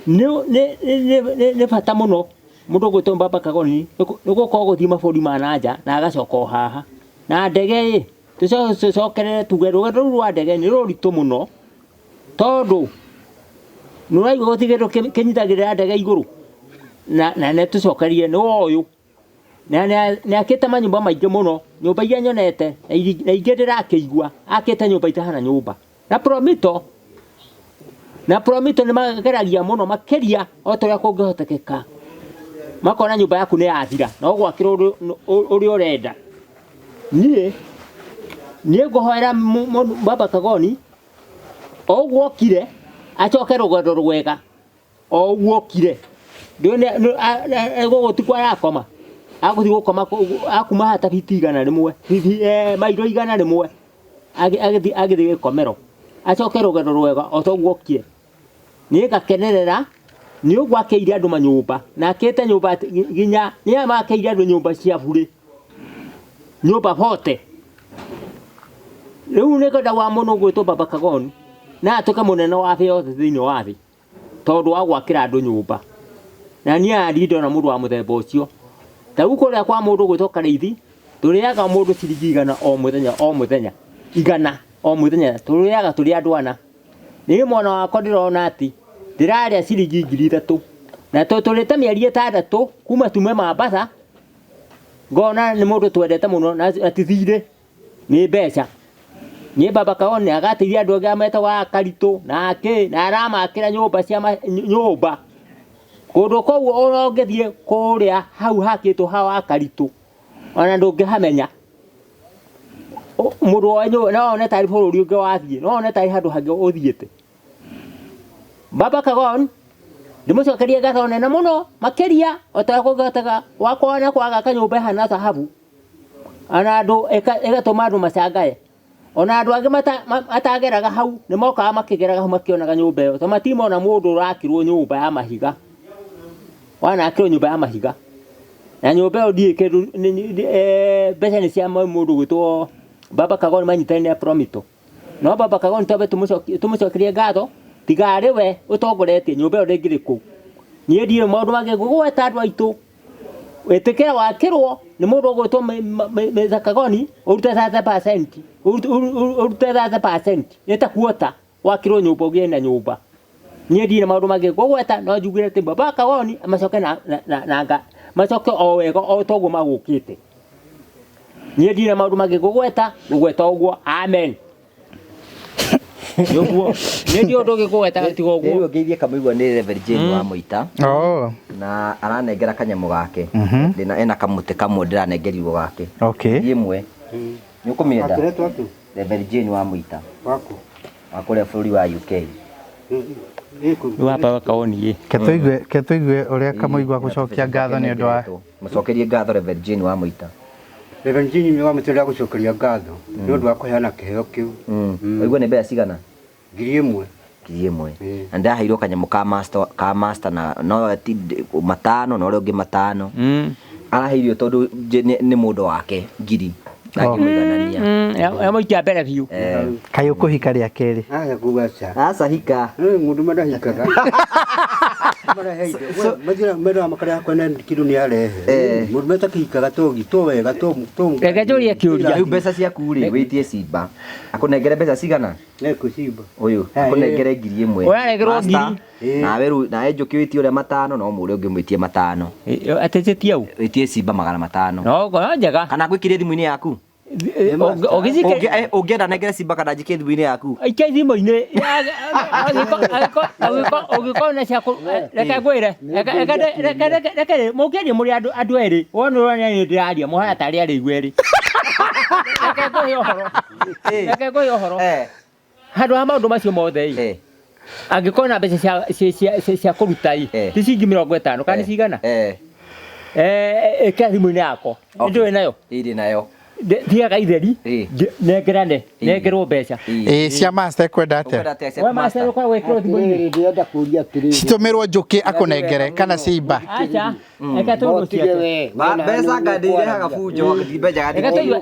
ni bata muno mundu gwitwo Baba Kagoni nigukorwo guthii maburi ma nanja na agacoka haha na ndege tucokerere tuge rugendo rwa ndege ni ruritu muno tondu nuraigua gutigirwo kinyitagirira ndege iguru na ne tucokerie ni uyu na akite manyumba maingi muno nyumba iria nyonete na ingi ndirakiigua akite nyumba itahana nyumba na Promito ni mageragia muno makiria o toria kungihotekeka makona nyumba yaku ni yathira no gwakira uri urenda nie nguhoera Baba Kagoni o gwokire acoke rugendo rwega o gwokire ndone gugutikwa yakoma aguthi gukoma akuma hata biti igana rimwe mairo igana rimwe agithi gikomero acoke rugendo rwega o to gwokire ni gakenerera ni ugwakeire andu manyumba na akite nyumba ginya ni amakeire andu nyumba cia bure nyumba hote riu ni kwenda wa muno gwitwo Baba Kagoni na atuka munene wa thĩ yothe thiini wa thĩ tondu wa gwakira andu nyumba na ni arindo na mundu wa muthemba ucio tagu kuria kwa mundu gwitwo Kareithi turiaga mundu ciringi igana o muthenya igana o muthenya turiaga turi andu ana ni mwana wakwa ndirona ati ndiraria ciringi 3000 na turite mieri 6 kuma tume Mombasa ngona ni mundu twendete muno na atithire ni mbeca ni Baba Kagoni agatiria andu anga metagwa Karitu na aramakira nyumba cia nyumba kundu kou ona ngithie kuria hau hakitwo hawa Karitu ona ndungihamenya mundu wanyu no one tari bururi ungi wathie no one tari handu hangi uthiete Baba Kagoni ndimucokerie ngatho nene muno makiria otakugataga wakwana kwaga kanyumba hana thahabu ana andu egatuma andu macangae ona andu angi matageraga hau ni mokaga makigeraga hau makionaga nyumba iyo to matimona mundu urakirwo nyumba ya mahiga wana akirwo nyumba ya mahiga na nyumba iyo ndie kindu mbeca ni cia mundu gwitwo Baba Kagoni manyitane Promito no Baba Kagoni tobe tumucokerie ngatho tiga ariwe utongoretie nyumba iyo ndingiri ku nie ndire maundu mangĩ gũgweta andũ aitũ wĩtĩkĩra wakĩrwo nĩ mũndũ ũgwĩtwo Mr. Kagoni ũrute 30% ũrute 30% nĩta kuota wakĩrwo nyũmba ũgĩe na nyũmba nie ndire maundu mangĩ gũgweta no njugire atĩ Baba Kagoni amacoke na macoke o wega o toguo magũkĩte nie ndire maundu mangĩ gũgweta ũguo amen Yoguo ndio ndoge gweta tigo guo
Ndio ngeithie kamũigua ni Reverend Jane wa Muita na aranengera kanyamu gake ndina ena kamũtĩ kamwe ndiranengerirwo gake imwe ni ũkũmienda Reverend Jane wa Muita
wako
akũrĩa bũrũri wa UK
wa Baba Kagoni
ketũigue ũrĩa kamũigua gũcokia ngatho nĩ ũndũ wa
mũcokerie ngatho Reverend Jane wa Muita
Reverend Jane ni wa Muita gũcokeria ngatho nĩ ũndũ wa kũheana kĩheo kĩu
ũigua nĩ mbeca cigana
1,000
na ndaheirwo kanyamu ka master na no matano na ũrĩa ũngĩ matano araheirio tondũ nĩ mũndũ wake ngiri
ya moikia mbere biũ
kaĩ ũkũhika rĩa kerĩ
aya kugaca
aca hika
mundu madahikaga mara makara kwenda kiru ni arehe mundu metakikaga togi to wega to
reke njũrie kĩũria
rĩu mbeca ciaku rĩ wĩtie Simba akũnengere mbeca cigana
neko Simba
ũyũ akũnengere 1,000
ũranegerwo ngiri
nawe njũkĩ wĩtie ũrĩa matano no mũrĩa ũngĩ mwĩtie matano
atĩtĩtie au
wĩtie Simba 500
no njega
kana ngwĩkĩrie thimũ-inĩ yaku ũngĩenda nengere Simba kana njĩke thimũ-inĩ yaku
aikia thimũ-inĩ ũgĩkorwo na ciaku reke ngwĩre reke mũkĩarie mũrĩ andũ erĩ wona ũrania nĩ ndĩraria mũhana tarĩ arĩ igwe erĩ reke ngũhe ũhoro handũ ha maũndũ macio mothe angĩkorwo na mbeca cia kũruta ti ciringi 50 kana nĩ cigana ĩkĩra thimũ-inĩ yakwa ndũrĩ nayo
ĩrĩ nayo
thiaga itheri nengerane nengerwo mbeca
cia master kwenda atĩa
we master ũkoragwo wĩkĩrwo thimũ-inĩ
ndĩrenda kũria atĩrĩrĩ
citũmĩrwo njũkĩ akũnengere kana Simba
acha eka tũgũciake
mbeca ngandi irehaga bunjo mbenjaga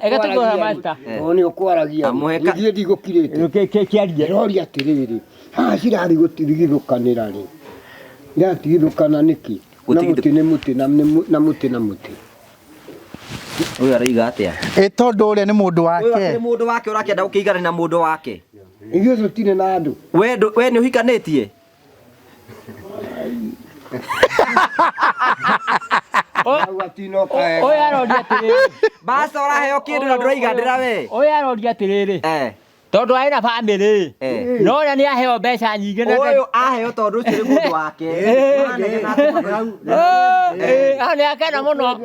eka tũgũra master
nĩ ũkwaragia githie ndigũkirĩte
kĩarie
roria atĩrĩrĩ haha cirarĩ gũtigithũkanĩra rĩ iratigithũkana nĩkĩ na mũtĩ nĩ mũtĩ na mũtĩ na mũtĩ
ũyũ araiga atĩa
tondũ ũrĩa nĩ mũndũ
ũyũ
wake
nĩ mũndũ wake ũrakĩenda gũkĩigana na mũndũ wake
ithuĩ tũtirĩ na andũ
we nĩ ũhikanĩtie
ũyũ aroria atĩrĩrĩ
mbaca ũraheo kĩndũ na ndũraiganĩra we
ũyũ aroria atĩrĩrĩ tondũ arĩ na family no ũrĩa nĩ aheo mbeca nyingĩ na
ũyũ aheo tondũ ũcio nĩ mũndũ wake
hau nĩ akena mũno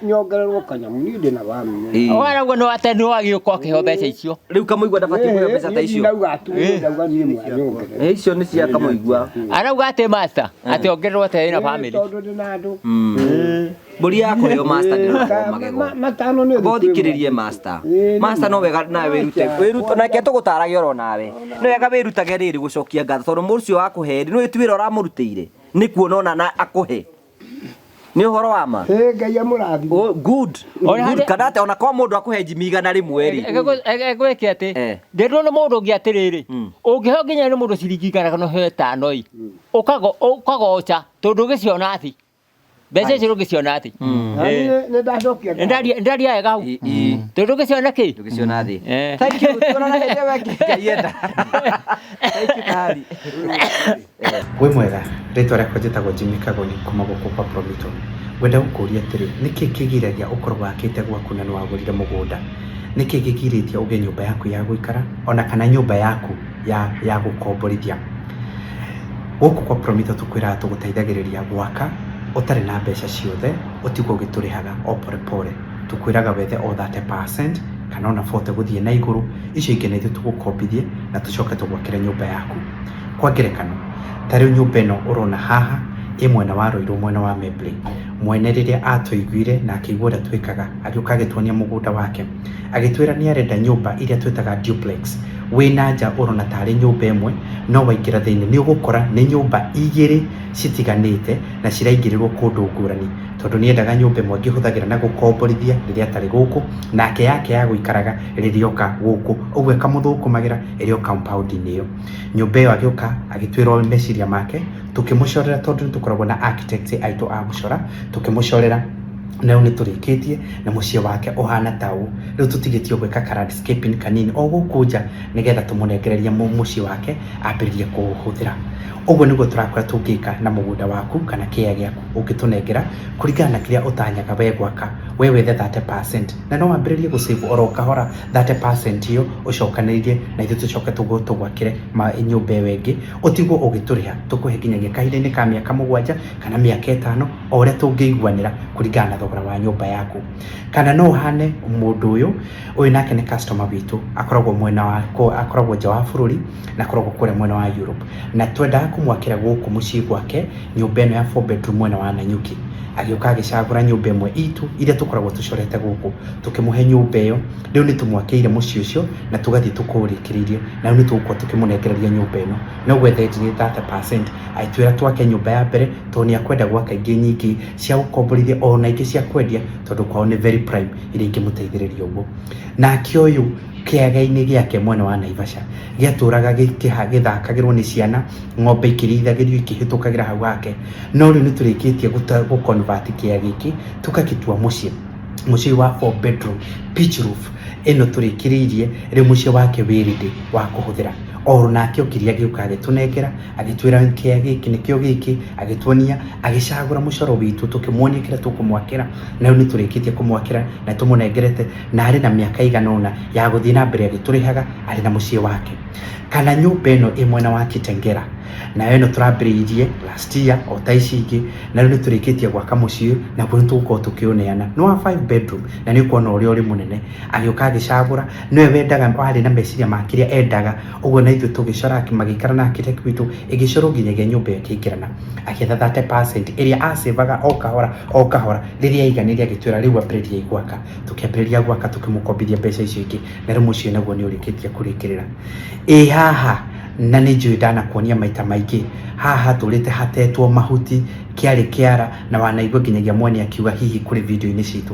nyongererwo kanyamu niĩ ndĩ na bamĩrĩ
ũguo nĩ watene wagĩũka ũkĩheo mbeca icio
rĩu kamũigua ndabatiĩ kũheo mbeca ta icio
ndauga niĩ mwanyongerera
icio nĩ cia kamũigua
arauga atĩ master atĩ ongererwo atĩ na family
tondũ ndĩ na andũ
mbũri ya kũheo master ndĩroragwo magego
matano nĩ
thikĩrĩrie master no wega nawe wĩrute nake tũgũtaragia oro nawe nĩ wega wĩrutage rĩrĩ gũcokia ngatho tondũ mũndũ ũcio wakũhe nĩ wĩtuĩra ũramũrutĩire nĩ kuona ona na akũhe nĩ ũhoro wa ma
Ngai amũrathime
good kana atĩ ona kwa mũndũ akũhe njimi 100 rĩ
gwĩke atĩ ndĩrwo nĩ mũndũ ũngĩ atĩrĩrĩ ũngĩheo nginya nĩ mũndũ ciringi 500 ĩ ũkagoca tondũ ũgĩciona atĩ mbeca icio ũgĩciona atĩ
nĩ ndacokia
ndaria wega hau tondũ ũgĩciona kĩ
ũgĩciona thĩ thank you tuonana hĩndĩ ĩyo ĩngĩ ngaienda thank you kari
wĩ mwega rĩtwa rĩakwa njĩtagwo Jimmy Kagoni kuma gũkũ kwa Promito ngwenda gũkũria atĩrĩ nĩkĩ kĩgiragia ũkorwo wakĩte gwaku na nĩwagũrire mũgũnda nĩkĩ gĩgirĩtie ũgĩe nyũmba yaku ya gũikara ona kana nyũmba yaku ya gũkomborithia gũkũ kwa Promito tũkwĩraga tũgũteithagĩrĩria gwaka ũtarĩ na mbeca ciothe ũtigwo ũgĩtũrĩhaga o pole tũkwĩraga wethe o 30% kana ona 40 gũthiĩ na igũrũ icio ingĩ nĩ ithuĩ tũgũkombithie na tũcoke tũgwakĩre nyũmba yaku kwa ngerekano tarĩ nyũmba ĩno ũrona haha ĩ mwena wa Rũirũ mwena wa Membley mwene rĩrĩa atũiguire na akĩigua ũrĩa twĩkaga agĩũka agĩtuonia mũgũnda wake agĩtwĩra nĩ arenda nyũmba iria twĩtaga duplex wĩna nja ũrona tarĩ nyũmba ĩmwe no waingĩra thĩinĩ nĩ ũgũkora nĩ nyũmba igĩrĩ citiganĩte na ciraingĩrĩrwo kũndũ ngũrani tondũ nĩ endaga nyũmba ĩmwe angĩhũthagĩra na gũkomborithia rĩrĩa atarĩ gũkũ nake yake ya gũikaraga rĩrĩa oka gũkũ ũguo akamũthũkũmagĩra ĩrĩ o compound-inĩ ĩyo nyũmba ĩyo agĩũka agĩtwĩra meciria make tũkĩmũcorera tondũ nĩtũkoragwo na architect aitũ a gũcora tũkĩmũcorera na nĩ tũrĩkĩtie na mũciĩ wake ũhana taũ rĩu tũtigĩtio gwĩka landscaping kanini o gũkũ nja nĩgetha tũmũnengereria mũciĩ wake ambĩrĩrie kũũhũthĩra ũguo nĩguo tũrakora tũngĩka na mũgũnda waku kana kĩaya gĩaku ũngĩtũnengera kũringana na kĩrĩa ũtanyaga we gwaka we wethe 30% na no wambĩrĩrie gũsave oro kahora 30% ĩyo ũcokanĩrĩrie na ithuĩ tũcoke tũgwakĩre nyũmba ĩyo ĩngĩ ũtigwo ũgĩtũrĩha tũkũhe nginyagia kahinda-inĩ ka mĩaka 7 kana mĩaka 5 o ũrĩa tũngĩiguanĩra kũringana na thogora wa nyũmba yaku kana no ũhane mũndũ ũyũ nake nĩ customer witũ akoragwo akoragwo nja wa bũrũri na akoragwo kũrĩa mwena wa Europe na twendaga kũmwakĩra gũkũ mũciĩ gwake nyũmba ĩno ya 4 bedroom mwena wa Nanyuki agĩũka agĩcagũra nyũmba ĩmwe itũ iria tũkoragwo tũcorete gũkũ tũkĩmũhe nyũmba ĩyo rĩu nĩ tũmwakĩire mũciĩ ũcio na tũgathiĩ tũkũrĩkĩrĩirie na rĩu nĩ tũgũkorwo tũkĩmũnengereria nyũmba ĩno no gwethetire 30% aitwĩra twake nyũmba ya mbere tondũ nĩ akwenda gwaka ingĩ nyingĩ cia gũkomborithia ona ingĩ cia kwendia tondũ kwao nĩ very prime iria ingĩmũteithĩrĩria ũguo nake ũyũ kĩaga-inĩ gĩake mwena wa Naivasha gĩatũraga gĩthakagĩrwo nĩ ciana ng'ombe ikĩrĩithagĩrio ikĩhĩtũkagĩra hau hake no rĩu nĩ tũrĩkĩtie gũconvert kĩaga gĩkĩ tũgagĩtua mũciĩ wa 4 bedroom pitch roof ĩno tũrĩkĩrĩirie rĩu mũciĩ wake wĩrĩndĩ wa kũhũthĩra o nake ũkĩria gĩũka agĩtũnengera agĩtwĩra kĩaga gĩkĩ nĩkĩo gĩkĩ agĩtuonia agĩcagũra mũcoro witũ tũkĩmuonia kĩrĩa tũkũmwakĩra na rĩu nĩ tũrĩkĩtie kũmwakĩra na tũmũnengerete na arĩ na mĩaka ĩigana ũna ya gũthiĩ na mbere agĩtũrĩhaga arĩ na mũciĩ wake kana nyũmba ĩno ĩ mwena wa Kitengera nayo ĩno tũrambĩrĩirie last year o ta ici ingĩ na rĩu nĩ tũrĩkĩtie gwaka mũciĩ na naguo nĩ tũgũkorwo tũkĩũneana nĩ wa 5 bedroom na nĩ kuona ũrĩa ũrĩ mũnene agĩũka agĩcagũra nĩwe wendaga warĩ na meciria ma kĩrĩa endaga ũguo na ithuĩ tũgĩcora magĩikara na architect witũ ĩgĩcorwo nginyagia nyũmba ĩyo ĩkĩingĩrana akĩetha 30% ĩrĩa acevaga o kahora rĩrĩa aiganĩria agĩtwĩra rĩu ambĩrĩria gwaka tũkĩambĩrĩria gwaka tũkĩmũkombithia mbeca icio ingĩ na rĩu mũciĩ naguo nĩ ũrĩkĩtie kũrĩkĩrĩra haha na nĩ njũĩ ndanakuonia maita maingĩ haha tũrĩte hatetwo mahuti kĩarĩ kĩara na wanaigua nginyagia mwene akiuga hihi kũrĩ video-inĩ citũ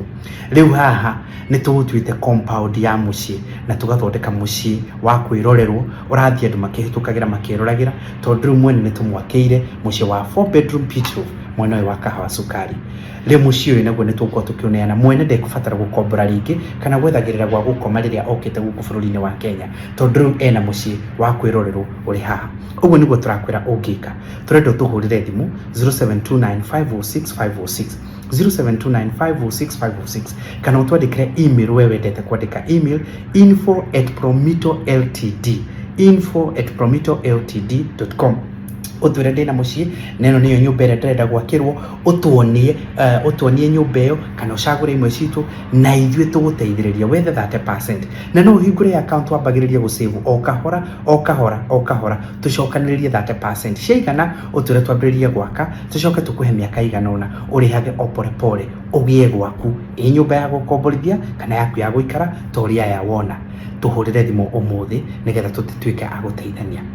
rĩu haha nĩ tũgũtuĩte compound ya mũciĩ na tũgathondeka mũciĩ wa kwĩrorerwo ũrathiĩ andũ makĩhĩtũkagĩra makĩroragĩra tondũ rĩu mwene nĩ tũmwakĩire mũciĩ wa 4 bedroom pitch roof mwena ũyũ wa Kahawa Sukari rĩu mũciĩ ũyũ naguo nĩ tũgũkorwo tũkĩũneana mwene ndekũbatara gũkombora rĩngĩ kana gwethagĩrĩra gwa gũkoma rĩrĩa okĩte gũkũ bũrũri-inĩ wa Kenya tondũ rĩu ena mũciĩ wa kwĩrorerwo ũrĩ haha ũguo nĩguo tũrakwĩra ũngĩka tũrenda tũhũrĩre thimũ 0729506506 0729506506 kana ũtwandĩkĩre email we wendete kwandĩka email info@promitoltd.com ũtwĩre ndĩna mũciĩ na ĩno nĩyo nyũmba ĩrĩa ndĩrenda gwakĩrwo ũtuonie nyũmba ĩyo kana ũcagũre imwe citũ na ithuĩ tũgũteithĩrĩria wethe 30% na no ũhingũre account wambagĩrĩrie gũsave o kahora tũcokanĩrĩrie 30% ciaigana ũtwĩre twambĩrĩrie gwaka tũcoke tũkũhe mĩaka ĩigana ũna ũrĩhage o pole ũgĩe gwaku nyũmba ya gũkomborithia kana yaku ya gũikara ta ũrĩa ya wona tũhũrĩre thimũ ũmũthĩ nĩgetha tũtuĩke a gũteithania.